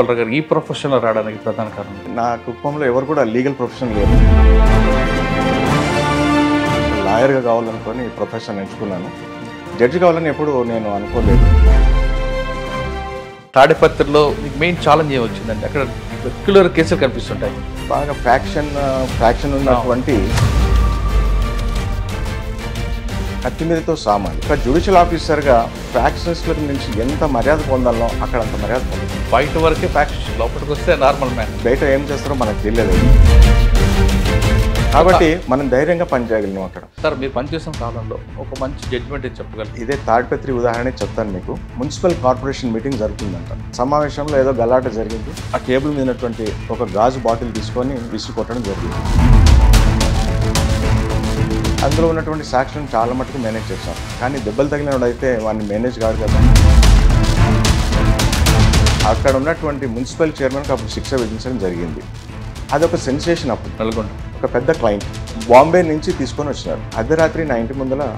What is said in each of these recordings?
గారు ఈ ప్రొఫెషన్‌లో రావడానికి ప్రధాన కారణం? నా కుటుంబంలో ఎవరు కూడా లీగల్ ప్రొఫెషన్ లేదు. లాయర్‌గా కావాలనుకొని ఈ ప్రొఫెషన్ ఎంచుకున్నాను. జడ్జి కావాలని ఎప్పుడు నేను అనుకోలేదు. తాడిపత్రిలో మీకు మెయిన్ ఛాలెంజ్ ఏమొచ్చిందండి? అక్కడ రెగ్యులర్ కేసులు కనిపిస్తుంటాయి. బాగా ఫ్యాక్షన్ ఉన్నటువంటి కత్తి మీదతో సామాన్. ఒక జ్యుడిషియల్ ఆఫీసర్గా ఫ్యాక్షనిస్టులకు నుంచి ఎంత మర్యాద పొందాలో అక్కడ అంత మర్యాద పొందాలి. బయట వరకే ఫ్యాక్షన్, లోపలికి వస్తే నార్మల్ మ్యాన్. బయట ఏం చేస్తారో మనకు తెలియదు. కాబట్టి మనం ధైర్యంగా పనిచేయగలిగాం అక్కడ. సార్, మీరు పనిచేసిన కాలంలో ఒక మంచి జడ్జిమెంట్ చెప్పగలరు? ఇదే తాడిపత్రి ఉదాహరణ చెప్తాను మీకు. మున్సిపల్ కార్పొరేషన్ మీటింగ్ జరుగుతుందంట. సమావేశంలో ఏదో గలాట జరిగింది. ఆ టేబుల్ మీద ఉన్నటువంటి ఒక గాజు బాటిల్ తీసుకొని విసిరి కొట్టడం జరిగింది. అందులో ఉన్నటువంటి సాక్షులను చాలా మటుకు మేనేజ్ చేశాం. కానీ దెబ్బలు తగిలినోడైతే వాడిని మేనేజ్ కాదు కదా. అక్కడ ఉన్నటువంటి మున్సిపల్ చైర్మన్కి అప్పుడు శిక్ష విధించడం జరిగింది. అదొక సెన్సేషన్. అప్పుడు నల్గొండ ఒక పెద్ద క్లయింట్ బాంబే నుంచి తీసుకొని వచ్చినారు. అర్ధరాత్రి నా ఇంటి ముందర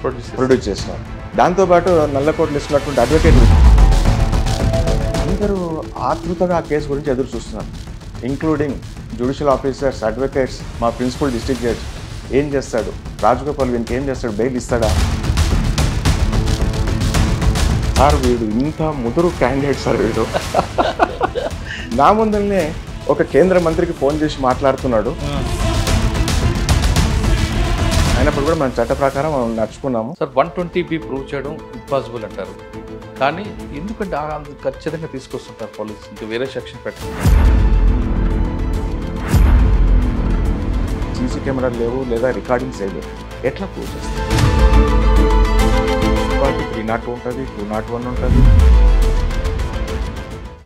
ప్రొడ్యూస్ చేసినారు. దాంతోపాటు నల్లకోట్లు ఇస్తున్నటువంటి అడ్వకేట్లు అందరూ ఆతృతగా ఆ కేసు గురించి ఎదురు చూస్తున్నారు. ఇంక్లూడింగ్ జ్యుడిషియల్ ఆఫీసర్స్, అడ్వకేట్స్, మా ప్రిన్సిపల్ డిస్ట్రిక్ట్ జడ్జ్ ఏం చేస్తాడు, రాజగోపాల్ వీనికి ఏం చేస్తాడు, బెయిల్ ఇస్తాడా? సార్ వీడు ఇంత ముదురు క్యాండిడేట్ సార్ వీడు. నా ముందరనే ఒక కేంద్ర మంత్రికి ఫోన్ చేసి మాట్లాడుతున్నాడు. అయినప్పుడు కూడా మనం చట్ట ప్రకారం మనం నడుచుకున్నాము. సార్, 120B ప్రూవ్ చేయడం ఇంపాసిబుల్ అంటారు. కానీ ఎందుకంటే ఖచ్చితంగా తీసుకొస్తుంటారు పోలీసు, ఇంకా వేరే సెక్షన్ పెట్టారు. సీసీ కెమెరాలు లేవు, లేదా రికార్డింగ్స్ లేవు. ఎట్లా ప్రూవ్ చేస్తారు? 302 ఉంటుంది, 201 ఉంటుంది.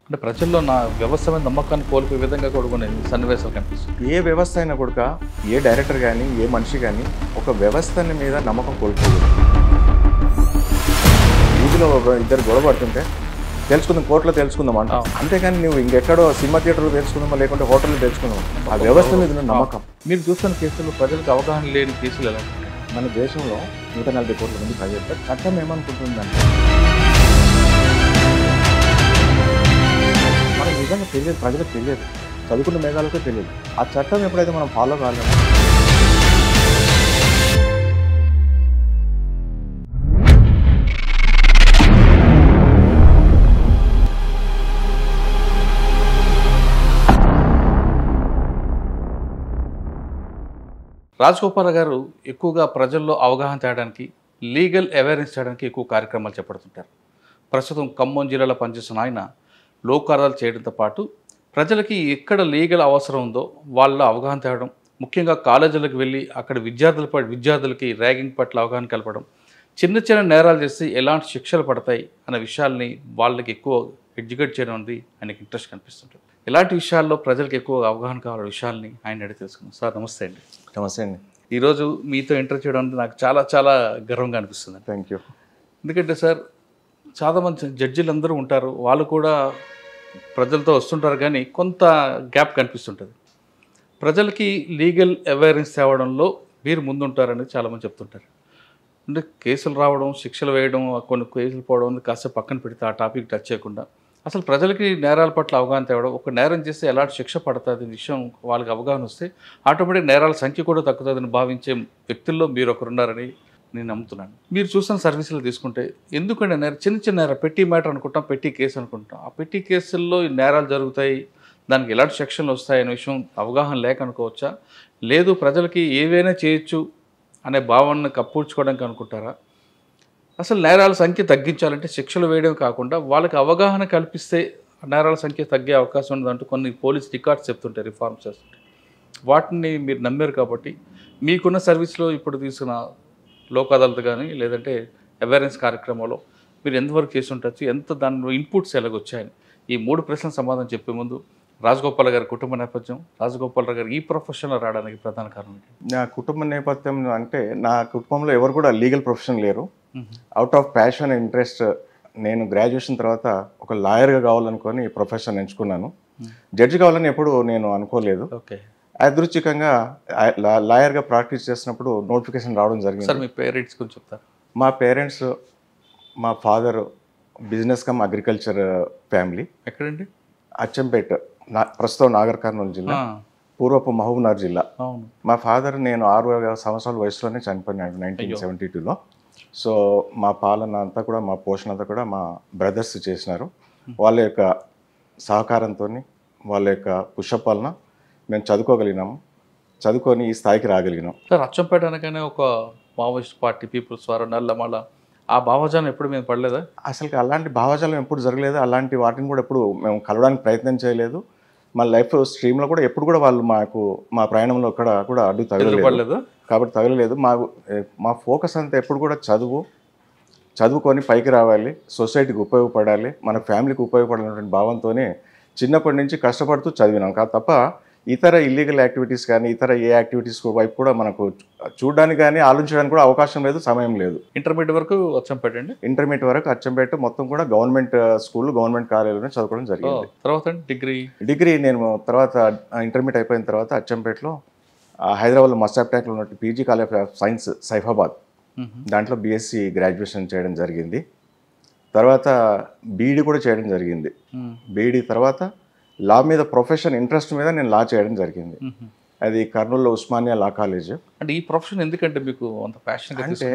అంటే ప్రజల్లో నా వ్యవస్థ మీద నమ్మకాన్ని కోల్పోయే విధంగా కూడా సన్నివేశాలు కనిపిస్తుంది. ఏ వ్యవస్థ అయినా కూడా, ఏ డైరెక్టర్ కానీ, ఏ మనిషి కానీ ఒక వ్యవస్థని మీద నమ్మకం కోల్పోలేదు. వీధిలో ఇద్దరు గొడవ పడుతుంటే తెలుసుకుందాం, కోర్టులో తెలుసుకుందాం అంట. అంతేగాని నువ్వు ఇంకెక్కడో సినిమా థియేటర్లో తెలుసుకుందామా, లేకుంటే హోటల్లో తెలుసుకుందాం. ఆ వ్యవస్థ మీద నమ్మకం. మీరు చూస్తున్న కేసులు ప్రజలకు అవగాహన లేని కేసులు ఎలా? మన దేశంలో 140 కోట్ల మంది ప్రజలు. చట్టం ఏమనుకుంటుందంటే మనకు నిజంగా తెలియదు, ప్రజలకు తెలియదు, చదువుకున్న మేధాలకే తెలియదు. ఆ చట్టం ఎప్పుడైతే మనం ఫాలో కాలేమో రాజగోపాల్ గారు ఎక్కువగా ప్రజల్లో అవగాహన తేయడానికి, లీగల్ అవేర్నెస్ చేయడానికి ఎక్కువ కార్యక్రమాలు చేపడుతుంటారు. ప్రస్తుతం ఖమ్మం జిల్లాలో పనిచేస్తున్న ఆయన లోకాదాలు చేయడంతో పాటు ప్రజలకి ఎక్కడ లీగల్ అవసరం ఉందో వాళ్ళ అవగాహన తేవడం, ముఖ్యంగా కాలేజీలకు వెళ్ళి అక్కడ విద్యార్థులకి ర్యాగింగ్ పట్ల అవగాహన కలపడం, చిన్న చిన్న నేరాలు చేస్తే ఎలాంటి శిక్షలు పడతాయి అనే విషయాల్ని వాళ్ళకి ఎక్కువ ఎడ్యుకేట్ చేయడం అనేది ఆయనకి ఇంట్రెస్ట్ కనిపిస్తుంటుంది. ఇలాంటి విషయాల్లో ప్రజలకు ఎక్కువ అవగాహన కావాల విషయాల్ని ఆయన అడిగి తెలుసుకున్నాం. సార్, నమస్తే అండి. నమస్తే అండి. ఈరోజు మీతో ఇంటర్వ్యూ చేయడం అంటే నాకు చాలా చాలా గర్వంగా అనిపిస్తుంది. Thank you. ఎందుకంటే సార్, చాలామంది జడ్జీలు అందరూ ఉంటారు, వాళ్ళు కూడా ప్రజలతో వస్తుంటారు, కానీ కొంత గ్యాప్ కనిపిస్తుంటుంది. ప్రజలకి లీగల్ అవేర్నెస్ తేవడంలో మీరు ముందుంటారని చాలామంది చెప్తుంటారు. అంటే కేసులు రావడం, శిక్షలు వేయడం, కొన్ని కేసులు పోవడం కాసేపు పక్కన పెడితే ఆ టాపిక్ టచ్ చేయకుండా అసలు ప్రజలకి నేరాల పట్ల అవగాహన తేవడం, ఒక నేరం చేస్తే ఎలాంటి శిక్ష పడుతుంది విషయం వాళ్ళకి అవగాహన వస్తే ఆటోమేటిక్ నేరాల సంఖ్య కూడా తగ్గుతుందని భావించే వ్యక్తుల్లో మీరు ఒకరున్నారని నేను నమ్ముతున్నాను. మీరు చూసిన సర్వీసులు తీసుకుంటే ఎందుకంటే చిన్న చిన్న నేరం, పెట్టి మ్యాటర్ అనుకుంటాం, పెట్టి కేసు అనుకుంటాం. ఆ పెట్టి కేసుల్లో ఈ నేరాలు జరుగుతాయి, దానికి ఎలాంటి సెక్షన్లు వస్తాయి అనే విషయం అవగాహన లేక అనుకోవచ్చా, లేదు ప్రజలకి ఏవైనా చేయొచ్చు అనే భావనను కప్పుడ్చుకోవడానికి అనుకుంటారా? అసలు నేరాల సంఖ్య తగ్గించాలంటే శిక్షలు వేయడం కాకుండా వాళ్ళకి అవగాహన కల్పిస్తే నేరాల సంఖ్య తగ్గే అవకాశం ఉందంటూ కొన్ని పోలీస్ రికార్డ్స్ చెప్తుంటాయి, రిఫార్మ్స్ చేస్తుంటాయి. వాటిని మీరు నమ్మారు కాబట్టి మీకున్న సర్వీస్లో ఇప్పుడు తీసుకున్న లోక్ అదాలత్ కానీ లేదంటే అవేర్నెస్ కార్యక్రమంలో మీరు ఎంతవరకు చేసి ఉండొచ్చు, ఎంత దానిలో ఇన్పుట్స్ ఎలాగొచ్చాయని ఈ 3 ప్రశ్నల సమాధానం చెప్పే ముందు రాజగోపాల్ గారి కుటుంబ నేపథ్యం, రాజగోపాల్ గారు ఈ ప్రొఫెషన్లో రావడానికి ప్రధాన కారణం? నా కుటుంబ నేపథ్యం అంటే నా కుటుంబంలో ఎవరు కూడా లీగల్ ప్రొఫెషన్ లేరు. Out of passion and interest నేను గ్రాడ్యుయేషన్ తర్వాత ఒక లాయర్గా కావాలనుకొని ప్రొఫెషన్ ఎంచుకున్నాను. జడ్జి కావాలని ఎప్పుడు నేను అనుకోలేదు. ఓకే. యాదృచ్ఛికంగా లాయర్గా ప్రాక్టీస్ చేసినప్పుడు నోటిఫికేషన్ రావడం జరిగింది. సార్, మీ పేరెంట్స్ గురించి చెప్తారు? మా పేరెంట్స్, మా father business come agriculture family. ఎక్కడండి? అచ్చంపేట ప్రస్తుతం నాగర్ కర్నూలు జిల్లా, పూర్వపు మహబూబ్నగర్ జిల్లా. అవును. మా ఫాదర్ నేను 6 సంవత్సరాల వయసులోనే చనిపోయినాడు 1972లో. సో మా పాలన అంతా కూడా, మా పోషణ అంతా కూడా మా బ్రదర్స్ చేసినారు. వాళ్ళ యొక్క సహకారంతో, వాళ్ళ యొక్క పుషప్ వలన మేము చదువుకోగలిగినాము, చదువుకొని ఈ స్థాయికి రాగలిగినాం. సార్ అచ్చంపేట అనగానే ఒక మావోయిస్ట్ పార్టీ, పీపుల్స్ వారు, నల్లమల, ఆ భావజాలం ఎప్పుడు మేము పడలేదా? అసలు అలాంటి భావజాలం ఎప్పుడు జరగలేదు. అలాంటి వాటిని కూడా ఎప్పుడు మేము కలవడానికి ప్రయత్నం చేయలేదు. మా లైఫ్ స్ట్రీమ్లో కూడా ఎప్పుడు కూడా వాళ్ళు మా ప్రయాణంలో కూడా అడ్డు తగలలేదు. కాబట్టి తగలలేదు. మా ఫోకస్ అంతా ఎప్పుడు కూడా చదువుకొని పైకి రావాలి, సొసైటీకి ఉపయోగపడాలి, మన ఫ్యామిలీకి ఉపయోగపడాలనే భావంతోనే చిన్నప్పటి నుంచి కష్టపడుతూ చదివినాం. తప్ప ఇతర ఇల్లీగల్ యాక్టివిటీస్ కానీ ఇతర ఏ యాక్టివిటీస్ వైపు కూడా మనకు చూడడానికి కానీ ఆలోచించడానికి కూడా అవకాశం లేదు, సమయం లేదు. ఇంటర్మీడియట్ వరకు అచ్చంపేట అండి? ఇంటర్మీడియట్ వరకు అచ్చంపేట, మొత్తం కూడా గవర్నమెంట్ స్కూల్, గవర్నమెంట్ కాలేజీలోనే చదువుకోవడం జరిగింది. తర్వాత డిగ్రీ నేను తర్వాత ఇంటర్మీడియట్ అయిపోయిన తర్వాత అచ్చంపేటలో హైదరాబాద్లో మస్టాప్ ట్యాంక్లో ఉన్న PG college of science Saifabad, దాంట్లో బీఎస్సీ గ్రాడ్యుయేషన్ చేయడం జరిగింది. తర్వాత బీఈడీ కూడా చేయడం జరిగింది. బీఈడీ తర్వాత లా మీద ప్రొఫెషన్ ఇంట్రెస్ట్ మీద నేను లా చేయడం జరిగింది. అది కర్నూలులో ఉస్మానియా లా కాలేజ్. అంటే ఈ ప్రొఫెషన్ ఎందుకంటే మీకు అంత ప్యాషన్? అంటే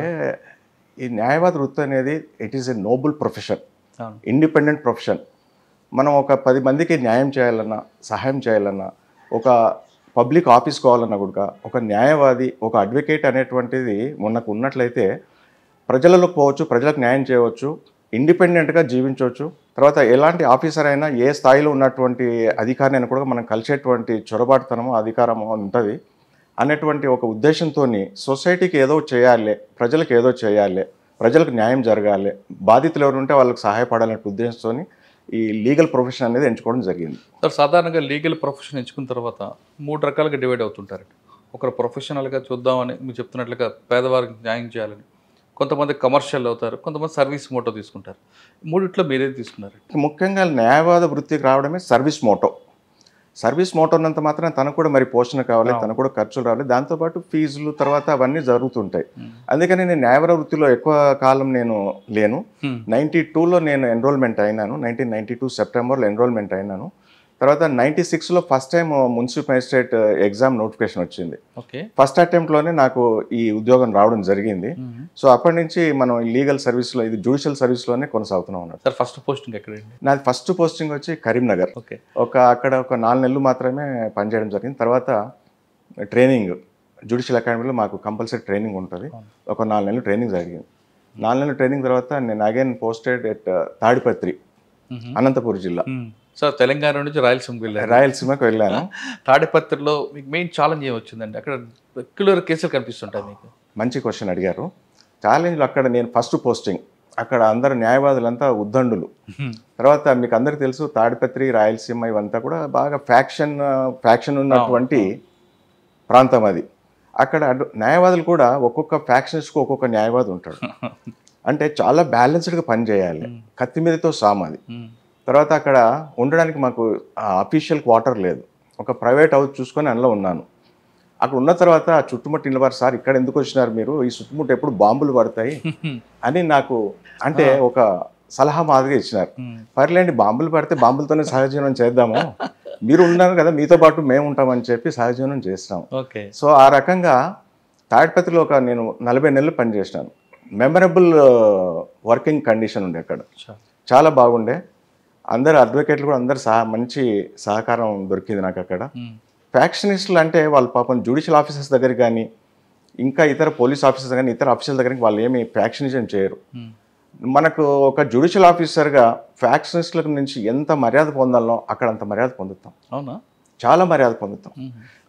ఈ న్యాయవాద వృత్తి అనేది it is a noble profession, independent profession. మనం ఒక 10 మందికి న్యాయం చేయాలన్నా, సహాయం చేయాలన్నా, ఒక పబ్లిక్ ఆఫీస్ కావాలన్నా కూడా ఒక న్యాయవాది, ఒక అడ్వకేట్ అనేటువంటిది మనకు ఉన్నట్లయితే ప్రజలకు పోవచ్చు, ప్రజలకు న్యాయం చేయవచ్చు, ఇండిపెండెంట్గా జీవించవచ్చు. తర్వాత ఎలాంటి ఆఫీసర్ అయినా ఏ స్థాయిలో ఉన్నటువంటి అధికారిని కూడా మనం కలిసేటువంటి చొరబాటుతనము, అధికారము ఉంటుంది అనేటువంటి ఒక ఉద్దేశంతో సొసైటీకి ఏదో చేయాలి, ప్రజలకు ఏదో చేయాలి, ప్రజలకు న్యాయం జరగాలి, బాధితులు ఎవరు ఉంటే వాళ్ళకి సహాయపడాలనే ఉద్దేశంతో ఈ లీగల్ ప్రొఫెషన్ అనేది ఎంచుకోవడం జరిగింది. సార్ సాధారణంగా లీగల్ ప్రొఫెషన్ ఎంచుకున్న తర్వాత 3 రకాలుగా డివైడ్ అవుతుంటారండి. ఒకరు ప్రొఫెషనల్గా చూద్దామని మీరు చెప్తున్నట్లుగా పేదవారికి న్యాయం చేయాలని, కొంతమంది కమర్షియల్ అవుతారు, కొంతమంది సర్వీస్ మోటో తీసుకుంటారు. మూడిట్లో మీరేది తీసుకున్నారు? ముఖ్యంగా న్యాయవాద వృత్తికి రావడమే సర్వీస్ మోటో. సర్వీస్ మోటో ఉన్నంత మాత్రం తనకు కూడా మరి పోషణ కావాలి, తనకు కూడా ఖర్చులు రావాలి, దాంతోపాటు ఫీజులు తర్వాత అవన్నీ జరుగుతుంటాయి. అందుకని నేను న్యాయవాద వృత్తిలో ఎక్కువ కాలం నేను లేను. 92లో నేను ఎన్రోల్మెంట్ అయినాను, 1992 సెప్టెంబర్లో ఎన్రోల్మెంట్ అయినాను. తర్వాత 96లో first time municipal magistrate exam notification వచ్చింది. ఫస్ట్ అటెంప్ట్లోనే నాకు ఈ ఉద్యోగం రావడం జరిగింది. సో అప్పటి నుంచి మనం లీగల్ సర్వీస్లో, ఇది జ్యుడిషియల్ సర్వీస్లోనే కొనసాగుతున్నాం అన్నట్టు. సార్ ఫస్ట్ పోస్టింగ్ ఎక్కడండి? నాది ఫస్ట్ పోస్టింగ్ వచ్చి కరీంనగర్. అక్కడ ఒక 4 నెలలు మాత్రమే పనిచేయడం జరిగింది. తర్వాత ట్రైనింగ్, జ్యుడిషియల్ అకాడమీలో మాకు కంపల్సరీ ట్రైనింగ్ ఉంటుంది. ఒక 4 నెలలు ట్రైనింగ్ జరిగింది. 4 నెలలు ట్రైనింగ్ తర్వాత నేను again posted at Tadipatri, Anantapur జిల్లా. సార్ తెలంగాణ నుంచి రాయలసీమకు వెళ్ళాను. తాడిపత్రిలో మీకు మెయిన్ ఛాలెంజ్ ఏమొచ్చిందండి? అక్కడ రెగ్యులర్ కేసులు కనిపిస్తుంటాయి మీకు. మంచి క్వశ్చన్ అడిగారు. ఛాలెంజ్లు అక్కడ నేను ఫస్ట్ పోస్టింగ్, అక్కడ అందరు న్యాయవాదులంతా ఉద్దండులు. తర్వాత మీకు అందరికీ తెలుసు తాడిపత్రి, రాయలసీమ ఇవంతా కూడా బాగా ఫ్యాక్షన్ ఉన్నటువంటి ప్రాంతం అది. అక్కడ న్యాయవాదులు కూడా ఒక్కొక్క ఫ్యాక్షన్స్కి ఒక్కొక్క న్యాయవాది ఉంటాడు. అంటే చాలా బ్యాలెన్స్డ్గా పనిచేయాలి, కత్తి మీదతో సామాది. తర్వాత అక్కడ ఉండడానికి మాకు అఫీషియల్ క్వార్టర్ లేదు, ఒక ప్రైవేట్ హౌస్ చూసుకొని అందులో ఉన్నాను. అక్కడ ఉన్న తర్వాత చుట్టుముట్టు నిలబడి, సార్ ఇక్కడ ఎందుకు వచ్చినారు మీరు, ఈ చుట్టుముట్టు ఎప్పుడు బాంబులు పడతాయి అని నాకు అంటే ఒక సలహా మాదిరిగా ఇచ్చినారు. పర్లేండి, బాంబులు పడితే బాంబులతోనే సహజీవనం చేద్దాము, మీరు ఉన్నారు కదా మీతో పాటు మేము ఉంటామని చెప్పి సహజీవనం చేస్తాం. సో ఆ రకంగా తాడిపత్రిలో నేను 40 నెలలు పనిచేసినాను. మెమరబుల్ వర్కింగ్ కండిషన్ ఉండే అక్కడ, చాలా బాగుండే. అందరు అడ్వకేట్లు కూడా అందరు మంచి సహకారం దొరికింది నాకు అక్కడ. ఫ్యాక్షనిస్టులు అంటే వాళ్ళు పాపం జ్యుడిషియల్ ఆఫీసర్స్ దగ్గర కానీ, ఇంకా ఇతర పోలీస్ ఆఫీసర్స్ కానీ, ఇతర ఆఫీసర్ల దగ్గరికి వాళ్ళు ఏమి ఫ్యాక్షనిజం చేయరు. మనకు ఒక జ్యుడిషియల్ ఆఫీసర్గా ఫ్యాక్షనిస్టుల నుంచి ఎంత మర్యాద పొందాలో అక్కడ అంత మర్యాద పొందుతాం. అవునా? చాలా మర్యాద పొందుతాం.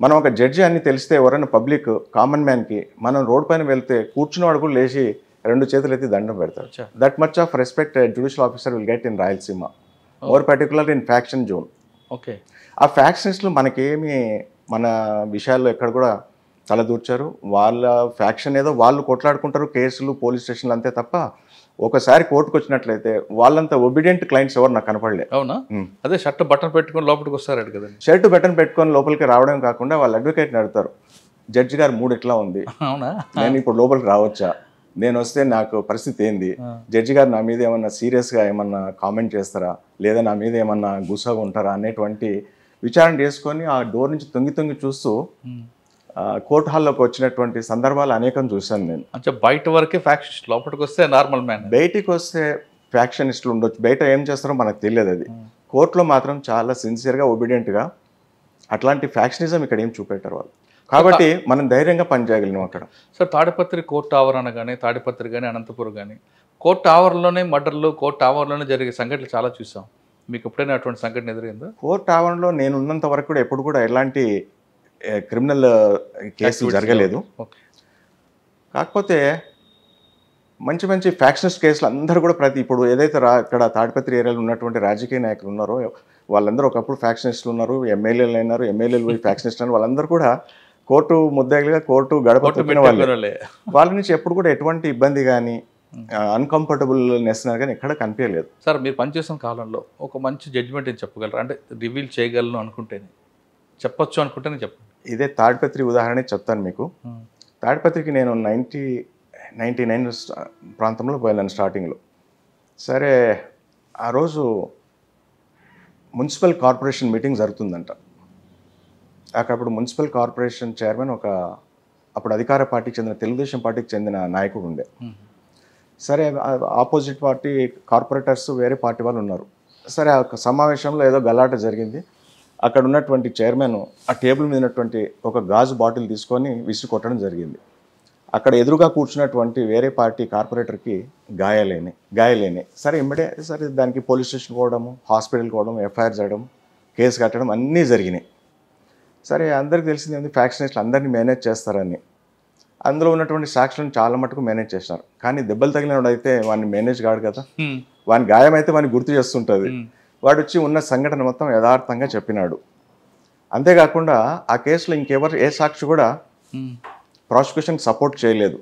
మనం ఒక జడ్జి అని తెలిస్తే ఎవరైనా పబ్లిక్ కామన్ మ్యాన్కి మనం రోడ్ పైన వెళ్తే కూర్చున్నవాడు కూడా లేచి 2 చేతులు ఎత్తి దండం పెడతారు. That much of respect judicial officer will get in Rayalaseema, more particular in faction zone. ఆ ఫ్యాక్షనిస్టులు మనకేమి మన విషయాల్లో ఎక్కడ కూడా తలదూర్చారు. వాళ్ళ ఫ్యాక్షన్ ఏదో వాళ్ళు కొట్లాడుకుంటారు, కేసులు పోలీస్ స్టేషన్లు అంతే తప్ప ఒకసారి కోర్టుకు వచ్చినట్లయితే వాళ్ళంతా ఒబీడియంట్ క్లయింట్స్ ఎవరు నాకు కనపడలే. అవునా? అదే షర్ట్ బటన్ పెట్టుకొని లోపలికి వస్తారు కదా. షర్ట్ బటన్ పెట్టుకొని లోపలికి రావడం కాకుండా వాళ్ళు అడ్వకేట్ని అడుగుతారు, జడ్జి గారు మూడు ఎట్లా ఉంది, అవునా, నేను ఇప్పుడు లోపలికి రావచ్చా, నేను వస్తే నాకు పరిస్థితి ఏంది, జడ్జి గారు నా మీద ఏమన్నా సీరియస్గా ఏమన్నా కామెంట్ చేస్తారా, లేదా నా మీద ఏమన్నా గుసగా ఉంటారా అనేటువంటి విచారణ చేసుకొని ఆ డోర్ నుంచి తొంగి తొంగి చూస్తూ కోర్టు హాల్లోకి వచ్చినటువంటి సందర్భాలు అనేకం చూశాను నేను. అంటే బయట వరకే ఫ్యాక్షనిస్ట్, లోపలికి వస్తే నార్మల్ మ్యాన్. బయటికి వస్తే ఫ్యాక్షనిస్టులు ఉండొచ్చు, బయట ఏం చేస్తారో మనకు తెలియదు. అది కోర్టులో మాత్రం చాలా సిన్సియర్గా ఒబీడియంట్గా అట్లాంటి ఫ్యాక్షనిజం ఇక్కడ ఏం చూపెట్టారు వాళ్ళు. కాబట్టి మనం ధైర్యంగా పనిచేయగలిగినాం అక్కడ. సార్ తాడిపత్రి కోర్టు ఆవరణ కానీ, తాడిపత్రి కానీ, అనంతపురం కానీ, కోర్టు ఆవరణలోనే మర్డర్లు, కోర్టు ఆవరణలోనే జరిగే సంఘటనలు చాలా చూసాం. మీకు ఎప్పుడైనా అటువంటి సంఘటన ఎదురైందా? కోర్టు ఆవరణలో నేను ఉన్నంత వరకు కూడా ఎప్పుడు కూడా ఎలాంటి క్రిమినల్ కేసులు జరగలేదు. కాకపోతే మంచి మంచి ఫ్యాక్షనిస్ట్ కేసులు అందరూ కూడా ఇప్పుడు ఏదైతే ఇక్కడ తాడిపత్రి ఏరియాలో ఉన్నటువంటి రాజకీయ నాయకులు ఉన్నారో వాళ్ళందరూ ఒకప్పుడు ఫ్యాక్షనిస్టులు ఉన్నారు, ఎమ్మెల్యేలు అయినారు, ఎమ్మెల్యేలు పోయి ఫ్యాక్షనిస్ట్ అని వాళ్ళందరూ కూడా కోర్టు ముద్దాయిలుగా కోర్టు గడప తొక్కిన వాళ్ళే. వాళ్ళ నుంచి ఎప్పుడు కూడా ఎటువంటి ఇబ్బంది కానీ అన్కంఫర్టబుల్నెస్ కానీ ఎక్కడ కనిపించలేదు. సార్ మీరు పనిచేసిన కాలంలో ఒక మంచి జడ్జిమెంట్ ఏం చెప్పగలరా? అంటే రివీల్ చేయగలను అనుకుంటేనే, చెప్పొచ్చు అనుకుంటేనే చెప్పండి. ఇదే తాడిపత్రి ఉదాహరణ చెప్తాను మీకు. తాడిపత్రికి నేను 99 ప్రాంతంలో పోయాను స్టార్టింగ్లో. సరే ఆ రోజు మున్సిపల్ కార్పొరేషన్ మీటింగ్ జరుగుతుందంట. అప్పుడు మున్సిపల్ కార్పొరేషన్ చైర్మన్ అప్పుడు అధికార పార్టీకి చెందిన తెలుగుదేశం పార్టీకి చెందిన నాయకుడు ఉండే. సరే ఆపోజిట్ పార్టీ కార్పొరేటర్స్ వేరే పార్టీ వాళ్ళు ఉన్నారు. సరే ఆ సమావేశంలో ఏదో గలాట జరిగింది. అక్కడ ఉన్నటువంటి చైర్మన్ ఆ టేబుల్ మీద ఉన్నటువంటి ఒక గాజు బాటిల్ తీసుకొని విసిరి కొట్టడం జరిగింది. అక్కడ ఎదురుగా కూర్చున్నటువంటి వేరే పార్టీ కార్పొరేటర్కి గాయాలేని. సరే దానికి పోలీస్ స్టేషన్ పోవడము, హాస్పిటల్కి పోవడం, ఎఫ్ఐఆర్ చేయడం, కేసు కట్టడం అన్నీ జరిగినాయి. సరే అందరికీ తెలిసింది ఏంది, ఫ్యాక్షనిస్టులు అందరినీ మేనేజ్ చేస్తారని. అందులో ఉన్నటువంటి సాక్షులను చాలా మటుకు మేనేజ్ చేసినారు. కానీ దెబ్బలు తగిలినవాడు అయితే వాడిని మేనేజ్ కాడు కదా, వాని గాయం అయితే వాడిని గుర్తు చేస్తుంటుంది. వాడు వచ్చి ఉన్న సంఘటన మొత్తం యథార్థంగా చెప్పినాడు. అంతేకాకుండా ఆ కేసులో ఏ సాక్షి కూడా ప్రాసిక్యూషన్ సపోర్ట్ చేయలేదు.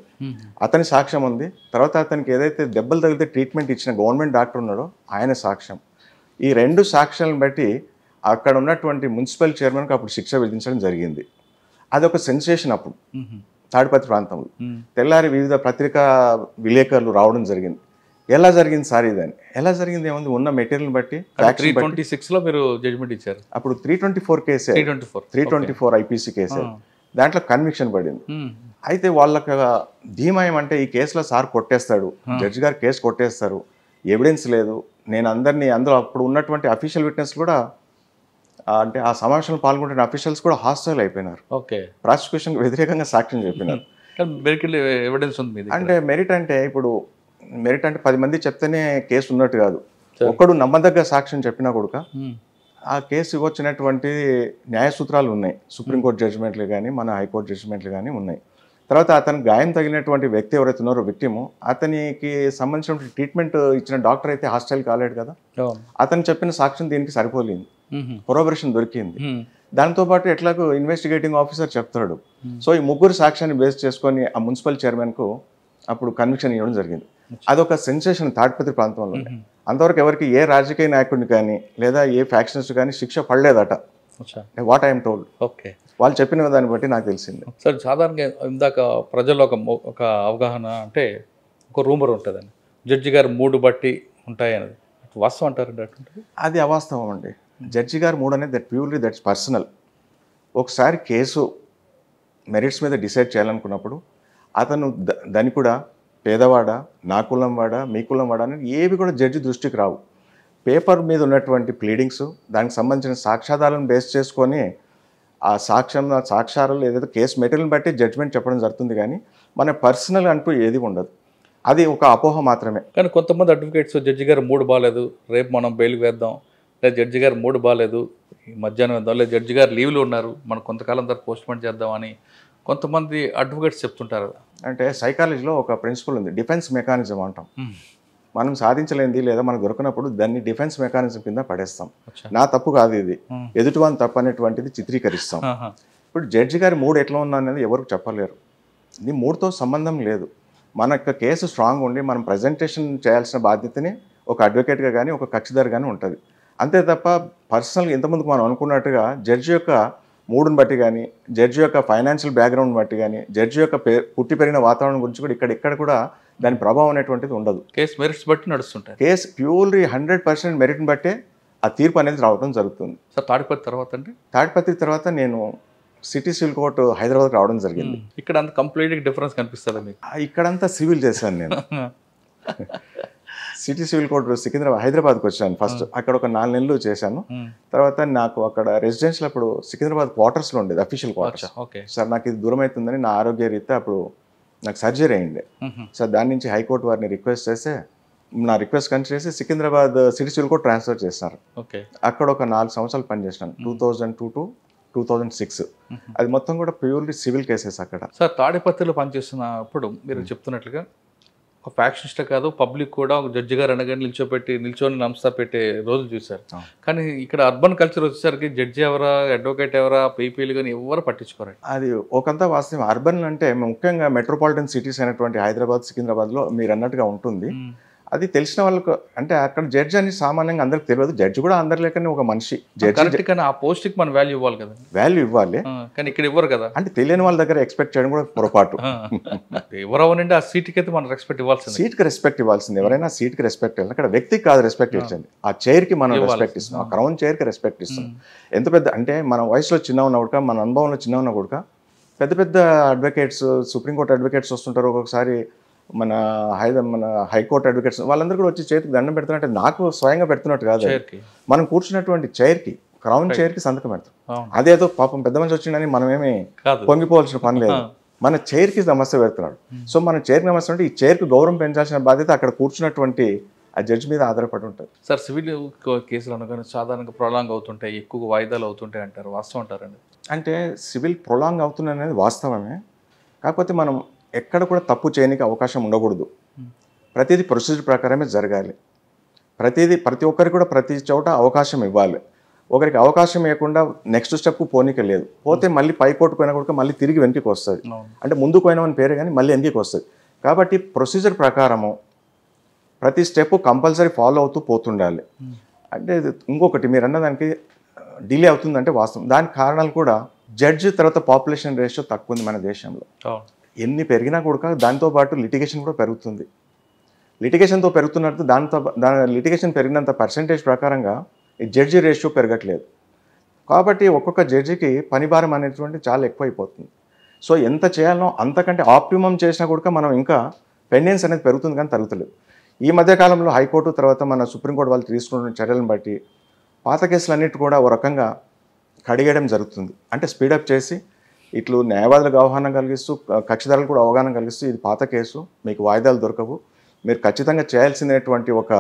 అతని సాక్ష్యం ఉంది. తర్వాత అతనికి ఏదైతే దెబ్బలు తగిలితే ట్రీట్మెంట్ ఇచ్చిన గవర్నమెంట్ డాక్టర్ ఉన్నాడో ఆయన సాక్ష్యం. ఈ రెండు సాక్ష్యాలను బట్టి అక్కడ ఉన్నటువంటి మున్సిపల్ చైర్మన్కి అప్పుడు శిక్ష విధించడం జరిగింది. అదొక సెన్సేషన్ అప్పుడు తాడిపత్రి ప్రాంతంలో. తెల్లారి వివిధ పత్రికా విలేకరులు రావడం జరిగింది. ఎలా జరిగింది సార్ ఇదని. ఎలా జరిగింది ఏముంది, ఉన్న మెటీరియల్ బట్టి 326లో మీరు జడ్జిమెంట్ ఇచ్చారు. అప్పుడు 324 కేసే, 324 ఐపీసీ కేసే. దాంట్లో కన్విక్షన్ పడింది. అయితే వాళ్ళకి ధీమా ఏమంటే ఈ కేసులో సార్ కొట్టేస్తాడు, జడ్జి గారు కేసు కొట్టేస్తారు, ఎవిడెన్స్ లేదు. నేను అందరినీ అందులో అప్పుడు ఉన్నటువంటి అఫీషియల్ విట్నెస్ కూడా అంటే ఆ సమావేశంలో పాల్గొంటున్న అఫీషియల్స్ కూడా హాస్టల్ అయిపోయినారు. ప్రాసిక్యూషన్కి వ్యతిరేకంగా సాక్ష్యం చెప్పినారు. ఎవిడెన్స్ ఉంది అంటే మెరిట్ అంటే ఇప్పుడు మెరిట్ అంటే 10 మంది చెప్తేనే కేసు ఉన్నట్టు కాదు. ఒక్కడు నమ్మదగ్గ సాక్ష్యం చెప్పినా కూడా ఆ కేసు ఇవ్వచ్చినటువంటి న్యాయ సూత్రాలు ఉన్నాయి. సుప్రీంకోర్టు జడ్జిమెంట్లు కానీ మన హైకోర్టు జడ్జిమెంట్లు కానీ ఉన్నాయి. తర్వాత అతను గాయం తగిలినటువంటి వ్యక్తి ఎవరైతే ఉన్నారో విక్టిము, అతనికి సంబంధించిన ట్రీట్మెంట్ ఇచ్చిన డాక్టర్ అయితే హాస్టల్ కాలేడు కదా, అతను చెప్పిన సాక్ష్యం దీనికి సరిపోలేదు, కొరాబరేషన్ దొరికింది. దాంతోపాటు ఎట్లాగో ఇన్వెస్టిగేటింగ్ ఆఫీసర్ చెప్తాడు. సో ఈ ముగ్గురు సాక్ష్యాన్ని బేస్ చేసుకొని ఆ మున్సిపల్ చైర్మన్కు అప్పుడు కన్విక్షన్ ఇవ్వడం జరిగింది. అదొక సెన్సేషన్ తాడిపత్రి ప్రాంతంలో. అంతవరకు ఎవరికి ఏ రాజకీయ నాయకుడిని కానీ లేదా ఏ ఫ్యాక్షనిస్ట్ కానీ శిక్ష పడలేదట. What I'm told. ఓకే, వాళ్ళు చెప్పిన దాన్ని బట్టి నాకు తెలిసింది. సార్ సాధారణంగా ఇందాక ప్రజల్లో ఒక అవగాహన అంటే ఒక రూమర్ ఉంటుందండి, జడ్జి గారు మూడు బట్టి ఉంటాయని. వాస్తవం అంటారండి అటువంటి? అది అవాస్తవం అండి. జడ్జి గారు మూడు అనేది దట్స్ పర్సనల్. ఒకసారి కేసు మెరిట్స్ మీద డిసైడ్ చేయాలనుకున్నప్పుడు అతను ధనికుడా, పేదవాడా, నా కులం వాడా, మీ కులం వాడా అనేది ఏవి కూడా జడ్జి దృష్టికి రావు. పేపర్ మీద ఉన్నటువంటి ప్లీడింగ్స్, దానికి సంబంధించిన సాక్ష్యాధారాలను బేస్ చేసుకొని ఆ సాక్ష్యాలు ఏదైతే కేసు మెటీరియల్ని బట్టి జడ్జిమెంట్ చెప్పడం జరుగుతుంది. కానీ మన పర్సనల్ అంటూ ఏది ఉండదు. అది ఒక అపోహ మాత్రమే. కానీ కొంతమంది అడ్వకేట్స్ జడ్జి గారు మూడు బాగాలేదు, రేపు మనం బెయిల్ వేద్దాం, లేదా జడ్జి గారు మూడు బాగాలేదు మధ్యాహ్నం వేద్దాం, లేదా జడ్జి గారు లీవ్లో ఉన్నారు మనం కొంతకాలం తర్వాత పోస్ట్పోన్ చేద్దామని కొంతమంది అడ్వకేట్స్ చెప్తుంటారు. అంటే సైకాలజీలో ఒక ప్రిన్సిపల్ ఉంది, డిఫెన్స్ మెకానిజం అంటాం. మనం సాధించలేంది లేదా మనకు దొరికినప్పుడు దాన్ని డిఫెన్స్ మెకానిజం కింద పడేస్తాం. నా తప్పు కాదు ఇది, ఎదుటివాని తప్పు అనేటువంటిది చిత్రీకరిస్తాం. ఇప్పుడు జడ్జి గారి మూడు ఎట్లా ఉన్నా అనేది ఎవరికి చెప్పలేరు. ఇది మూడుతో సంబంధం లేదు. మన యొక్క కేసు స్ట్రాంగ్ ఉండి మనం ప్రజెంటేషన్ చేయాల్సిన బాధ్యతని ఒక అడ్వకేట్గా కానీ ఒక కక్షిదారు కానీ ఉంటుంది. అంతే తప్ప పర్సనల్గా ఇంతకుముందుకు మనం అనుకున్నట్టుగా జడ్జి యొక్క మూడుని బట్టి కానీ, జడ్జి యొక్క ఫైనాన్షియల్ బ్యాక్గ్రౌండ్ బట్టి కానీ, జడ్జి యొక్క పుట్టి పెరిగిన వాతావరణం గురించి కూడా ఇక్కడ కూడా దాని ప్రభావం అనేటువంటిది ఉండదు. కేసు మెరిట్స్ బట్టి నడుస్తుంటాయి. కేసు ప్యూర్లీ 100% మెరిట్ని బట్టే ఆ తీర్పు అనేది రావడం జరుగుతుంది. సార్ తాడిపత్రి తర్వాత అండి? తాడిపత్రి తర్వాత నేను సిటీ సివిల్ కోర్టు హైదరాబాద్కి రావడం జరిగింది. ఇక్కడ అంత కంప్లీట్గా డిఫరెన్స్ కనిపిస్తుందా మీకు? ఇక్కడంతా సివిల్ చేశాను నేను. సిటీ సివిల్ కోర్టు సికింద్రాబాద్ హైదరాబాద్కి వచ్చాను ఫస్ట్. అక్కడ ఒక 4 నెలలు చేశాను. తర్వాత నాకు అక్కడ రెసిడెన్షియల్ అప్పుడు సికింద్రాబాద్ క్వార్టర్స్లో ఉండేది, అఫీషియల్ క్వార్టర్స్. సార్ నాకు ఇది దూరం అవుతుందని నా ఆరోగ్య రీత్యా అప్పుడు నాకు సర్జరీ అయింది సార్. దాని నుంచి హైకోర్టు వారిని రిక్వెస్ట్ చేస్తే నా రిక్వెస్ట్ కన్సిడర్ చేసి Secunderabad city civil court transfer చేస్తారు. అక్కడ ఒక 4 సంవత్సరాలు పనిచేసినాను, 2002 to 2006. అది మొత్తం కూడా ప్యూర్లీ సివిల్ కేసెస్ అక్కడ. సార్ తాడిపత్రిలో పనిచేస్తున్నప్పుడు మీరు చెప్తున్నట్లుగా ఒక ఫ్యాక్షనిస్ట్ కాదు, పబ్లిక్ కూడా ఒక జడ్జి గారు అనగానే నిల్చొని నమస్తా పెట్టే రోజులు చూశారు. కానీ ఇక్కడ అర్బన్ కల్చర్ వచ్చేసరికి జడ్జి ఎవరా, అడ్వకేట్ ఎవరా, పీపీలు కానీ ఎవరు పట్టించుకోరు. అది ఒకంతా వాస్తవం. అర్బన్ అంటే ముఖ్యంగా మెట్రోపాలిటన్ సిటీస్ అయినటువంటి హైదరాబాద్, సికింద్రాబాద్లో మీరు అన్నట్టుగా ఉంటుంది. అది తెలిసిన వాళ్ళకు అంటే అక్కడ జడ్జి అని సామాన్యంగా అందరికి తెలియదు. జడ్జి కూడా అందరి లేకనే ఒక మనిషి. జడ్జి కానీ ఆ పోస్ట్కి మనం వాల్యూ ఇవ్వాలి కదా. వాల్యూ ఇవ్వాలి, కానీ ఇక్కడ ఇవ్వరు కదా. అంటే తెలియని వాళ్ళ దగ్గర ఎక్స్పెక్ట్ చేయడం కూడా పొరపాటు. ఎవరవనండి ఆ సీట్కి అయితే మనం రెస్పెక్ట్ ఇవ్వాల్సింది. సీట్కి రెస్పెక్ట్ ఇవ్వాల్సింది. ఎవరైనా సీట్కి రెస్పెక్ట్ ఇవ్వాలి. అక్కడ వ్యక్తికి కాదు రెస్పెక్ట్ ఇచ్చింది, ఆ చైర్కి మనం రెస్పెక్ట్ ఇస్తాం, ఆ క్రౌన్ చైర్కి రెస్పెక్ట్ ఇస్తాం. ఎంత పెద్ద అంటే మన వయసులో చిన్న ఉన్నా కూడా, మన అనుభవంలో చిన్న ఉన్నా కూడా పెద్ద పెద్ద అడ్వకేట్స్, సుప్రీంకోర్టు అడ్వకేట్స్ వస్తుంటారు ఒక్కొక్కసారి, మన హైకోర్టు అడ్వకేట్స్, వాళ్ళందరూ కూడా వచ్చి చేతికి దండం పెడుతున్నట్టు నాకు స్వయంగా పెడుతున్నట్టు కాదు. మనం కూర్చున్నటువంటి చైర్కి, క్రౌన్ చైర్కి సంతకం పెడతాం. అదేదో పాపం పెద్ద మనిషి వచ్చిందని మనమేమి పొంగిపోవాల్సిన పని లేదు. మన చైర్కి నమస్తే పెడుతున్నాడు. సో మన చైర్కి నమస్తే అంటే ఈ చైర్కి గౌరవం పెంచాల్సిన బాధ్యత అక్కడ కూర్చున్నటువంటి ఆ జడ్జి మీద ఆధారపడి ఉంటుంది. సార్ సివిల్ కేసులు అనగానే సాధారణంగా ప్రొలాంగ్ అవుతుంటాయి, ఎక్కువగా వాయిదాలు అవుతుంటాయి అంటారు, వాస్తవం అంటారండి? అంటే సివిల్ ప్రొలాంగ్ అవుతుంది అనేది వాస్తవమే. కాకపోతే మనం ఎక్కడ కూడా తప్పు చేయడానికి అవకాశం ఉండకూడదు. ప్రతిదీ ప్రొసీజర్ ప్రకారమే జరగాలి. ప్రతి ఒక్కరికి కూడా ప్రతి చోట అవకాశం ఇవ్వాలి. ఒకరికి అవకాశం ఇవ్వకుండా నెక్స్ట్ స్టెప్ పోనీక లేదు. పోతే మళ్ళీ పైకోర్టు పోయినా కూడా మళ్ళీ తిరిగి వెనక్కి వస్తుంది. అంటే ముందుకు పోయినామని పేరే కానీ మళ్ళీ వెనక్కి వస్తుంది. కాబట్టి ప్రొసీజర్ ప్రకారము ప్రతి స్టెప్ కంపల్సరీ ఫాలో అవుతూ పోతుండాలి. అంటే ఇంకొకటి మీరు అన్నదానికి డిలే అవుతుందంటే వాస్తవం. దానికి కారణాలు కూడా జడ్జి తర్వాత పాపులేషన్ రేషియో తక్కువ ఉంది మన దేశంలో. ఎన్ని పెరిగినా కూడా దాంతోపాటు లిటిగేషన్ కూడా పెరుగుతుంది. లిటిగేషన్తో పెరుగుతున్నట్టు దాని లిటిగేషన్ పెరిగినంత పర్సెంటేజ్ ప్రకారంగా ఈ జడ్జి రేషియో పెరగట్లేదు. కాబట్టి ఒక్కొక్క జడ్జికి పని భారం అనేటువంటి చాలా ఎక్కువైపోతుంది. సో ఎంత చేయాలనో అంతకంటే ఆప్టిమం చేసినా కూడా మనం ఇంకా పెండెన్స్ అనేది పెరుగుతుంది కానీ తరుగుతలేదు. ఈ మధ్యకాలంలో హైకోర్టు తర్వాత మన సుప్రీంకోర్టు వాళ్ళు తీసుకున్న చర్యలను బట్టి పాత కేసులన్నిటి కూడా ఓ రకంగా కడిగేయడం జరుగుతుంది. అంటే స్పీడప్ చేసి ఇట్లు న్యాయవాదులకు అవగాహన కలిగిస్తూ, కక్షిదారులకు కూడా అవగాహన కలిగిస్తూ, ఇది పాత కేసు, మీకు వాయిదాలు దొరకవు, మీరు ఖచ్చితంగా చేయాల్సినటువంటి ఒక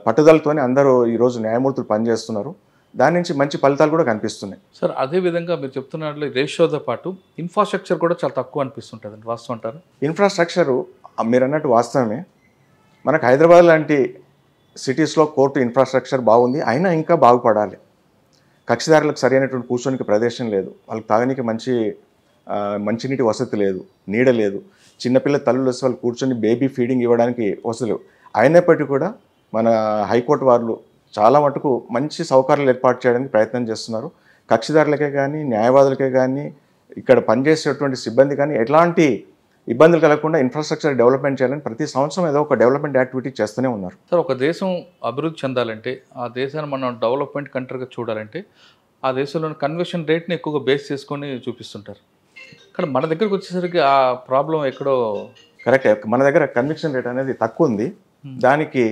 పట్టుదలతోనే అందరూ ఈరోజు న్యాయమూర్తులు పనిచేస్తున్నారు. దాని నుంచి మంచి ఫలితాలు కూడా కనిపిస్తున్నాయి. సార్ అదేవిధంగా మీరు చెప్తున్నట్లు రేషియోతో పాటు ఇన్ఫ్రాస్ట్రక్చర్ కూడా చాలా తక్కువ అనిపిస్తుంటుంది, వాస్తవం అంటారు? ఇన్ఫ్రాస్ట్రక్చరు మీరు అన్నట్టు వాస్తవమే. మనకు హైదరాబాద్ లాంటి సిటీస్లో కోర్టు ఇన్ఫ్రాస్ట్రక్చర్ బాగుంది, అయినా ఇంకా బాగుపడాలి. కక్షిదారులకు సరైనటువంటి కూర్చోనికి ప్రదేశం లేదు, వాళ్ళకి తాగడానికి మంచినీటి వసతి లేదు, నీడ లేదు, చిన్నపిల్ల తల్లులు వచ్చి వాళ్ళు కూర్చొని బేబీ ఫీడింగ్ ఇవ్వడానికి వసతులు. అయినప్పటికీ కూడా మన హైకోర్టు వారు చాలా మటుకు మంచి సౌకర్యాలు ఏర్పాటు చేయడానికి ప్రయత్నం చేస్తున్నారు. కక్షిదారులకే కానీ, న్యాయవాదులకే కానీ, ఇక్కడ పనిచేసేటువంటి సిబ్బంది కానీ ఎట్లాంటి ఇబ్బందులు కలగకుండా ఇన్ఫ్రాస్ట్రక్చర్ డెవలప్మెంట్ చేయాలని ప్రతి సంవత్సరం ఏదో ఒక డెవలప్మెంట్ యాక్టివిటీ చేస్తూనే ఉన్నారు. సార్ ఒక దేశం అభివృద్ధి చెందాలంటే, ఆ దేశాన్ని మనం డెవలప్మెంట్ కంట్రీగా చూడాలంటే ఆ దేశంలోని కన్వర్షన్ రేట్ని ఎక్కువగా బేస్ చేసుకొని చూపిస్తుంటారు. కానీ మన దగ్గరకు వచ్చేసరికి ఆ ప్రాబ్లం ఎక్కడో కరెక్ట్. మన దగ్గర కన్విక్షన్ రేట్ అనేది తక్కువ ఉంది. దానికి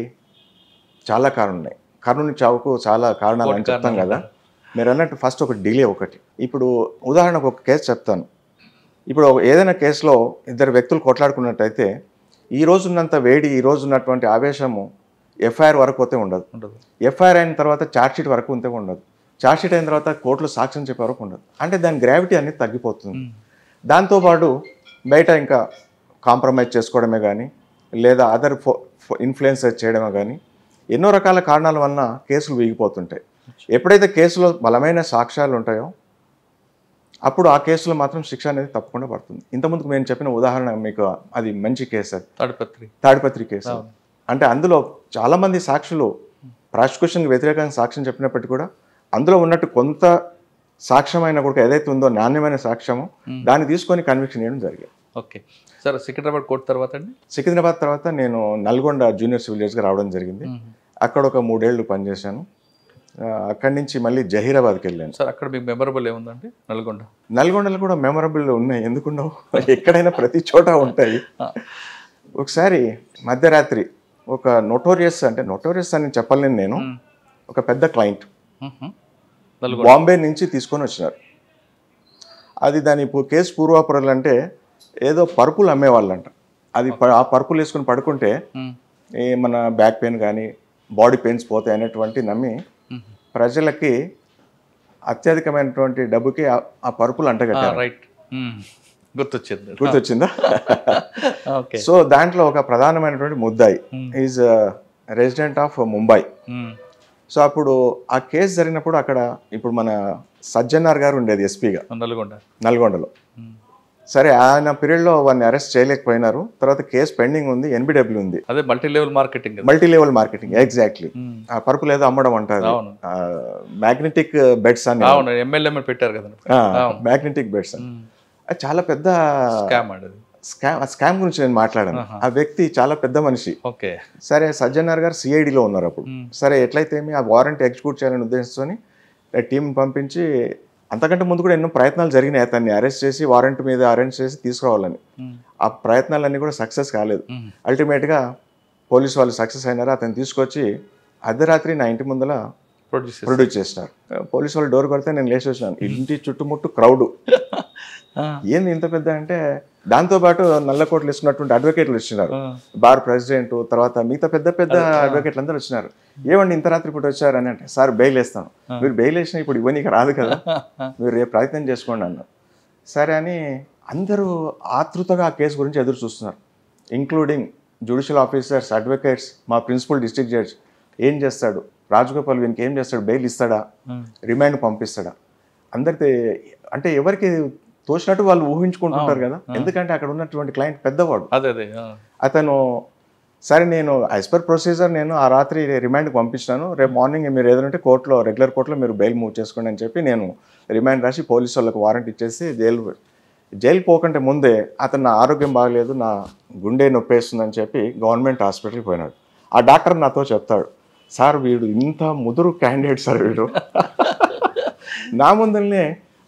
చాలా కారణాలు ఉన్నాయి. కర్ణుని చావుకు చాలా కారణాలు అని చెప్తాం కదా. మీరు అన్నట్టు ఫస్ట్ ఒక డిలే ఒకటి. ఇప్పుడు ఉదాహరణకు ఒక కేసు చెప్తాను. ఇప్పుడు ఏదైనా కేసులో ఇద్దరు వ్యక్తులు కొట్లాడుకున్నట్టయితే ఈ రోజు ఉన్నంత వేడి, ఈ రోజు ఉన్నటువంటి ఆవేశము ఎఫ్ఐఆర్ వరకు అయితే ఉండదు. ఎఫ్ఐఆర్ అయిన తర్వాత ఛార్జ్షీట్ వరకు ఉంటే ఉండదు. ఛార్జ్షీట్ అయిన తర్వాత కోర్టులో సాక్ష్యం చెప్పే వరకు ఉండదు. అంటే దాని గ్రావిటీ అనేది తగ్గిపోతుంది. దాంతోపాటు బయట ఇంకా కాంప్రమైజ్ చేసుకోవడమే కానీ, లేదా అదర్ ఇన్ఫ్లుయెన్స్ చేయడమే కానీ, ఎన్నో రకాల కారణాల వలన కేసులు వీగిపోతుంటాయి. ఎప్పుడైతే కేసులో బలమైన సాక్ష్యాలు ఉంటాయో అప్పుడు ఆ కేసులో మాత్రం శిక్ష అనేది తప్పకుండా పడుతుంది. ఇంతకుముందుకు నేను చెప్పిన ఉదాహరణ మీకు అది మంచి కేసు, అది తాడిపత్రి కేసు. అంటే అందులో చాలామంది సాక్షులు ప్రాసిక్యూషన్కి వ్యతిరేకంగా సాక్ష్యం చెప్పినప్పటికీ కూడా అందులో ఉన్నట్టు కొంత సాక్ష్యం అయినా కూడా ఏదైతే ఉందో నాణ్యమైన సాక్ష్యము దాన్ని తీసుకొని కన్విక్షన్ చేయడం జరిగింది. ఓకే సార్, సికింద్రాబాద్ కోర్టు తర్వాత అండి? సికింద్రాబాద్ తర్వాత నేను నల్గొండ జూనియర్ సివిల్ జడ్జ్గా రావడం జరిగింది. అక్కడ ఒక 3 ఏళ్ళు పనిచేశాను. అక్కడి నుంచి మళ్ళీ జహీరాబాద్కి వెళ్ళాను. సార్ అక్కడ మీకు మెమరబుల్ ఏముందండి నల్గొండ? నల్గొండలో కూడా మెమరబుల్ ఉన్నాయి, ఎందుకుండవు, ఎక్కడైనా ప్రతి చోట ఉంటాయి. ఒకసారి మధ్యరాత్రి ఒక నోటోరియస్ అని చెప్పలేను నేను, ఒక పెద్ద క్లయింట్ బాంబే నుంచి తీసుకొని వచ్చినారు. అది దాని కేసు పూర్వాపరాలు అంటే ఏదో పరుపులు అమ్మేవాళ్ళంట. అది ఆ పరుపులు వేసుకొని పడుకుంటే మన బ్యాక్ పెయిన్ కానీ బాడీ పెయిన్స్ పోతాయి అనేటువంటి నమ్మి ప్రజలకి అత్యధికమైనటువంటి డబ్బుకి ఆ పరుపులు అంటగట్టారు. రైట్, గుర్తొచ్చిందా? సో దాంట్లో ఒక ప్రధానమైనటువంటి ముద్దాయి is resident of Mumbai. So అప్పుడు ఆ కేసు జరిగినప్పుడు అక్కడ ఇప్పుడు మన సజ్జనార్ గారు ఉండేది ఎస్పీగా నల్గొండలో. సరే, ఆయన పీరియడ్లో వాడిని అరెస్ట్ చేయలేకపోయినారు. తర్వాత కేసు పెండింగ్ ఉంది, ఎన్బిడబ్ల్యూ ఉంది. అదే మల్టీ లెవెల్ మార్కెటింగ్ ఎగ్జాక్ట్లీ. ఆ పరుపులు ఏదో అమ్మడం అంటారు, మ్యాగ్నెటిక్ బెడ్స్ అని పెట్టారు కదా, మ్యాగ్నెటిక్ బెడ్స్ అని. అది చాలా పెద్ద స్కామ్ గురించి నేను మాట్లాడాను. ఆ వ్యక్తి చాలా పెద్ద మనిషి. సరే, సజ్జనార్ గారు సిఐడిలో ఉన్నారు అప్పుడు. సరే, ఎట్లయితే ఆ వారెంట్ ఎగ్జిక్యూట్ చేయాలని ఉద్దేశించుకొని టీం పంపించి, అంతకంటే ముందు కూడా ఎన్నో ప్రయత్నాలు జరిగినాయి అతన్ని అరెస్ట్ చేసి వారెంట్ మీద అరెస్ట్ చేసి తీసుకురావాలని. ఆ ప్రయత్నాలన్నీ కూడా సక్సెస్ కాలేదు. అల్టిమేట్గా పోలీసు వాళ్ళు సక్సెస్ అయినారు. అతను తీసుకొచ్చి అర్ధరాత్రి నా ఇంటి ముందర ప్రొడ్యూస్ చేసినారు. పోలీసు వాళ్ళు డోర్ కొడితే నేను లేచి వచ్చినాను. ఇంటి చుట్టుముట్టు క్రౌడ్. ఏంది ఇంత పెద్ద అంటే, దాంతోపాటు నల్లకోట్లు వేసుకున్నటువంటి అడ్వకేట్లు వచ్చినారు, బార్ ప్రెసిడెంట్, తర్వాత మిగతా పెద్ద పెద్ద అడ్వకేట్లు అందరూ వచ్చినారు. ఏమండి ఇంత రాత్రి పూట వచ్చారు అని అంటే, సార్ బెయిల్ వేస్తాను. మీరు బెయిల్ వేసినా ఇప్పుడు ఇవ్వనీకి రాదు కదా, మీరు రేపు ప్రయత్నం చేసుకోండి అన్నారు. సరే అని అందరూ ఆతృతగా ఆ కేసు గురించి ఎదురు చూస్తున్నారు, ఇంక్లూడింగ్ జ్యుడిషియల్ ఆఫీసర్స్, అడ్వకేట్స్, మా ప్రిన్సిపల్ డిస్ట్రిక్ట్ జడ్జ్. ఏం చేస్తాడు రాజగోపాల్, వీనికి ఏం చేస్తాడు, బెయిల్ ఇస్తాడా, రిమాండ్ పంపిస్తాడా? అందరికీ అంటే ఎవరికి తోచినట్టు వాళ్ళు ఊహించుకుంటుంటారు కదా, ఎందుకంటే అక్కడ ఉన్నటువంటి క్లయింట్ పెద్దవాడు. అతను సరే, నేను యాజ్ పర్ ప్రొసీజర్ నేను ఆ రాత్రి రిమాండ్కి పంపించినాను, రేపు మార్నింగ్ మీరు ఏదంటే కోర్టులో రెగ్యులర్ కోర్టులో మీరు బెయిల్ మూవ్ చేసుకోండి అని చెప్పి నేను రిమాండ్ రాసి పోలీసు వాళ్ళకి వారెంట్ ఇచ్చేసి జైలు పోకంటే ముందే అతను నా ఆరోగ్యం బాగలేదు, నా గుండె నొప్పేస్తుందని చెప్పి గవర్నమెంట్ హాస్పిటల్కి పోయినాడు. ఆ డాక్టర్ నాతో చెప్తాడు, సార్ వీడు ఇంత ముదురు క్యాండిడేట్ సార్ వీడు. నా ముందరనే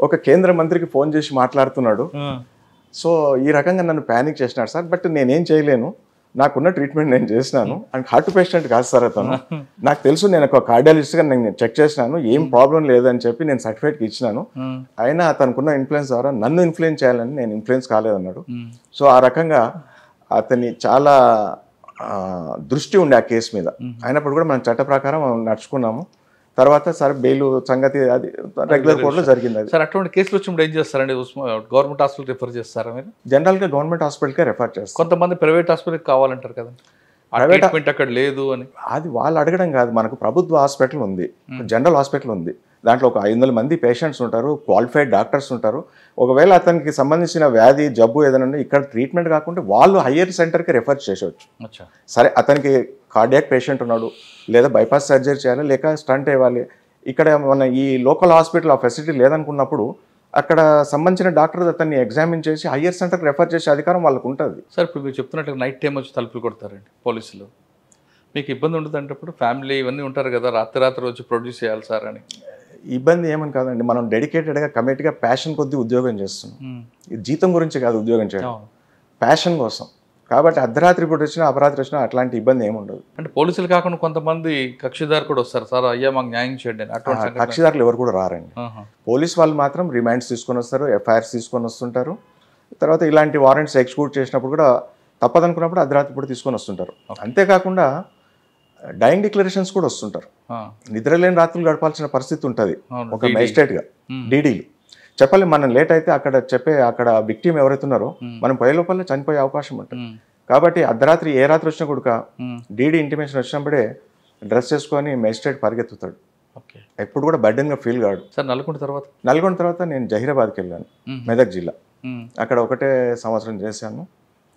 ఒక కేంద్ర మంత్రికి ఫోన్ చేసి మాట్లాడుతున్నాడు. సో ఈ రకంగా నన్ను ప్యానిక్ చేసినాడు సార్. బట్ నేనేం చేయలేను, నాకున్న ట్రీట్మెంట్ నేను చేసినాను. అండ్ హార్ట్ పేషెంట్ కాదు సార్ అతను, నాకు తెలుసు, నేను ఒక కార్డియాలజిస్ట్గా నేను చెక్ చేసినాను, ఏం ప్రాబ్లం లేదని చెప్పి నేను సర్టిఫికేట్ ఇచ్చినాను. అయినా అతనుకున్న ఇన్ఫ్లుయెన్స్ ద్వారా నన్ను ఇన్ఫ్లుయెన్స్ చేయాలని నేను ఇన్ఫ్లుయెన్స్ కాలేదన్నాడు. సో ఆ రకంగా అతని చాలా దృష్టి ఉండే ఆ కేసు మీద. అయినప్పుడు కూడా మనం చట్ట ప్రకారం నడుచుకున్నాము. తర్వాత సార్ బెయిల్ సంగతి అది రెగ్యులర్ కోర్టులో జరిగింది. అది సార్ అటువంటి కేసులు వచ్చినప్పుడు ఏం చేస్తారండి? గవర్నమెంట్ హాస్పిటల్ రిఫర్ చేస్తారా మీరు? జనరల్గా గవర్నమెంట్ హాస్పిటల్కే రిఫర్ చేస్తారు. కొంతమంది ప్రైవేట్ హాస్పిటల్కి కావాలంటారు కదా, ప్రైవేట్ అక్కడ లేదు అని. అది వాళ్ళు అడగడం కాదు, మనకు ప్రభుత్వ హాస్పిటల్ ఉంది, జనరల్ హాస్పిటల్ ఉంది, దాంట్లో ఒక 500 మంది పేషెంట్స్ ఉంటారు, క్వాలిఫైడ్ డాక్టర్స్ ఉంటారు. ఒకవేళ అతనికి సంబంధించిన వ్యాధి జబ్బు ఏదైనా ఇక్కడ ట్రీట్మెంట్ కాకుండా వాళ్ళు హయ్యర్ సెంటర్కి రెఫర్ చేసేవచ్చు. సరే, అతనికి కార్డియాక్ పేషెంట్ ఉన్నాడు, లేదా బైపాస్ సర్జరీ చేయాలి, లేక స్టంట్ వేయాలి, ఇక్కడ మన ఈ లోకల్ హాస్పిటల్ ఆ ఫెసిలిటీ లేదనుకున్నప్పుడు అక్కడ సంబంధించిన డాక్టర్ అతన్ని ఎగ్జామిన్ చేసి హయ్యర్ సెంటర్కి రెఫర్ చేసే అధికారం వాళ్ళకు ఉంటుంది. సార్ ఇప్పుడు మీరు చెప్తున్నట్టు నైట్ టైం వచ్చి తలుపులు కొడతారండి పోలీసులు, మీకు ఇబ్బంది ఉంటుంది అంటప్పుడు? ఫ్యామిలీ ఇవన్నీ ఉంటారు కదా, రాత్రి వచ్చి ప్రొడ్యూస్ చేయాలి సార్ అని. ఇబ్బంది ఏమని కాదండి, మనం డెడికేటెడ్గా కమిటీగా ప్యాషన్ కొద్దీ ఉద్యోగం చేస్తున్నాం. జీతం గురించి కాదు ఉద్యోగం చేయడం, ప్యాషన్ కోసం. కాబట్టి అర్ధరాత్రి పూట వచ్చినా అపరాత్రి వచ్చినా అట్లాంటి ఇబ్బంది ఏముండదు. అంటే పోలీసులు కాకుండా కొంతమంది కక్షిదారు కూడా వస్తారు సార్, అయ్యా మాకు న్యాయం చేయండి. కక్షిదారులు ఎవరు కూడా రారండి. పోలీస్ వాళ్ళు మాత్రం రిమాండ్స్ తీసుకొని వస్తారు, ఎఫ్ఐఆర్స్ తీసుకొని వస్తుంటారు. తర్వాత ఇలాంటి వారెంట్స్ ఎగ్జిక్యూట్ చేసినప్పుడు కూడా తప్పదనుకున్నప్పుడు అర్ధరాత్రి పూట తీసుకొని వస్తుంటారు. అంతేకాకుండా డైయింగ్ డిక్లరేషన్స్ కూడా వస్తుంటారు. నిద్రలేని రాత్రులు గడపాల్సిన పరిస్థితి ఉంటుంది ఒక మేజిస్ట్రేట్గా, డీడీలు చెప్పాలి. మనం లేట్ అయితే అక్కడ విక్టిమ్ ఎవరైతే ఉన్నారో మనం పోయే లోపల చనిపోయే అవకాశం ఉంటుంది. కాబట్టి అర్ధరాత్రి ఏ రాత్రి వచ్చినా కూడా డీడీ ఇంటిమేషన్ వచ్చినప్పుడే డ్రెస్ చేసుకొని మేజిస్ట్రేట్ పరిగెత్తుతాడు. ఎప్పుడు కూడా బర్డెన్గా ఫీల్ కాడు. సార్ నల్గొండ తర్వాత నేను జహీరాబాద్కి వెళ్ళాను, మెదక్ జిల్లా. అక్కడ 1 సంవత్సరం చేశాను.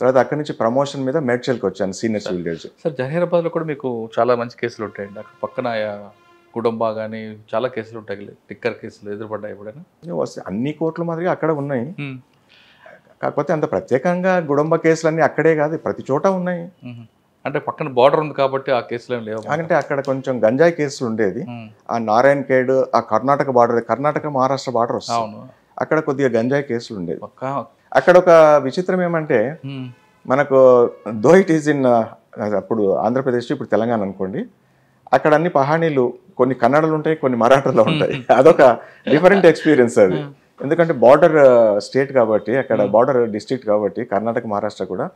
తర్వాత అక్కడి నుంచి ప్రమోషన్ మీద మేడ్చల్కి వచ్చాను, సీనియర్ సివిల్ జడ్జి. సార్ జహీరాబాద్లో కూడా మీకు చాలా మంచి కేసులు ఉంటాయండి. అక్కడ పక్కన కుటుంబా కానీ చాలా కేసులు ఉంటాయి, టిక్కర్ కేసులు ఎదురుపడ్డాయి ఎప్పుడైనా? అన్ని కోర్టుల మాదిరిగా అక్కడ ఉన్నాయి. కాకపోతే అంత ప్రత్యేకంగా గుడంబ కేసులన్నీ అక్కడే కాదు, ప్రతి చోట ఉన్నాయి. అంటే పక్కన బార్డర్ ఉంది కాబట్టి ఆ కేసులు ఏం లేవు. అంటే అక్కడ కొంచెం గంజాయి కేసులు ఉండేది. ఆ నారాయణ్ ఖేడ్, ఆ కర్ణాటక బార్డర్, కర్ణాటక మహారాష్ట్ర బార్డర్ వస్తుంది, అవును. అక్కడ కొద్దిగా గంజాయి కేసులు ఉండేది. పక్కా. అక్కడ ఒక విచిత్రం ఏమంటే మనకు దో ఇట్ ఈజ్ ఇన్ అప్పుడు ఆంధ్రప్రదేశ్, ఇప్పుడు తెలంగాణ అనుకోండి, అక్కడ అన్ని పహానీలు కొన్ని కన్నడలు ఉంటాయి, కొన్ని మరాఠాలో ఉంటాయి. అదొక డిఫరెంట్ ఎక్స్పీరియన్స్ అది. ఎందుకంటే బార్డర్ స్టేట్ కాబట్టి, అక్కడ బార్డర్ డిస్ట్రిక్ట్ కాబట్టి, కర్ణాటక మహారాష్ట్ర కూడా,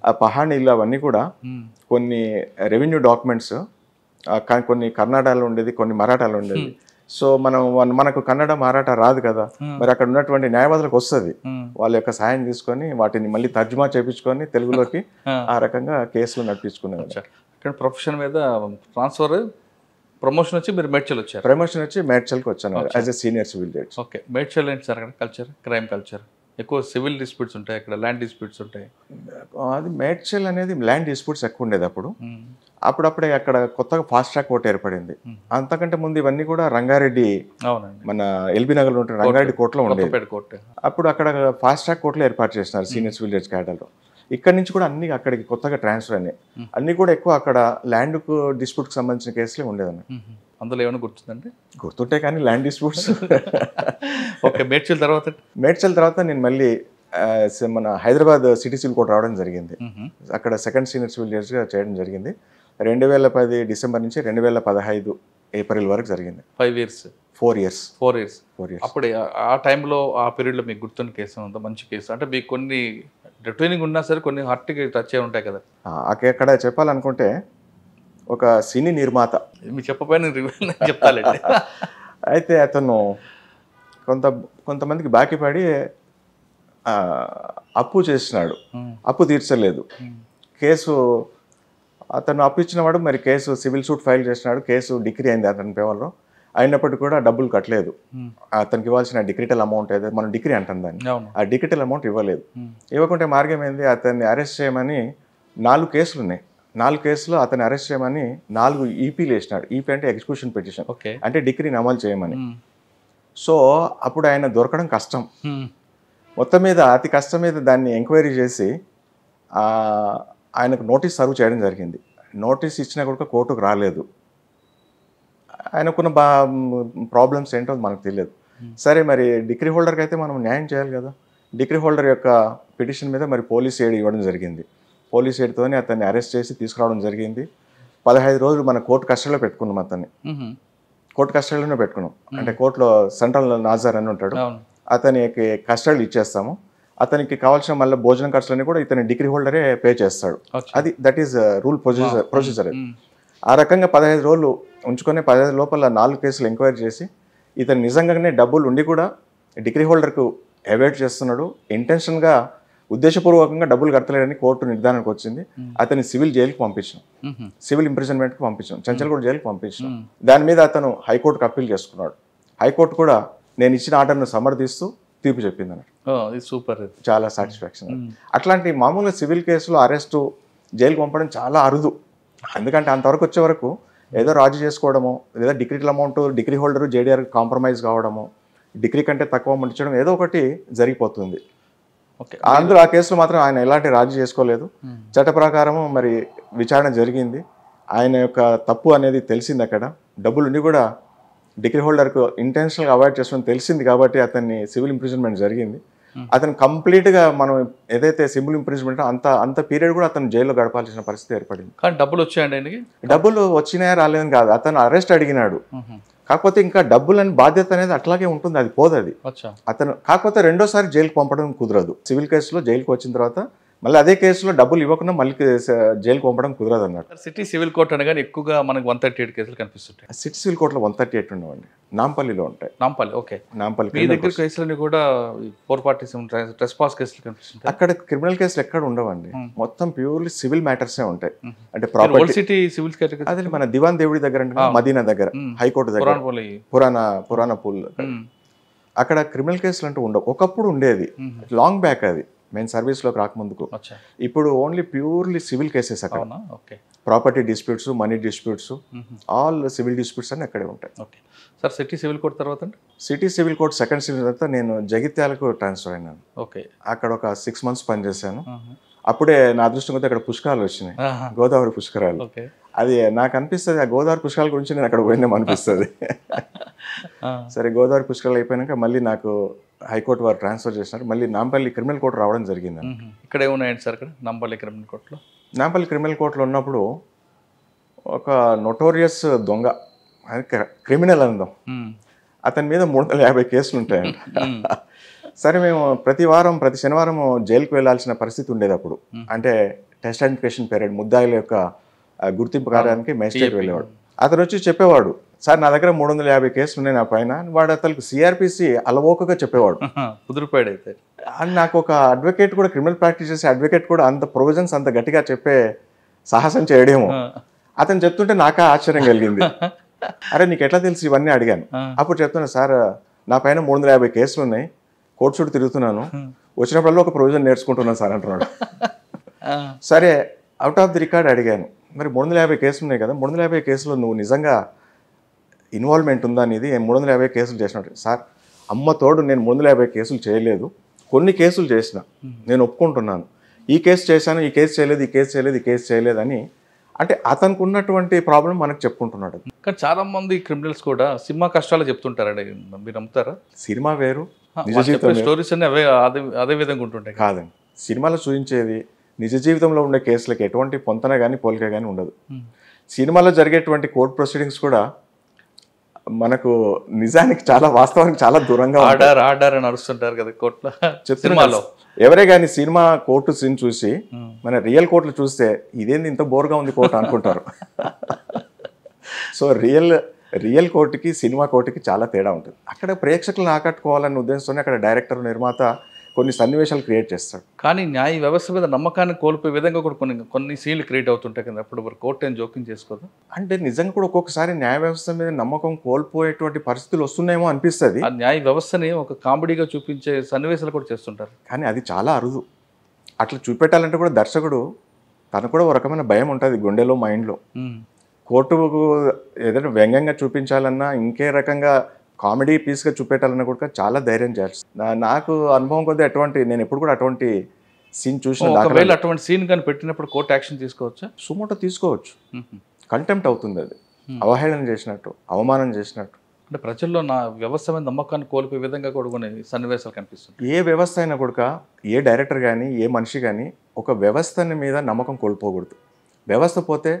ఆ పహానీలు అవన్నీ కూడా కొన్ని రెవెన్యూ డాక్యుమెంట్స్ కొన్ని కన్నడలో ఉండేది, కొన్ని మరాఠాలో ఉండేది. సో మనకు కన్నడ మరాఠా రాదు కదా, మరి అక్కడ ఉన్నటువంటి న్యాయవాదులకు వస్తుంది, వాళ్ళ యొక్క సాయం తీసుకొని వాటిని మళ్ళీ తర్జుమా చేయించుకొని తెలుగులోకి ఆ రకంగా కేసులు నడిపించుకునేది. ఇక్కడ ప్రొఫెషన్ మీద ట్రాన్స్ఫర్, ప్రమోషన్ వచ్చి మీరు మేడ్చల్ వచ్చారు. ప్రమోషన్ వచ్చి మేడ్చల్కి వచ్చాను as a senior civil judge. Okay. Medchal ఏంటి సార్ అక్కడ కల్చర్, క్రైమ్ కల్చర్? ఎక్కువ సివిల్ డిస్ప్యూట్స్ ఉంటాయి అక్కడ, ల్యాండ్ డిస్ప్యూట్స్ ఉంటాయి. అది మేడ్చల్ అనేది ల్యాండ్ డిస్ప్యూట్స్ ఎక్కువ ఉండేది అప్పుడు. అప్పుడప్పుడే అక్కడ కొత్తగా ఫాస్ట్ ట్రాక్ కోర్టు ఏర్పడింది. అంతకంటే ముందు ఇవన్నీ కూడా రంగారెడ్డి, మన ఎల్బీ నగర్లో ఉంటే రంగారెడ్డి కోర్టులో ఉండేది. అప్పుడు అక్కడ ఫాస్ట్ ట్రాక్ కోర్టులో ఏర్పాటు చేసినారు సీనియర్ సివిల్ జడ్జ్ క్యాడర్లో. ఇక్కడ నుంచి కూడా అన్ని అక్కడికి కొత్తగా ట్రాన్స్ఫర్ అయినాయి. అన్ని కూడా ఎక్కువ అక్కడ ల్యాండ్కు డిస్ప్యూట్కి సంబంధించిన కేసులే ఉండేదన్న. అందులో ఏమైనా గుర్తుందండి? గుర్తుంటే కానీ ల్యాండ్ డిస్ప్యూట్స్. ఓకే. మేడ్చల్ తర్వాత నేను మళ్ళీ మన హైదరాబాద్ సిటీ సివిల్ కోర్టు రావడం జరిగింది. అక్కడ సెకండ్ సీనియర్ సివిల్ జడ్జ్గా చేయడం జరిగింది. 2010 డిసెంబర్ నుంచి 2015 ఏప్రిల్ వరకు జరిగింది. 5 years. 4 years. అప్పుడు ఆ టైంలో, ఆ పీరియడ్లో మీకు గుర్తున్న కేసు ఉందా? మంచి కేసు అంటే మీకు కొన్ని రిటైనింగ్ ఉన్నా సరే కొన్ని హార్ట్కి టచ్ అయి ఉంటాయి కదా. అక్కడ చెప్పాలనుకుంటే ఒక సినీ నిర్మాత, మీకు చెప్పపోయిన చెప్తాలండి. అయితే అతను కొంతమందికి బాకీ పడి అప్పు చేసినాడు, అప్పు తీర్చలేదు. కేసు అతను అప్పు ఇచ్చినవాడు, మరి కేసు సివిల్ సూట్ ఫైల్ చేసినాడు, కేసు డిగ్రీ అయింది అతని ఫేవర్లో. అయినప్పటికీ కూడా డబ్బులు కట్టలేదు. అతనికి ఇవ్వాల్సిన డిక్రిటల్ అమౌంట్ ఏదైతే మనం డిగ్రీ అంటాం దాన్ని, ఆ డిక్రిటల్ అమౌంట్ ఇవ్వలేదు. ఇవ్వకుంటే మార్గం ఏంది, అతన్ని అరెస్ట్ చేయమని 4 కేసులు ఉన్నాయి. 4 కేసులు అతన్ని అరెస్ట్ చేయమని 4 ఈపీలు వేసినాడు. ఈపీ అంటే ఎగ్జిక్యూషన్ పిటిషన్, అంటే డిగ్రీని అమలు చేయమని. సో అప్పుడు ఆయన దొరకడం కష్టం. మొత్తం మీద అతి కష్టం మీద దాన్ని ఎంక్వైరీ చేసి ఆయనకు నోటీస్ సర్వ్ చేయడం జరిగింది. నోటీస్ ఇచ్చినా కూడా కోర్టుకు రాలేదు. ఆయనకున్న ప్రాబ్లమ్స్ ఏంటో మనకు తెలియదు. సరే, మరి డిగ్రీ హోల్డర్కి అయితే మనం న్యాయం చేయాలి కదా. డిగ్రీ హోల్డర్ యొక్క పిటిషన్ మీద మరి పోలీస్ ఎయిడ్ ఇవ్వడం జరిగింది. పోలీస్ ఎయిడ్తోనే అతన్ని అరెస్ట్ చేసి తీసుకురావడం జరిగింది. 15 రోజులు మన కోర్టు కస్టడీలో పెట్టుకున్నాం. అతన్ని కోర్టు కస్టడీలోనే పెట్టుకున్నాం. అంటే కోర్టులో సెంట్రల్ నాజర్ అని ఉంటాడు, అతనికి కస్టడీలు ఇచ్చేస్తాము. అతనికి కావాల్సిన మళ్ళీ భోజనం ఖర్చులన్నీ కూడా ఇతని డిగ్రీ హోల్డరే పే చేస్తాడు. అది దట్ ఈస్ రూల్ ప్రొసీజర్. ఆ రకంగా 15 రోజులు ఉంచుకొని 15 లోపల 4 కేసులు ఎంక్వైరీ చేసి ఇతను నిజంగానే డబ్బులు ఉండి కూడా డిగ్రీ హోల్డర్కు అవాయిడ్ చేస్తున్నాడు, ఇంటెన్షన్గా ఉద్దేశపూర్వకంగా డబ్బులు కడతలేడని కోర్టు నిర్ధారణకు వచ్చింది. అతని సివిల్ జైలుకి పంపించాం, సివిల్ ఇంప్రిజన్మెంట్కి పంపించాం, చంచల్గూడ జైలుకి పంపించాం. దాని మీద అతను హైకోర్టుకు అప్పీల్ చేసుకున్నాడు. హైకోర్టు కూడా నేను ఇచ్చిన ఆర్డర్ను సమర్థిస్తూ తీర్పు చెప్పింది అన్నట్టు. సూపర్, చాలా సాటిస్ఫాక్షన్. అట్లాంటి మామూలుగా సివిల్ కేసులో అరెస్టు, జైలుకి పంపడం చాలా అరుదు. ఎందుకంటే అంతవరకు వచ్చే వరకు ఏదో రాజీ చేసుకోవడము, లేదా డిగ్రీల amount degree holder JDR compromise కావడము, డిగ్రీ కంటే తక్కువ అమౌంట్ ఇచ్చడం, ఏదో ఒకటి జరిగిపోతుంది. అందులో ఆ కేసులో మాత్రం ఆయన ఎలాంటి రాజీ చేసుకోలేదు. చట్ట ప్రకారము మరి విచారణ జరిగింది. ఆయన యొక్క తప్పు అనేది తెలిసింది. అక్కడ డబ్బులుండి కూడా డిగ్రీ హోల్డర్కు ఇంటెన్షనల్గా అవాయిడ్ చేస్తామని తెలిసింది కాబట్టి అతన్ని సివిల్ ఇంప్రిజన్మెంట్ జరిగింది. అతను కంప్లీట్గా మనం ఏదైతే సివిల్ ఇంప్రిజన్మెంట్ అంత పీరియడ్ కూడా అతను జైల్లో గడపాల్సిన పరిస్థితి ఏర్పడింది. కానీ డబ్బులు వచ్చాయండి ఆయనకి? డబ్బులు వచ్చినాయా రాలేదని కాదు, అతను అరెస్ట్ అడిగినాడు. కాకపోతే ఇంకా డబ్బులని బాధ్యత అనేది అట్లాగే ఉంటుంది, అది పోదు. అది అతను కాకపోతే రెండోసారి జైలుకి పంపడం కుదరదు. సివిల్ కేసులో జైలుకి వచ్చిన తర్వాత మళ్ళీ అదే కేసులో డబ్బులు ఇవ్వకుండా మళ్ళీ జైలుకి పంపడం కుదరదు అన్నట్టు. సిటీ సివిల్ కోర్ట్ అనగానే ఎక్కువగా మనకు 138 కేసులు కనిపిస్తుంటాయి. సిటీ సివిల్ కోర్టులో 138 ఉండవండి, నాంపల్లిలో ఉంటాయి. నాంపల్లి, ఓకే. నాంపల్లి మీ దగ్గర కేసులని కూడా 447 ట్రెస్పాస్ కేసులు కనిపిస్తుంటాయి. అక్కడ క్రిమినల్ కేసులు ఎక్కడ ఉండవండి, మొత్తం ప్యూర్లీ సివిల్ మ్యాటర్సే ఉంటాయి. అంటే ప్రాపర్టీ సిటీ సివిల్ కేటగిరీ అదే మన దివాన్ దేవుడి దగ్గర, మదీనా దగ్గర, హైకోర్టు దగ్గర, పురాణ పూల్, అక్కడ క్రిమినల్ కేసులు అంటూ ఉండవు. ఒకప్పుడు ఉండేది, లాంగ్ బ్యాక్ అది. మేము సర్వీస్లోకి రాకముందుకు. అచ్చా. ఇప్పుడు ఓన్లీ ప్యూర్లీ సివిల్ కేసెస్ అక్కడ. అవునా? Okay. Property disputes, money disputes, all civil disputes అన్నీ అక్కడే ఉంటాయి. Okay sir. City civil court తర్వాత అండి? City civil court second civil తర్వాత నేను జగిత్యాలకు ట్రాన్స్ఫర్ అయినాను. ఓకే. అక్కడ ఒక 6 months పనిచేశాను. అప్పుడే నా అదృష్టం కొద్దీ అక్కడ పుష్కరాలు వచ్చినాయి, గోదావరి పుష్కరాలు. ఓకే. అది నాకు అనిపిస్తుంది, ఆ గోదావరి పుష్కరాల గురించి నేను అక్కడ పోయినాం అనిపిస్తుంది. సరే, గోదావరి పుష్కరాలు అయిపోయాక మళ్ళీ నాకు హైకోర్టు వారు ట్రాన్స్ఫర్ చేసినారు. మళ్ళీ నాంపల్లి క్రిమినల్ కోర్టు రావడం జరిగింది. ఇక్కడ ఏమున్నాయండి సార్? ఇక్కడ నాంపల్లి క్రిమినల్ కోర్టులో, నాంపల్లి క్రిమినల్ కోర్టులో ఉన్నప్పుడు ఒక నోటోరియస్ దొంగ, అది క్రిమినల్ అందాం, అతని మీద 350 కేసులు ఉంటాయండి. సరే, మేము ప్రతి శనివారం జైలుకు వెళ్లాల్సిన పరిస్థితి ఉండేది అప్పుడు. అంటే టెస్ట్ ఐడెంటిఫికేషన్ పీరియడ్, ముద్దాయిల యొక్క గుర్తింపు కార్యానికి మేజిస్ట్రేట్ వెళ్ళేవాడు. అతను వచ్చి చెప్పేవాడు, సార్ నా దగ్గర 350 కేసులు ఉన్నాయి నా పైన. వాడు అతనికి సిఆర్పిసి అలవోకగా చెప్పేవాడు. కుదిరిపోయాడు అయితే. అని నాకు ఒక అడ్వకేట్ కూడా, క్రిమినల్ ప్రాక్టీస్ చేసే అడ్వకేట్ కూడా అంత ప్రొవిజన్స్ అంత గట్టిగా చెప్పే సాహసం చేయడేమో. అతను చెప్తుంటే నాకే ఆశ్చర్యం కలిగింది. అరే నీకు ఎట్లా తెలుసు ఇవన్నీ అడిగాను. అప్పుడు చెప్తున్నా, సార్ నా పైన 350 కేసులు ఉన్నాయి, కోర్టు చుట్టూ తిరుగుతున్నాను, వచ్చినప్పుడల్లా ఒక ప్రొవిజన్ నేర్చుకుంటున్నాను సార్ అంటున్నాడు. సరే, అవుట్ ఆఫ్ ది రికార్డ్ అడిగాను, మరి 350 కేసులు ఉన్నాయి కదా, 350 కేసులు నువ్వు నిజంగా ఇన్వాల్వ్మెంట్ ఉందా అనేది? 350 కేసులు చేసినట్టు. సార్ అమ్మ తోడు, నేను 350 కేసులు చేయలేదు, కొన్ని కేసులు చేసిన, నేను ఒప్పుకుంటున్నాను. ఈ కేసు చేశాను, ఈ కేసు చేయలేదు, ఈ కేసు చేయలేదు, ఈ కేసు చేయలేదు అని. అంటే అతనికి ఉన్నటువంటి ప్రాబ్లం మనకు చెప్పుకుంటున్నాడు. కానీ చాలా మంది క్రిమినల్స్ కూడా సినిమా కష్టాలు చెప్తుంటారండి, మీరు నమ్ముతారా? సినిమా వేరు, నిజ జీవితం స్టోరీస్ అన్ని అదే విధంగా ఉంటుంటాయి కాదండి. సినిమాలో చూపించేది నిజ జీవితంలో ఉండే కేసులకి ఎటువంటి పొంతన కానీ పోలిక కానీ ఉండదు. సినిమాలో జరిగేటువంటి కోర్టు ప్రొసీడింగ్స్ కూడా మనకు నిజానికి చాలా, వాస్తవానికి చాలా దూరంగా ఆర్డర్ అని అరుస్తుంటారు కదా కోర్టులో. సినిమాలో ఎవరే కానీ సినిమా కోర్టు సీన్ చూసి మన రియల్ కోర్టులు చూస్తే ఇదేంది ఇంత బోర్గా ఉంది కోర్టు అనుకుంటారు. సో రియల్ కోర్టుకి సినిమా కోర్టుకి చాలా తేడా ఉంటుంది. అక్కడ ప్రేక్షకులను ఆకట్టుకోవాలనే ఉద్దేశంతోనే అక్కడ డైరెక్టర్, నిర్మాత కొన్ని సన్నివేశాలు క్రియేట్ చేస్తాడు. కానీ న్యాయ వ్యవస్థ మీద నమ్మకాన్ని కోల్పోయే విధంగా కూడా కొన్ని సీన్లు క్రియేట్ అవుతుంటాయి కదా, అప్పుడు కోర్టు ఏం జోక్యం చేసుకోదు. అంటే నిజంగా కూడా ఒక్కొక్కసారి న్యాయ వ్యవస్థ మీద నమ్మకం కోల్పోయేటువంటి పరిస్థితులు వస్తున్నాయేమో అనిపిస్తుంది. ఆ న్యాయ వ్యవస్థని ఒక కామెడీగా చూపించే సన్నివేశాలు కూడా చేస్తుంటారు. కానీ అది చాలా అరుదు. అట్లా చూపెట్టాలంటే కూడా దర్శకుడు తనకు కూడా ఒక రకమైన భయం ఉంటుంది గుండెలో, మైండ్లో. కోర్టుకు ఏదైనా వ్యంగ్యంగా చూపించాలన్నా, ఇంకే రకంగా కామెడీ పీస్గా చూపెట్టాలన్నా కూడా చాలా ధైర్యం చేయాల్సి. నాకు అనుభవం కొద్ది నేను ఎప్పుడు కూడా అటువంటి సీన్ చూసిన. ఒకవేళ అటువంటి సీన్ కానీ పెట్టినప్పుడు కోర్టు యాక్షన్ తీసుకోవచ్చా? సుమోటో తీసుకోవచ్చు. కంటెంప్ట్ అవుతుంది, అది అవహేళన చేసినట్టు, అవమానం చేసినట్టు. అంటే ప్రజల్లో నా వ్యవస్థ మీద నమ్మకాన్ని కోల్పోయే విధంగా కూడా కొన్ని సన్నివేశాలు కనిపిస్తుంది. ఏ వ్యవస్థ అయినా కూడా, ఏ డైరెక్టర్ కానీ, ఏ మనిషి కానీ ఒక వ్యవస్థని మీద నమ్మకం కోల్పోకూడదు. వ్యవస్థ పోతే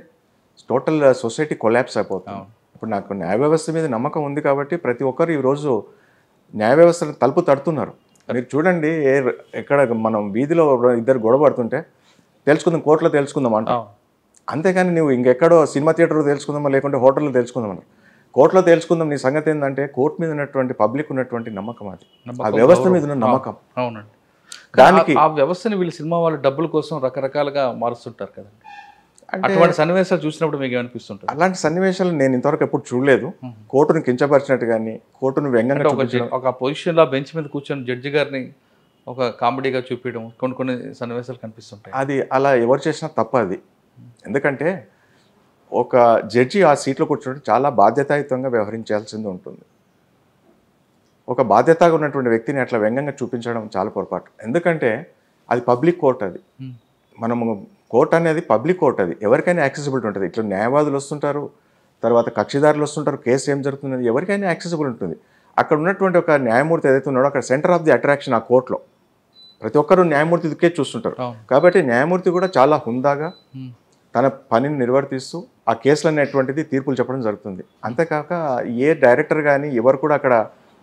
టోటల్ సొసైటీ కొలాప్స్ అయిపోతుంది. ఇప్పుడు నాకు న్యాయ వ్యవస్థ మీద నమ్మకం ఉంది కాబట్టి ప్రతి ఒక్కరు ఈరోజు న్యాయ వ్యవస్థను తలుపు తడుతున్నారు. మీరు చూడండి, ఎక్కడ మనం వీధిలో ఇద్దరు గొడవ పడుతుంటే తెలుసుకుందాం, కోర్టులో తెలుసుకుందాం అంటాం. అంతేగాని నువ్వు ఇంకెక్కడో సినిమా థియేటర్లో తెలుసుకుందామా, లేకుంటే హోటల్లో తెలుసుకుందాం అన్నారు. కోర్టులో తెలుసుకుందాం. నీ సంగతి ఏంటంటే కోర్టు మీద ఉన్నటువంటి పబ్లిక్ ఉన్నటువంటి నమ్మకం, అది ఆ వ్యవస్థ మీద ఉన్న నమ్మకం. అవునండి. దానికి ఆ వ్యవస్థని వీళ్ళు సినిమా వాళ్ళు డబ్బుల కోసం రకరకాలుగా మారుస్తుంటారు కదండి. అటువంటి సన్నివేశాలు చూసినప్పుడు మీకు ఏమనిపిస్తుంటుంది? అలాంటి సన్నివేశాలు నేను ఇంతవరకు ఎప్పుడు చూడలేదు. కోర్టును కించపరిచినట్టు కానీ, కోర్టును వ్యంగ్యంగా ఒక పొజిషన్లో బెంచ్ మీద కూర్చొని జడ్జి గారిని ఒక కామెడీగా చూపించడం కొన్ని సన్నివేశాలు కనిపిస్తుంటాయి. అది అలా ఎవరు చేసినా తప్ప అది. ఎందుకంటే ఒక జడ్జి ఆ సీట్లో కూర్చోవడం చాలా బాధ్యతాయుతంగా వ్యవహరించాల్సింది ఉంటుంది. ఒక బాధ్యతగా ఉన్నటువంటి వ్యక్తిని అట్లా వ్యంగ్యంగా చూపించడం చాలా పొరపాటు. ఎందుకంటే అది పబ్లిక్ కోర్ట్. అది మనము కోర్టు అనేది పబ్లిక్ కోర్ట్, అది ఎవరికైనా యాక్సెసిబిలిటీ ఉంటుంది. ఇట్లా న్యాయవాదులు వస్తుంటారు, తర్వాత కక్షిదారులు వస్తుంటారు, కేసు ఏం జరుగుతుంది ఎవరికైనా యాక్సెసిబుల్ ఉంటుంది. అక్కడ ఉన్నటువంటి ఒక న్యాయమూర్తి ఏదైతే ఉన్నాడో అక్కడ సెంటర్ ఆఫ్ ది అట్రాక్షన్ ఆ కోర్టులో. ప్రతి ఒక్కరు న్యాయమూర్తి దిక్కే చూస్తుంటారు. కాబట్టి న్యాయమూర్తి కూడా చాలా హుందాగా తన పనిని నిర్వర్తిస్తూ ఆ కేసులు అనేటువంటిది తీర్పులు చెప్పడం జరుగుతుంది. అంతేకాక ఏ డైరెక్టర్ కానీ ఎవరు కూడా అక్కడ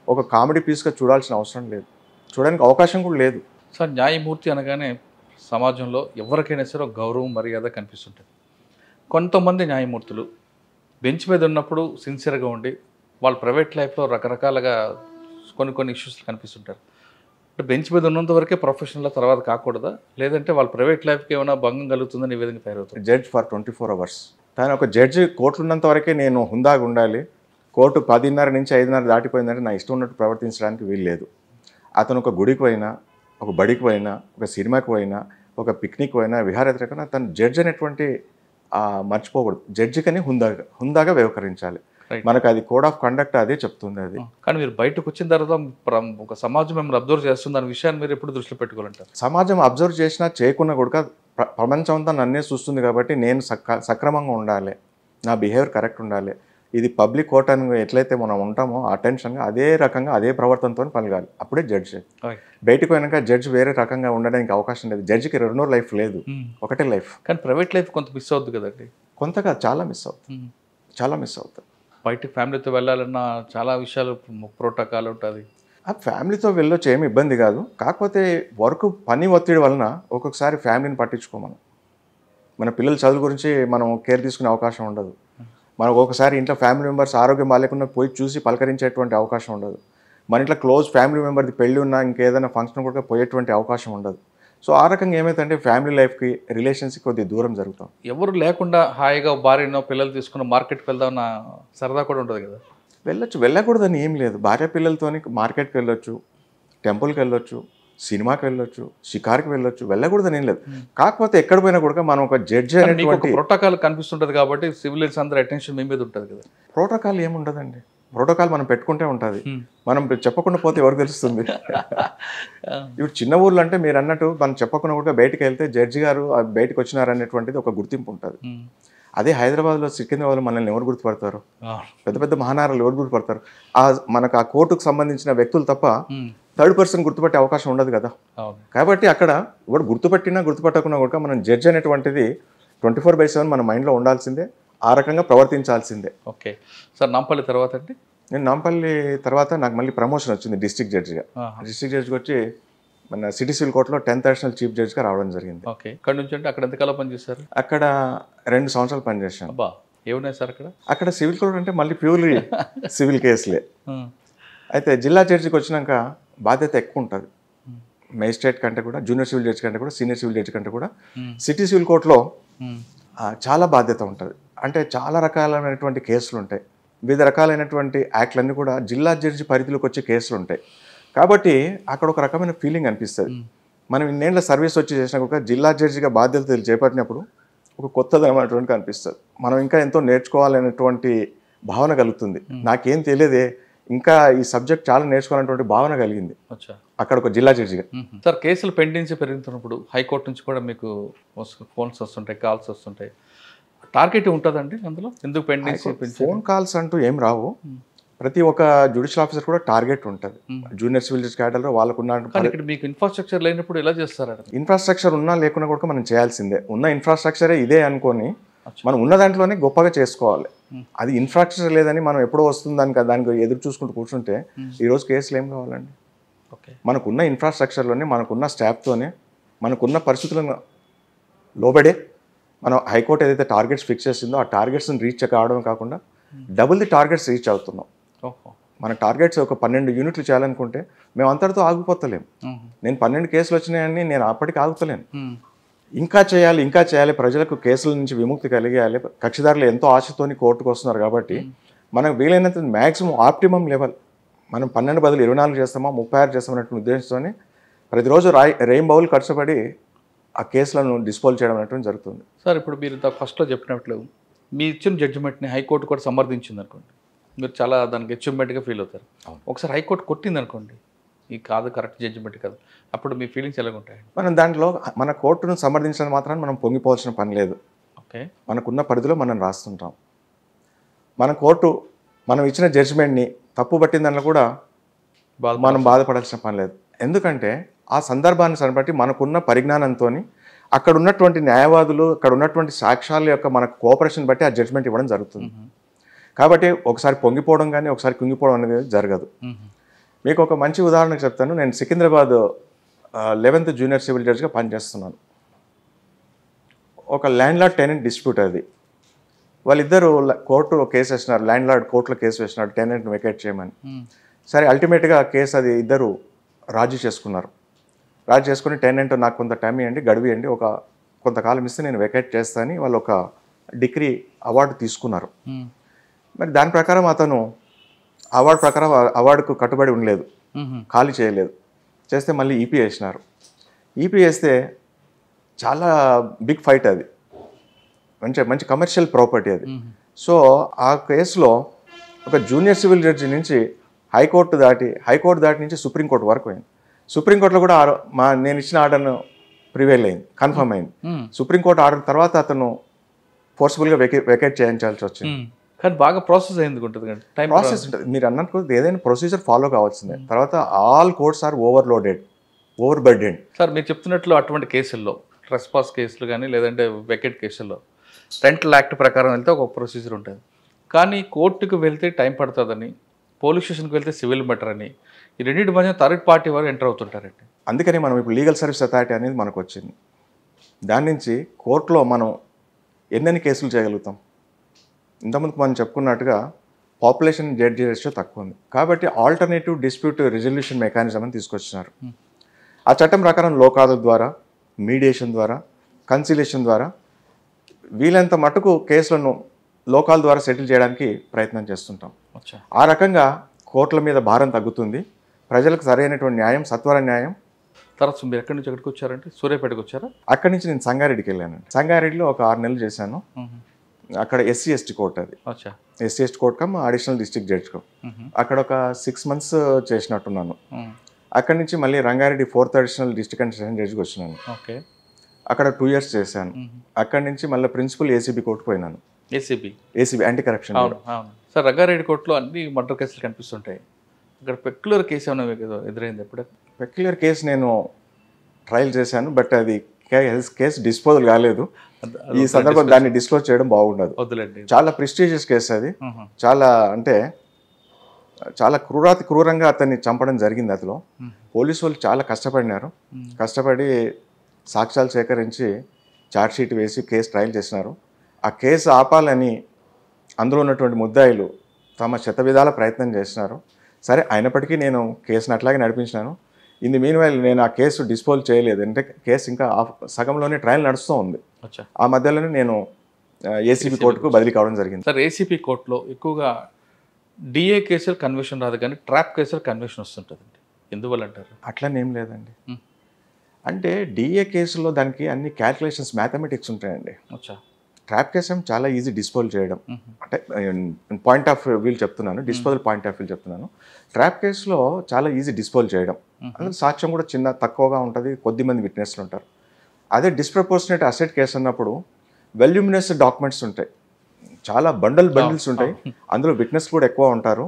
ఒక కామెడీ పీస్గా చూడాల్సిన అవసరం లేదు, చూడడానికి అవకాశం కూడా లేదు. సార్, న్యాయమూర్తి అనగానే సమాజంలో ఎవరికైనా సరే ఒక గౌరవం, మర్యాద కనిపిస్తుంటుంది. కొంతమంది న్యాయమూర్తులు బెంచ్ మీద ఉన్నప్పుడు సిన్సియర్గా ఉండి వాళ్ళ ప్రైవేట్ లైఫ్లో రకరకాలుగా కొన్ని ఇష్యూస్ కనిపిస్తుంటారు. అంటే బెంచ్ మీద ఉన్నంత వరకే ప్రొఫెషనల్, తర్వాత కాకూడదా? లేదంటే వాళ్ళ ప్రైవేట్ లైఫ్కి ఏమైనా భంగం కలుగుతుందని ఈ విధంగా తయారవుతుంది? Judge for 24 hours. కానీ ఒక జడ్జి కోర్టులో ఉన్నంత వరకే నేను హుందాగా ఉండాలి, కోర్టు 10:30 నుంచి 5:30 దాటిపోయిందంటే నా ఇష్టం ఉన్నట్టు ప్రవర్తించడానికి వీలు లేదు. అతను ఒక గుడికి పోయినా, ఒక బడికి పోయినా, ఒక సినిమాకి పోయినా, ఒక పిక్నిక్ పోయినా, విహారయాత్ర కన్నా తను జడ్జ్ అనేటువంటి మర్చిపోకూడదు. జడ్జి కని హుందాగా వ్యవహరించాలి. మనకు అది కోడ్ ఆఫ్ కండక్ట్ అదే చెప్తుంది అది. కానీ మీరు బయటకు వచ్చిన తర్వాత ఒక సమాజం మిమ్మల్ని అబ్జర్వ్ చేస్తుంది అనే విషయాన్ని మీరు ఎప్పుడు దృష్టిలో పెట్టుకోవాలంటారు? సమాజం అబ్జర్వ్ చేసినా చేయకున్నా కూడా ప్రపంచం అంతా నన్నే చూస్తుంది కాబట్టి నేను సక్రమంగా ఉండాలి, నా బిహేవియర్ కరెక్ట్ ఉండాలి. ఇది పబ్లిక్ కోర్ట్ అని ఎట్లయితే మనం ఉంటామో అటెన్షన్గా అదే రకంగా అదే ప్రవర్తనతో పలగాలి. అప్పుడే జడ్జి. బయటకు పోయినాక జడ్జి వేరే రకంగా ఉండడానికి అవకాశం లేదు. జడ్జికి రెండో లైఫ్ లేదు, ఒకటే లైఫ్. కానీ ప్రైవేట్ లైఫ్ కొంత మిస్ అవుతుంది కదండి. కొంతగా చాలా మిస్ అవుతుంది, చాలా మిస్ అవుతుంది. బయటకు ఫ్యామిలీతో వెళ్ళాలన్నా చాలా విషయాలు ప్రోటోకాల్ ఉంటుంది. ఆ ఫ్యామిలీతో వెళ్ళొచ్చు, ఏమి ఇబ్బంది కాదు. కాకపోతే వర్క్ పని ఒత్తిడి వలన ఒక్కొక్కసారి ఫ్యామిలీని పట్టించుకోమను. మన పిల్లల చదువు గురించి మనం కేర్ తీసుకునే అవకాశం ఉండదు. మనకు ఒకసారి ఇంట్లో ఫ్యామిలీ మెంబర్స్ ఆరోగ్యం బాగాలేకుండా పోయి చూసి పలకరించేటువంటి అవకాశం ఉండదు. మన ఇంట్లో క్లోజ్ ఫ్యామిలీ మెంబర్ది పెళ్ళి ఉన్నా ఇంకేదైనా ఫంక్షన్ కూడా పోయేటువంటి అవకాశం ఉండదు. సో ఆ రకంగా ఏమైతుందంటే ఫ్యామిలీ లైఫ్కి రిలేషన్స్కి కొద్దిగా దూరం జరుగుతాం. ఎవరు లేకుండా హాయిగా భార్యనో పిల్లలు తీసుకున్న మార్కెట్కి వెళ్దామన్న సరదా కూడా ఉంటుంది కదా. వెళ్ళొచ్చు, వెళ్ళకూడదని ఏం లేదు. భార్య పిల్లలతో మార్కెట్కి వెళ్ళొచ్చు, టెంపుల్కి వెళ్ళొచ్చు, సినిమాకి వెళ్ళొచ్చు, షికార్కి వెళ్ళొచ్చు, వెళ్ళకూడదని ఏం లేదు. కాకపోతే ఎక్కడ పోయినా కూడా మనం ఒక జడ్జి అనేటువంటి ప్రోటోకాల్ కనిపిస్తుంటుంది కాబట్టి సివిలియన్స్ అందరూ అటెన్షన్ మీ మీద ఉంటుంది కదా. ప్రోటోకాల్ ఏముండదండి. ప్రోటోకాల్ మనం పెట్టుకుంటే ఉంటుంది. మనం చెప్పకుండా పోతే ఎవరికి తెలుస్తుంది? ఇప్పుడు చిన్న ఊర్లు అంటే మీరు అన్నట్టు మనం చెప్పకుండా కూడా బయటకు వెళ్తే జడ్జి గారు బయటకు వచ్చినారనేటువంటిది ఒక గుర్తింపు ఉంటుంది. అదే హైదరాబాద్లో, సికింద్రాబాద్లో మనల్ని ఎవరు గుర్తుపడతారు? పెద్ద పెద్ద మహానగరాలు ఎవరు గుర్తుపడతారు? మనకు ఆ కోర్టుకు సంబంధించిన వ్యక్తులు తప్ప థర్డ్ పర్సన్ గుర్తుపట్టే అవకాశం ఉండదు కదా. కాబట్టి అక్కడ కూడా గుర్తుపట్టినా గుర్తుపట్టకుండా కూడా మనం జడ్జి అనేటువంటిది 24/7 మన మైండ్లో ఉండాల్సిందే, ఆ రకంగా ప్రవర్తించాల్సిందే. ఓకే సార్, నాంపల్లి తర్వాత అండి? నేను నాంపల్లి తర్వాత నాకు మళ్ళీ ప్రమోషన్ వచ్చింది డిస్ట్రిక్ట్ జడ్జిగా. డిస్ట్రిక్ట్ జడ్జిగా వచ్చి మన సిటీ సివిల్ కోర్టులో 10th అడిషనల్ చీఫ్ జడ్జిగా రావడం జరిగింది. ఓకే, ఇక్కడ నుంచి అంటే అక్కడ ఎంతకాలం పనిచేశారు? అక్కడ 2 సంవత్సరాలు పనిచేశాను. అబ్బా, ఏమున్నాయి సార్ అక్కడ? అక్కడ సివిల్ కోర్ట్ అంటే మళ్ళీ ప్యూర్లీ సివిల్ కేసులే. అయితే జిల్లా జడ్జికి వచ్చినాక బాధ్యత ఎక్కువ ఉంటుంది. మేజిస్ట్రేట్ కంటే కూడా, జూనియర్ సివిల్ జడ్జి కంటే కూడా, సీనియర్ సివిల్ జడ్జి కంటే కూడా సిటీ సివిల్ కోర్టులో చాలా బాధ్యత ఉంటుంది. అంటే చాలా రకాలైనటువంటి కేసులు ఉంటాయి, వివిధ రకాలైనటువంటి యాక్ట్లన్నీ కూడా జిల్లా జడ్జి పరిధిలోకి వచ్చే కేసులు ఉంటాయి. కాబట్టి అక్కడ ఒక రకమైన ఫీలింగ్ అనిపిస్తుంది. మనం ఇన్నేళ్ల సర్వీస్ వచ్చి చేసినా కూడా జిల్లా జడ్జిగా బాధ్యతలు చేపట్టినప్పుడు ఒక కొత్తదనం అనేటువంటి అనిపిస్తుంది. మనం ఇంకా ఎంతో నేర్చుకోవాలనేటువంటి భావన కలుగుతుంది. నాకేం తెలియదే, ఇంకా ఈ సబ్జెక్ట్ చాలా నేర్చుకోవాలనేటువంటి భావన కలిగింది అక్కడ ఒక జిల్లా జడ్జిగా. సార్, కేసులు పెండించి పెరుగుతున్నప్పుడు హైకోర్టు నుంచి కూడా మీకు ఫోన్స్ వస్తుంటాయి, కాల్స్ వస్తుంటాయి. టార్గెట్ ఉంటుందండి అందులో? ఎందుకు పెండింగ్? ఫోన్ కాల్స్ అంటూ ఏం రావు. ప్రతి ఒక్క జ్యుడిషియల్ ఆఫీసర్ కూడా టార్గెట్ ఉంటుంది. జూనియర్ సివిల్ జడ్జి క్యాడర్లో వాళ్ళకున్న. ఇక్కడ మీకు ఇన్ఫ్రాస్ట్రక్చర్ లేనప్పుడు ఎలా చేస్తారా? ఇన్ఫ్రాస్ట్రక్చర్ ఉన్నా లేకున్నా కూడా మనం చేయాల్సిందే. ఉన్న ఇన్ఫ్రాస్ట్రక్చరే ఇదే అనుకొని మనం ఉన్న దాంట్లోనే గొప్పగా చేసుకోవాలి. అది ఇన్ఫ్రాస్ట్రక్చర్ లేదని మనం ఎప్పుడో వస్తుంది దానికి ఎదురు చూసుకుంటూ కూర్చుంటే ఈరోజు కేసులు ఏం కావాలండి? మనకున్న ఇన్ఫ్రాస్ట్రక్చర్లోనే, మనకున్న స్టాఫ్తోనే, మనకున్న పరిస్థితులను లోబడే మనం హైకోర్టు ఏదైతే టార్గెట్స్ ఫిక్స్ చేసిందో ఆ టార్గెట్స్ని రీచ్ కావడం కాకుండా డబుల్ ది టార్గెట్స్ రీచ్ అవుతున్నాం. మన టార్గెట్స్ ఒక 12 యూనిట్లు చేయాలనుకుంటే మేము అంతటితో ఆగిపోతలేము. నేను 12 కేసులు వచ్చినాయని నేను అప్పటికి ఆగుతలేను. ఇంకా చేయాలి, ప్రజలకు కేసుల నుంచి విముక్తి కలిగేయాలి. కక్షిదారులు ఎంతో ఆశతోని కోర్టుకు వస్తున్నారు కాబట్టి మనకు వీలైనంత మ్యాక్సిమం ఆప్టిమం లెవెల్ మనం 12 బదులు 24 చేస్తామా, 36 చేస్తామన్నటువంటి ఉద్దేశంతోనే ప్రతిరోజు రెయిన్ బౌల్ కష్టపడి ఆ కేసులను డిస్పోజ్ చేయడం అనేటువంటి జరుగుతుంది. సార్, ఇప్పుడు మీరు ఫస్ట్లో చెప్పినట్లు మీ ఇచ్చిన జడ్జిమెంట్ని హైకోర్టు కూడా సమర్థించింది అనుకోండి, మీరు చాలా దానికి అచీవ్మెంట్గా ఫీల్ అవుతారు. ఒకసారి హైకోర్టు కొట్టింది అనుకోండి, ఈ కాదు కరెక్ట్ జడ్జిమెంట్ కాదు, అప్పుడు మీ ఫీలింగ్స్ ఎలాగ ఉంటాయి? మనం దాంట్లో మన కోర్టును సమర్థించడం మాత్రం మనం పొంగిపోవాల్సిన పని లేదు. ఓకే, మనకున్న పరిధిలో మనం రాస్తుంటాం. మన కోర్టు మనం ఇచ్చిన జడ్జిమెంట్ని తప్పు పట్టిన దాంట్లో కూడా మనం బాధపడాల్సిన పని లేదు. ఎందుకంటే ఆ సందర్భాన్ని బట్టి మనకున్న పరిజ్ఞానంతో అక్కడ ఉన్నటువంటి న్యాయవాదులు, అక్కడ ఉన్నటువంటి సాక్ష్యాల యొక్క మనకు కోఆపరేషన్ బట్టి ఆ జడ్జిమెంట్ ఇవ్వడం జరుగుతుంది. కాబట్టి ఒకసారి పొంగిపోవడం కానీ ఒకసారి కుంగిపోవడం అనేది జరగదు. మీకు ఒక మంచి ఉదాహరణ చెప్తాను. నేను సికింద్రాబాద్ 11th జూనియర్ సివిల్ జడ్జిగా పనిచేస్తున్నాను. ఒక ల్యాండ్ లార్డ్ టెనెంట్ డిస్ప్యూట్ అది. వాళ్ళిద్దరూ కోర్టులో కేసు వేసినారు, ల్యాండ్ లార్డ్ కోర్టులో కేసు వేసినాడు టెనెంట్ని వెకేట్ చేయమని. సరే, అల్టిమేట్గా కేసు అది ఇద్దరు రాజీ చేసుకున్నారు. రాజీ చేసుకుని టెనెంట్ నాకు కొంత టైం ఇవ్వండి, గడువు ఇవ్వండి, ఒక కొంతకాలం ఇస్తే నేను వెకేట్ చేస్తానని వాళ్ళు ఒక డిగ్రీ అవార్డు తీసుకున్నారు. మరి దాని ప్రకారం అతను అవార్డుకు కట్టుబడి ఉండలేదు, ఖాళీ చేయలేదు. చేస్తే మళ్ళీ ఈపీ వేసినారు. ఈపీ వేస్తే చాలా బిగ్ ఫైట్ అది, మంచి మంచి కమర్షియల్ ప్రాపర్టీ అది. సో ఆ కేసులో ఒక జూనియర్ సివిల్ జడ్జి నుంచి హైకోర్టు దాటి నుంచి సుప్రీంకోర్టు వరకు అయింది. సుప్రీంకోర్టులో కూడా నేను ఇచ్చిన ఆర్డర్ను ప్రివేల్ అయింది, కన్ఫర్మ్ అయింది. సుప్రీంకోర్టు ఆర్డర్ తర్వాత అతను ఫోర్స్ఫుల్గా వెకేట్ చేయించాల్సి వచ్చింది. కానీ బాగా ప్రాసెస్ అయింది ఉంటుంది, టైం ప్రాసెస్ ఉంటుంది. మీరు అన్నట్టు ఏదైనా ప్రొసీజర్ ఫాలో కావాల్సిందే. తర్వాత all courts are over burden. Sir మీరు చెప్తున్నట్లు అటువంటి కేసుల్లో ట్రెస్పాస్ కేసులు కానీ లేదంటే వెకెట్ కేసుల్లో రెంటల్ యాక్ట్ ప్రకారం వెళ్తే ఒక ప్రొసీజర్ ఉంటుంది. కానీ కోర్టుకు వెళ్తే టైం పడుతుందని, పోలీస్ స్టేషన్కి వెళ్తే సివిల్ బెటర్ అని, ఈ రెండింటి మధ్య థర్డ్ పార్టీ వారు ఎంటర్ అవుతుంటారండి. అందుకని మనం ఇప్పుడు లీగల్ సర్వీస్ అథారిటీ అనేది మనకు వచ్చింది. దాని నుంచి కోర్టులో మనం ఎన్నెన్ని కేసులు చేయగలుగుతాం. ఇంతకుముందు మనం చెప్పుకున్నట్టుగా పాపులేషన్ జడ్జి రేషియో తక్కువ ఉంది కాబట్టి ఆల్టర్నేటివ్ డిస్ప్యూట్ రిజల్యూషన్ మెకానిజం అని తీసుకొచ్చినారు. ఆ చట్టం ప్రకారం లోకాల ద్వారా, మీడియేషన్ ద్వారా, కన్సిలేషన్ ద్వారా వీలంత మటుకు కేసులను లోకాల ద్వారా సెటిల్ చేయడానికి ప్రయత్నం చేస్తుంటాం. ఆ రకంగా కోర్టుల మీద భారం తగ్గుతుంది, ప్రజలకు సరైనటువంటి న్యాయం, సత్వర న్యాయం. తర్వాత మీరు ఎక్కడి నుంచి ఎక్కడికి వచ్చారంటే సూర్యాపేటకు వచ్చారా? అక్కడి నుంచి నేను సంగారెడ్డికి వెళ్ళానండి. సంగారెడ్డిలో ఒక 6 నెలలు చేశాను. అక్కడ SC/ST కోర్ట్, అది SC/ST court cum additional district judge cum. అక్కడ ఒక 6 months చేసినట్టున్నాను. అక్కడి నుంచి మళ్ళీ Rangareddy 4th additional district and session జడ్జికి వచ్చినాను. అక్కడ 2 years చేశాను. అక్కడి నుంచి మళ్ళీ ప్రిన్సిపల్ ACB కోర్టుకు పోయినాను. ACB anti corruption. Sir Rangareddy కోర్టులో అన్ని మర్డర్ కేసులు కనిపిస్తుంటాయి. అక్కడ పెక్యులర్ కేసు ఏమైనా మీకు ఎదురైంది ఎప్పుడు? పెక్యులర్ కేసు నేను ట్రయల్ చేశాను, బట్ అది కేసు డిస్పోజల్ కాలేదు. ఈ సందర్భం దాన్ని డిస్క్లోజ్ చేయడం బాగుండదు. చాలా ప్రెస్టీజియస్ కేసు అది. చాలా అంటే చాలా క్రూరంగా అతన్ని చంపడం జరిగింది. అతను పోలీసు వాళ్ళు చాలా కష్టపడి సాక్ష్యాలు సేకరించి ఛార్జ్షీట్ వేసి కేసు ట్రయల్ చేసినారు. ఆ కేసు ఆపాలని అందులో ఉన్నటువంటి ముద్దాయిలు తమ శతవిధాల ప్రయత్నం చేసినారు. సరే, అయినప్పటికీ నేను కేసును అట్లాగే నడిపించినాను. ఇన్ ది మీన్ వైల్ నేను ఆ కేసు డిస్పోజ్ చేయలేదు, అంటే కేసు ఇంకా సగంలోనే ట్రయల్ నడుస్తూ ఉంది. ఆ మధ్యలోనే నేను ACB కోర్టుకు బదిలీ కావడం జరిగింది. సార్, ACB కోర్టులో ఎక్కువగా DA కేసులు కన్విక్షన్ రాదు, కానీ ట్రాప్ కేసులు కన్విక్షన్ వస్తుంటుందండి. ఎందువల్ల అంటారు? అట్లనేం లేదండి. అంటే DA కేసులో దానికి అన్ని క్యాల్కులేషన్స్, మ్యాథమెటిక్స్ ఉంటాయండి. ట్రాప్ కేసు చాలా ఈజీ డిస్పోజ్ చేయడం. అంటే పాయింట్ ఆఫ్ వ్యూ చెప్తున్నాను, డిస్పోజల్ పాయింట్ ఆఫ్ వ్యూ చెప్తున్నాను. ట్రాప్ కేసులో చాలా ఈజీ డిస్పోజ్ చేయడం, అందులో సాక్ష్యం కూడా తక్కువగా ఉంటుంది, కొద్దిమంది విట్నెస్లు ఉంటారు. అదే డిస్ప్రపోర్షనేట్ అసెట్ కేసు అన్నప్పుడు వెల్యూమినస్ డాక్యుమెంట్స్ ఉంటాయి, చాలా బండిల్స్ ఉంటాయి, అందులో విట్నెస్ కూడా ఎక్కువ ఉంటారు.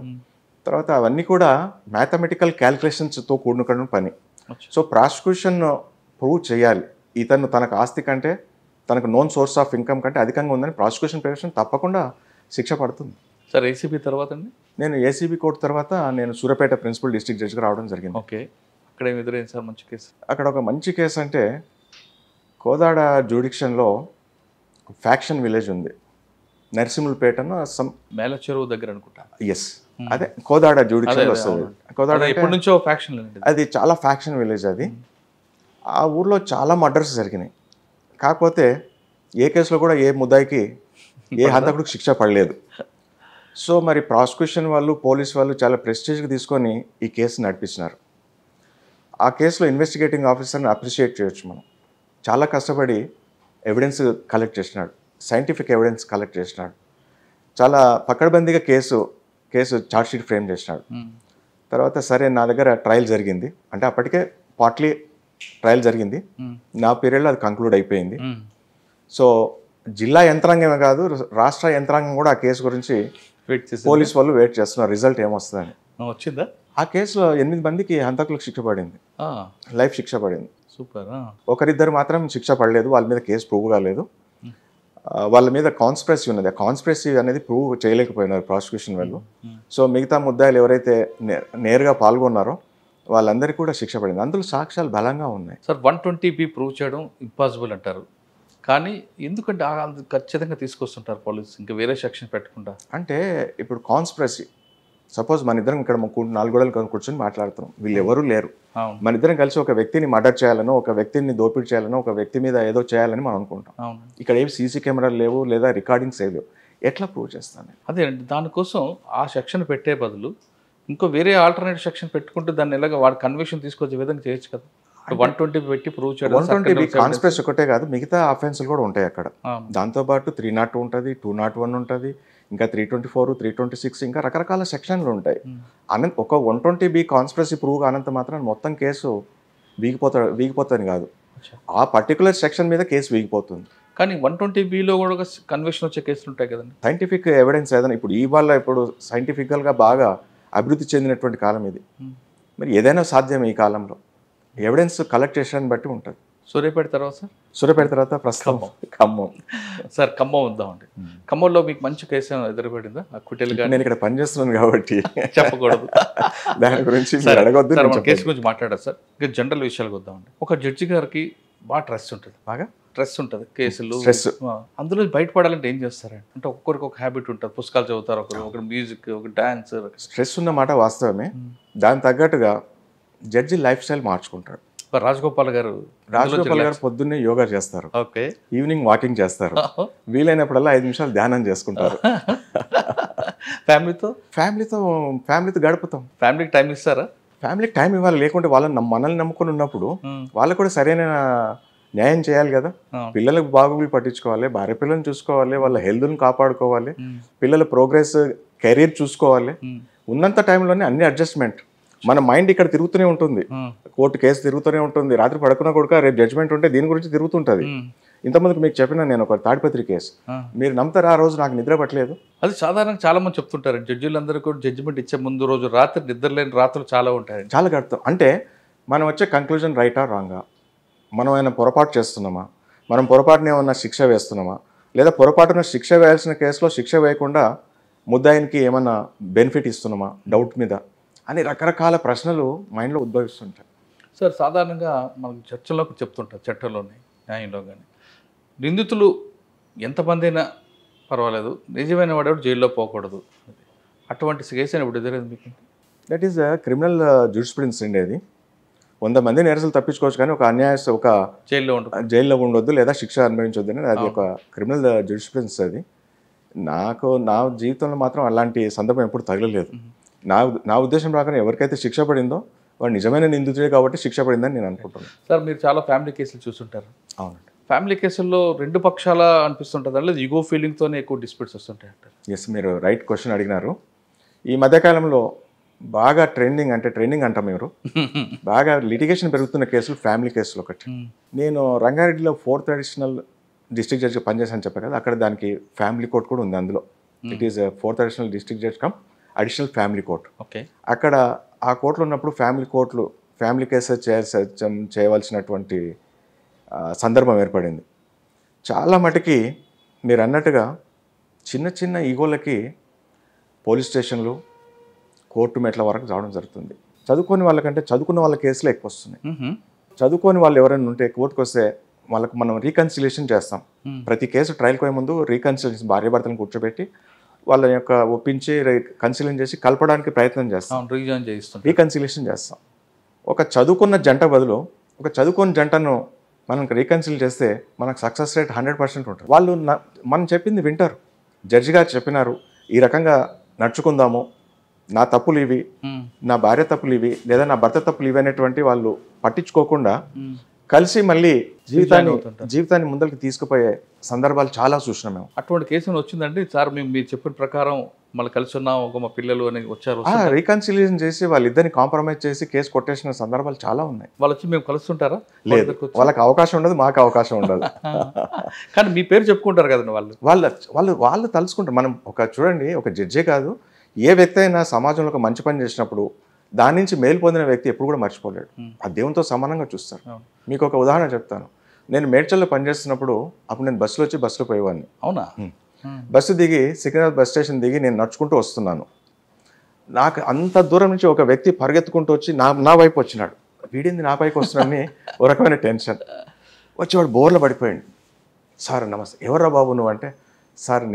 తర్వాత అవన్నీ కూడా మ్యాథమెటికల్ క్యాల్కులేషన్స్తో కూడుకున్న పని. సో ప్రాసిక్యూషన్ ప్రూవ్ చేయాలి ఇతను తనకు ఆస్తి కంటే, తనకు నోన్ సోర్స్ ఆఫ్ ఇన్కమ్ కంటే అధికంగా ఉందని ప్రాసిక్యూషన్ ప్రొవిజన్ తప్పకుండా శిక్ష పడుతుంది. సార్, ACB తర్వాత అండి? నేను ACB కోర్టు తర్వాత నేను సూర్యాపేట ప్రిన్సిపల్ డిస్ట్రిక్ట్ జడ్జిగా రావడం జరిగింది. ఓకే, అక్కడ ఏమి ఎదురైంది సార్ మంచి కేసు? అక్కడ ఒక మంచి కేసు అంటే కోదాడ జ్యూడిక్షన్లో ఫ్యాక్షన్ విలేజ్ ఉంది, నరసింహులపేటను మేల చెరువు దగ్గర అనుకుంటా. ఎస్, అదే కోదాడ జ్యూడిక్షన్ వస్తుంది. కోదాడ ఎప్పటి నుంచో ఫ్యాక్షన్, అది చాలా ఫ్యాక్షన్ విలేజ్ అది. ఆ ఊర్లో చాలా మర్డర్స్ జరిగినాయి. కాకపోతే ఏ కేసులో కూడా ఏ ముద్దాయికి, ఏ హంతకుడికి శిక్ష పడలేదు. సో మరి ప్రాసిక్యూషన్ వాళ్ళు, పోలీస్ వాళ్ళు చాలా ప్రెస్టీజ్గా తీసుకొని ఈ కేసు నడిపించినారు. ఆ కేసులో ఇన్వెస్టిగేటింగ్ ఆఫీసర్ని అప్రిషియేట్ చేయొచ్చు మనం. చాలా కష్టపడి ఎవిడెన్స్ కలెక్ట్ చేసినాడు, సైంటిఫిక్ ఎవిడెన్స్ కలెక్ట్ చేసినాడు. చాలా పకడ్బందీగా కేసు ఛార్జ్షీట్ ఫ్రేమ్ చేసినాడు. తర్వాత సరే, నా దగ్గర ట్రయల్ జరిగింది, అంటే అప్పటికే పార్ట్లీ ట్రయల్ జరిగింది, నా పీరియడ్లో అది కంక్లూడ్ అయిపోయింది. సో జిల్లా యంత్రాంగమే కాదు, రాష్ట్ర యంత్రాంగం కూడా ఆ కేసు గురించి పోలీస్ వాళ్ళు వెయిట్ చేస్తున్నారు రిజల్ట్ ఏమొస్తుందని. వచ్చిందా? ఆ కేసులో 8 మందికి హంతకులకు శిక్ష పడింది, లైఫ్ శిక్ష పడింది. సూపర్. ఒకరిద్దరు మాత్రం శిక్ష పడలేదు, వాళ్ళ మీద కేసు ప్రూవ్ కాలేదు. వాళ్ళ మీద కాన్స్పిరసీ ఉన్నది, ఆ కాన్స్పిరసీ అనేది ప్రూవ్ చేయలేకపోయినారు ప్రాసిక్యూషన్ వాళ్ళు. సో మిగతా ముద్దాయిలు ఎవరైతే నేరుగా పాల్గొన్నారో వాళ్ళందరికీ కూడా శిక్ష పడింది. అందులో సాక్ష్యాలు బలంగా ఉన్నాయి. సార్, 120B ప్రూవ్ చేయడం ఇంపాసిబుల్ అంటారు, కానీ ఎందుకంటే ఖచ్చితంగా తీసుకొస్తుంటారు పోలీసు, ఇంకా వేరే సెక్షన్ పెట్టకుండా? అంటే ఇప్పుడు కాన్స్పిరసీ, సపోజ్ మన ఇద్దరం ఇక్కడ 4 గోడలు కూర్చొని మాట్లాడుతున్నాం, వీళ్ళు ఎవరూ లేరు, మన ఇద్దరం కలిసి ఒక వ్యక్తిని మర్డర్ చేయాలనో, ఒక వ్యక్తిని దోపిడీ చేయాలనో, ఒక వ్యక్తి మీద ఏదో చేయాలని మనం అనుకుంటాం. ఇక్కడ ఏమి CC కెమెరాలు లేవు, లేదా రికార్డింగ్స్ ఏవి లేవు, ఎట్లా ప్రూవ్ చేస్తాను? అదే అండి, దానికోసం ఆ సెక్షన్ పెట్టే బదులు ఇంకో వేరే ఆల్టర్నేటివ్ సెక్షన్ పెట్టుకుంటే దాన్ని ఎలాగ వాడు కన్విక్షన్ తీసుకొచ్చే విధంగా చేయొచ్చు కదా. 120 పెట్టి ప్రూవ్ చేయడం 120 కాన్స్పిరసీ ఒకటే కాదు, మిగతా అఫెన్స్లు కూడా ఉంటాయి అక్కడ. దాంతోపాటు 301 ఉంటుంది, 201 ఉంటుంది, ఇంకా 324, 326, ఇంకా రకరకాల సెక్షన్లు ఉంటాయి. ఒక 120B కాన్స్పిరసీ ప్రూవ్ కానంత మాత్రం మొత్తం కేసు వీగిపోతుంది కాదు, ఆ పర్టికులర్ సెక్షన్ మీద కేసు వీగిపోతుంది. కానీ 120Bలో కూడా కన్విక్షన్ వచ్చే కేసులు ఉంటాయి కదండి. సైంటిఫిక్ ఎవిడెన్స్ ఏదైనా ఇప్పుడు సైంటిఫికల్గా బాగా అభివృద్ధి చెందినటువంటి కాలం ఇది. మరి ఏదైనా సాధ్యం ఈ కాలంలో, ఎవిడెన్స్ కలెక్ట్ చేసేదాన్ని బట్టి ఉంటుంది. సూర్యాపేట తర్వాత సార్? సూర్యాపేట తర్వాత ప్రస్తుతం ఖమ్మం. సార్ ఖమ్మం వద్దామండి. ఖమ్మంలో మీకు మంచి కేసు ఎదురుపడిందా? అక్విటల్ గా నేను ఇక్కడ పనిచేస్తున్నాను కాబట్టి చెప్పకూడదు దాని గురించి అడగొద్దు. కేసు గురించి మాట్లాడారు సార్. ఇంకా జనరల్ విషయాలకు వద్దామండి. ఒక జడ్జి గారికి బాగా స్ట్రెస్ ఉంటుంది, బాగా స్ట్రెస్ ఉంటుంది, కేసులు స్ట్రెస్. అందులో బయటపడాలంటే ఏం చేస్తారండి? అంటే ఒక్కొక్కరికి ఒక హ్యాబిట్ ఉంటుంది, పుస్తకాలు చదువుతారు, ఒకరు మ్యూజిక్, ఒక డాన్స్. స్ట్రెస్ ఉన్నమాట వాస్తవమే. దాని తగ్గట్టుగా జడ్జి లైఫ్ స్టైల్ మార్చుకుంటారు. రాజగోపాల్ గారు పొద్దున్నే యోగా చేస్తారు, ఈవినింగ్ వాకింగ్ చేస్తారు, వీలైనప్పుడల్లా 5 నిమిషాలు ధ్యానం చేసుకుంటారు. ఫ్యామిలీతో గడుపుతాం. ఫ్యామిలీకి టైం ఇస్తారా? ఫ్యామిలీకి టైం ఇవ్వాలి, లేకుంటే మనల్ని నమ్ముకొని ఉన్నప్పుడు వాళ్ళకు కూడా సరైన న్యాయం చేయాలి కదా. పిల్లలకు బాగోగులు పట్టించుకోవాలి, భార్య పిల్లల్ని చూసుకోవాలి, వాళ్ళ హెల్త్ని కాపాడుకోవాలి, పిల్లల ప్రోగ్రెస్, కెరీర్ చూసుకోవాలి. ఉన్నంత టైంలోనే అన్ని అడ్జస్ట్మెంట్. మన మైండ్ ఇక్కడ తిరుగుతూనే ఉంటుంది, కోర్టు కేసు తిరుగుతూనే ఉంటుంది, రాత్రి పడుకున్న కూడా రేపు జడ్జ్మెంట్ ఉంటే దీని గురించి తిరుగుతుంటుంది. ఇంతమందికి మీకు చెప్పిన నేను ఒక తాడిపత్రి కేసు, మీరు నమ్ముతారు, ఆ రోజు నాకు నిద్ర పట్టలేదు. అది సాధారణంగా చాలా మంది చెప్తుంటారు, జడ్జిలందరూ కూడా జడ్జిమెంట్ ఇచ్చే ముందు రోజు రాత్రి నిద్రలేని రాత్రులు చాలా ఉంటాయి. చాలా గడుపుతాం. అంటే మనం వచ్చే కంక్లూజన్ రైటా రాంగా, మనం ఏమైనా పొరపాటు చేస్తున్నామా, మనం పొరపాటున ఏమన్నా శిక్ష వేస్తున్నామా, లేదా పొరపాటున శిక్ష వేయాల్సిన కేసులో శిక్ష వేయకుండా ముద్దాయినికి ఏమన్నా బెనిఫిట్ ఇస్తున్నామా డౌట్ మీద అని రకరకాల ప్రశ్నలు మైండ్లో ఉద్భవిస్తుంటాయి. సార్ సాధారణంగా మనకు చర్చలోకి చెప్తుంటారు, చట్టంలోని న్యాయంలో కానీ, నిందితులు ఎంతమంది అయినా పర్వాలేదు, నిజమైన వాడేవాడు జైల్లో పోకూడదు. అటువంటి కేసు ఇప్పుడు ఎదురైంది మీకు? దట్ ఈస్ క్రిమినల్ జూరిస్ప్రుడెన్స్ అండి. అది 100 మంది నేరస్తులు తప్పించుకోవచ్చు, కానీ ఒక జైల్లో ఉండొద్దు లేదా శిక్ష అనుభవించొద్దు అని అది ఒక క్రిమినల్ జూరిస్ప్రుడెన్స్. అది నా జీవితంలో మాత్రం అలాంటి సందర్భం ఎప్పుడు తగలలేదు. నా ఉద్దేశం ప్రకారం ఎవరికైతే శిక్ష పడిందో వాడు నిజమైన నిందితుడే కాబట్టి శిక్ష పడిందని నేను అనుకుంటున్నాను. సార్ మీరు చాలా ఫ్యామిలీ కేసులు చూస్తుంటారు. అవునండి. ఫ్యామిలీ కేసుల్లో 2 పక్షాల అనిపిస్తుంటుంది, లేదా ఈగో ఫీలింగ్తోనే ఎక్కువ డిస్ప్యూట్స్ వస్తుంటాయి అంటారు? ఎస్, మీరు రైట్ క్వశ్చన్ అడిగినారు. ఈ మధ్యకాలంలో బాగా ట్రెండింగ్ అంటాం మీరు, బాగా లిటిగేషన్ పెరుగుతున్న కేసులు ఫ్యామిలీ కేసులు ఒకటి. నేను రంగారెడ్డిలో 4th అడిషనల్ డిస్ట్రిక్ట్ జడ్జిగా పనిచేసాను చెప్పాను కదా, అక్కడ దానికి ఫ్యామిలీ కోర్ట్ కూడా ఉంది. అందులో it is 4th additional district judge come additional family court. Okay. అక్కడ ఆ కోర్టులో ఉన్నప్పుడు ఫ్యామిలీ కేసెస్ చేయవలసినటువంటి సందర్భం ఏర్పడింది. చాలా మటుకి మీరు అన్నట్టుగా చిన్న చిన్న ఈగోలకి పోలీస్ స్టేషన్లు, కోర్టు మెట్ల వరకు రావడం జరుగుతుంది. చదువుకోని వాళ్ళకంటే చదువుకున్న వాళ్ళ కేసులు ఎక్కువ వస్తున్నాయి. చదువుకోని వాళ్ళు ఎవరైనా ఉంటే కోర్టుకు వస్తే వాళ్ళకు మనం రీకన్సిలేషన్ చేస్తాం. ప్రతి కేసు ట్రయల్కి పోయే ముందు రీకన్సిలేషన్, భార్యాభర్తలను కూర్చోబెట్టి వాళ్ళ యొక్క ఒప్పించి కన్సిలింగ్ చేసి కలపడానికి ప్రయత్నం చేస్తాం, రీకన్సిలేషన్ చేస్తాం. ఒక చదువుకున్న జంట బదులు ఒక చదువుకున్న జంటను మనం రీకన్సిల్ చేస్తే మనకు సక్సెస్ రేట్ 100% ఉంటుంది. వాళ్ళు మనం చెప్పింది వింటారు. జడ్జి గారు చెప్పినారు, ఈ రకంగా నడుచుకుందాము, నా తప్పులు ఇవి, నా భార్య తప్పులు ఇవి, లేదా నా భర్త తప్పులు ఇవి అనేటువంటి వాళ్ళు పట్టించుకోకుండా కలిసి మళ్ళీ జీవితాన్ని ముందరికి తీసుకుపోయే సందర్భాలు చాలా చూసినాం మేము. అటువంటి కేసులు వచ్చిందండి సార్? మీరు చెప్పిన ప్రకారం మళ్ళీ కలిసి ఉన్నాం, ఒక మా పిల్లలు అని వచ్చారు, రీకన్సిలియేషన్ చేసి వాళ్ళిద్దరిని కాంప్రమైజ్ చేసి కేసు కొట్టేసిన సందర్భాలు చాలా ఉన్నాయి. వాళ్ళు వచ్చి మేము కలుస్తుంటారా? లేదు, వాళ్ళకి అవకాశం ఉండదు, మాకు అవకాశం ఉండదు. కానీ మీ పేరు చెప్పుకుంటారు కదండి వాళ్ళు తలుచుకుంటారు. మనం చూడండి, ఒక జడ్జే కాదు, ఏ వ్యక్తి అయినా సమాజంలో ఒక మంచి పని చేసినప్పుడు దాని నుంచి మేలు పొందిన వ్యక్తి ఎప్పుడు కూడా మర్చిపోలేడు. ఆ దేవునితో సమానంగా చూస్తారు. మీకు ఒక ఉదాహరణ చెప్తాను. నేను మేడ్చల్లో పనిచేస్తున్నప్పుడు అప్పుడు నేను బస్సులో పోయేవాడిని. అవునా? బస్సు దిగి సికింద్రాబాద్ బస్ స్టేషన్ దిగి నేను నడుచుకుంటూ వస్తున్నాను. నాకు అంత దూరం నుంచి ఒక వ్యక్తి పరిగెత్తుకుంటూ వచ్చి నా వైపు వచ్చినాడు. వీడింది నా పైకి వస్తున్నాడని ఒక రకమైన టెన్షన్ వచ్చి వాడు బోర్లో పడిపోయాడు. సార్ నమస్తే, ఎవర్రా బాబు నువ్వు అంటే, సార్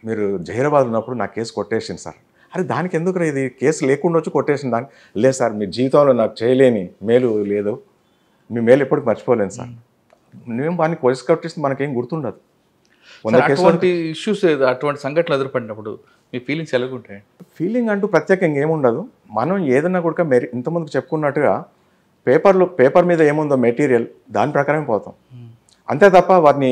మీరు జహీరాబాద్ ఉన్నప్పుడు నా కేసు కొట్టేసింది సార్. అరే దానికి ఎందుకు ఇది కేసు లేకుండా వచ్చి కొట్టేసిన దానికి? లేదు సార్, మీ జీవితంలో నాకు చేయలేని మేలు లేదు, మీ మేలు ఎప్పటికి మర్చిపోలేను సార్. మేము వాడిని కేసు కొట్టేసి మనకేం గుర్తుండదు. అటువంటి ఇష్యూస్, అటువంటి సంఘటనలు ఎదురుపడినప్పుడు మీ ఫీలింగ్స్ ఎలాగుంటాయి? ఫీలింగ్ అంటూ ప్రత్యేకంగా ఏముండదు. మనం ఏదన్నా కూడా ఇంతమందికి చెప్పుకున్నట్టుగా పేపర్ మీద ఏముందో మెటీరియల్ దాని ప్రకారమే పోతాం. అంతే తప్ప వారిని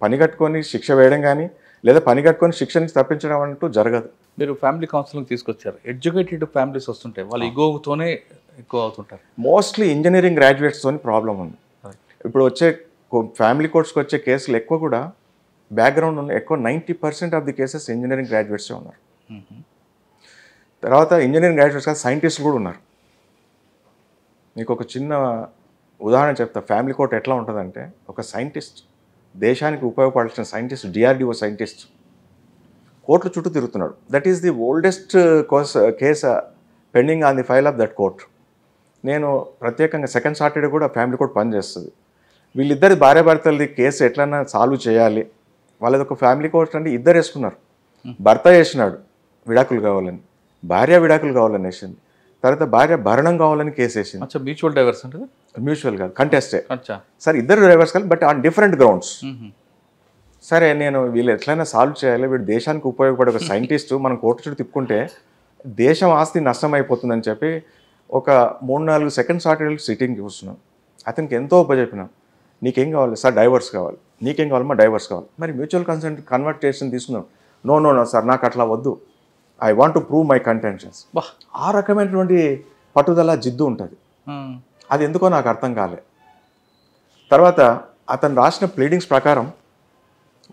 పని కట్టుకొని శిక్ష వేయడం కానీ లేదా పని కట్టుకొని శిక్ష నుంచి తప్పించడం అంటూ జరగదు. మీరు ఫ్యామిలీ కౌన్సిలింగ్ తీసుకొచ్చారు. ఎడ్యుకేటెడ్ ఫ్యామిలీస్ వస్తుంటాయి, వాళ్ళు ఇగోతోనే ఎక్కువ అవుతుంటారు. మోస్ట్లీ ఇంజనీరింగ్ గ్రాడ్యుయేట్స్తో ప్రాబ్లం ఉంది. ఇప్పుడు వచ్చే ఫ్యామిలీ కోర్ట్స్కి వచ్చే కేసులు ఎక్కువ కూడా బ్యాక్గ్రౌండ్ ఉన్న ఎక్కువ 90% ఆఫ్ ది కేసెస్ ఇంజనీరింగ్ గ్రాడ్యుయేట్సే ఉన్నారు. తర్వాత ఇంజనీరింగ్ గ్రాడ్యుయేట్స్ కాదు, సైంటిస్టులు కూడా ఉన్నారు. మీకు ఒక చిన్న ఉదాహరణ చెప్తా. ఫ్యామిలీ కోర్ట్ ఎట్లా ఉంటుందంటే, ఒక సైంటిస్ట్, దేశానికి ఉపయోగపడాల్సిన సైంటిస్ట్, DRDO సైంటిస్ట్ కోర్టుల చుట్టూ తిరుగుతున్నాడు. That is the oldest case pending on the file of that court. నేను ప్రత్యేకంగా సెకండ్ సాటర్డే కూడా ఫ్యామిలీ కోర్ట్ పనిచేస్తుంది. వీళ్ళిద్దరి భార్యాభర్తలది కేసు ఎట్లన్నా సాల్వ్ చేయాలి. వాళ్ళది ఒక ఫ్యామిలీ కోర్ట్ అంటే ఇద్దరు వేసుకున్నారు. భర్త వేసినాడు విడాకులు కావాలని, భార్య విడాకులు కావాలని వేసింది. తర్వాత భార్య భరణం కావాలని కేసు వేసింది. మ్యూచువల్ డైవర్స్ అంటే మ్యూచువల్ కాదు, కంటెస్టే. సరే, ఇద్దరు డైవర్స్ కాదు, బట్ ఆన్ డిఫరెంట్ గ్రౌండ్స్. సరే, నేను వీళ్ళు ఎట్లయినా సాల్వ్ చేయాలి, వీడు దేశానికి ఉపయోగపడే ఒక సైంటిస్టు మనం కోర్టు చుట్టూ తిప్పుకుంటే దేశం ఆస్తి నష్టం అయిపోతుందని చెప్పి ఒక 3-4 సెకండ్ సాటర్డే సిట్టింగ్ చూస్తున్నాను. అతనికి ఎంతో ఉపజెప్పినాం. నీకేం కావాలి సార్? డైవర్స్ కావాలి. నీకేం కావాలమ్మా? డైవర్స్ కావాలి. మరి మ్యూచువల్ కన్సెంట్ కన్వర్టేషన్ తీసుకున్నాం. నో సార్, నాకు అట్లా వద్దు, I want to prove my contentions. ఆ రకమైనటువంటి పట్టుదల, జిద్దు ఉంటుంది. అది ఎందుకో నాకు అర్థం కాలే. తర్వాత అతను రాసిన ప్లీడింగ్స్ ప్రకారం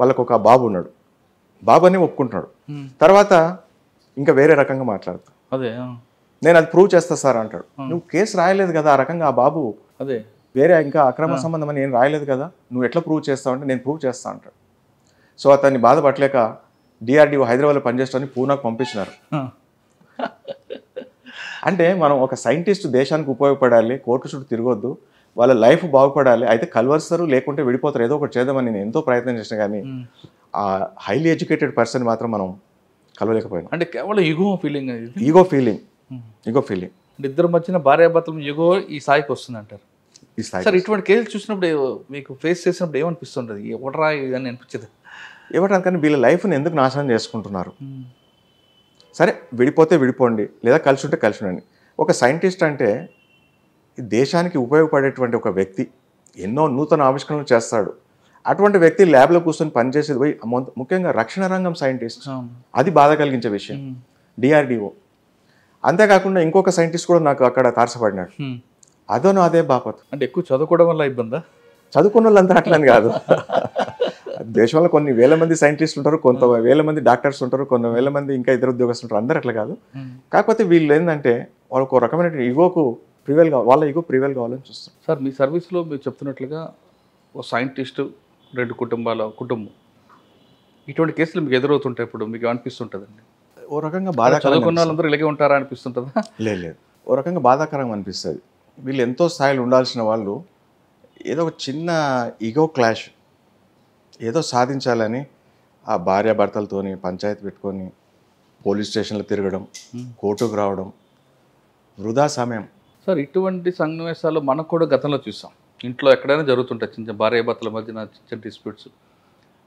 వాళ్ళకు ఒక బాబు ఉన్నాడు. బాబు అని ఒప్పుకుంటున్నాడు. తర్వాత ఇంకా వేరే రకంగా మాట్లాడతాడు. అదే, నేను అది ప్రూవ్ చేస్తా సార్ అంటాడు. నువ్వు కేసు రాయలేదు కదా ఆ రకంగా. ఆ బాబు అదే వేరే ఇంకా అక్రమ సంబంధం అని నేను రాయలేదు కదా, నువ్వు ఎట్లా ప్రూవ్ చేస్తావు అంటే, నేను ప్రూవ్ చేస్తా అంటాడు. సో అతన్ని బాధపడలేక DRDO హైదరాబాద్లో పనిచేస్తామని పూనాకు పంపించినారు. అంటే మనం ఒక సైంటిస్ట్ దేశానికి ఉపయోగపడాలి, కోర్టు చుట్టూ తిరగొద్దు, వాళ్ళ లైఫ్ బాగుపడాలి, అయితే కలవరుస్తారు, లేకుంటే విడిపోతారు, ఏదో ఒకటి చేద్దామని నేను ఎంతో ప్రయత్నం చేసినా కానీ ఆ హైలీ ఎడ్యుకేటెడ్ పర్సన్ మాత్రం మనం కలవలేకపోయినాం. అంటే కేవలం ఈగో ఫీలింగ్. Ego feeling. ఇద్దరు మధ్యన భార్యాభర్తలు ఈగో ఈ స్థాయికి వస్తుంది అంటారు. సార్, ఇటువంటి కేసులు చూసినప్పుడు మీకు ఫేస్ చేసినప్పుడు ఏమనిపిస్తుంటుంది? ఎవడరా అని అనిపించదు? ఎవరికని వీళ్ళ లైఫ్ని ఎందుకు నాశనం చేసుకుంటున్నారు? సరే, విడిపోతే విడిపోండి, లేదా కలిసి ఉంటే కలిసి ఉండండి. ఒక సైంటిస్ట్ అంటే దేశానికి ఉపయోగపడేటువంటి ఒక వ్యక్తి, ఎన్నో నూతన ఆవిష్కరణలు చేస్తాడు. అటువంటి వ్యక్తి ల్యాబ్లో కూర్చొని పనిచేసేది పోయి, ముఖ్యంగా రక్షణ రంగం సైంటిస్ట్, అది బాధ కలిగించే విషయం. DRDO. అంతేకాకుండా ఇంకొక సైంటిస్ట్ కూడా నాకు అక్కడ తారసపడినాడు. అదే బాపత్. అంటే ఎక్కువ చదువుకోవడం వల్ల ఇబ్బందా? చదువుకున్న వాళ్ళంతా అట్లని కాదు. దేశంలో కొన్ని వేల మంది సైంటిస్టులు ఉంటారు, కొంత వేల మంది డాక్టర్స్ ఉంటారు, కొన్ని వేల మంది ఇంకా ఇతర ఉద్యోగస్తులు ఉంటారు. అందరూ అట్లా కాదు. కాకపోతే వీళ్ళు ఏంటంటే వాళ్ళకు ఒక రకమైన ఈగోకు ప్రివేల్ కావాలి, వాళ్ళ ఈగో ప్రివేల్ కావాలని చూస్తారు. సార్, మీ సర్వీస్లో మీరు చెప్తున్నట్లుగా ఒక సైంటిస్టు, 2 కుటుంబం, ఇటువంటి కేసులు మీకు ఎదురవుతుంటాయి. ఇప్పుడు మీకు అనిపిస్తుంటుందండి ఓ రకంగా బాధాకరంగా, చదువుకున్న వాళ్ళందరూ ఇలాగే ఉంటారా అనిపిస్తుంటుందా? లేదు, ఓ రకంగా బాధాకరంగా అనిపిస్తుంది. వీళ్ళు ఎంతో స్థాయిలో ఉండాల్సిన వాళ్ళు ఏదో ఒక చిన్న ఈగో క్లాష్, ఏదో సాధించాలని ఆ భార్యాభర్తలతోని పంచాయతీ పెట్టుకొని పోలీస్ స్టేషన్లో తిరగడం, కోర్టుకు రావడం, వృధా సమయం. సార్, ఇటువంటి సన్నివేశాలు మనకు కూడా గతంలో చూసాం. ఇంట్లో ఎక్కడైనా జరుగుతుంటాయి చిన్న భార్యాభర్తల మధ్యన చిన్న డిస్ప్యూట్స్.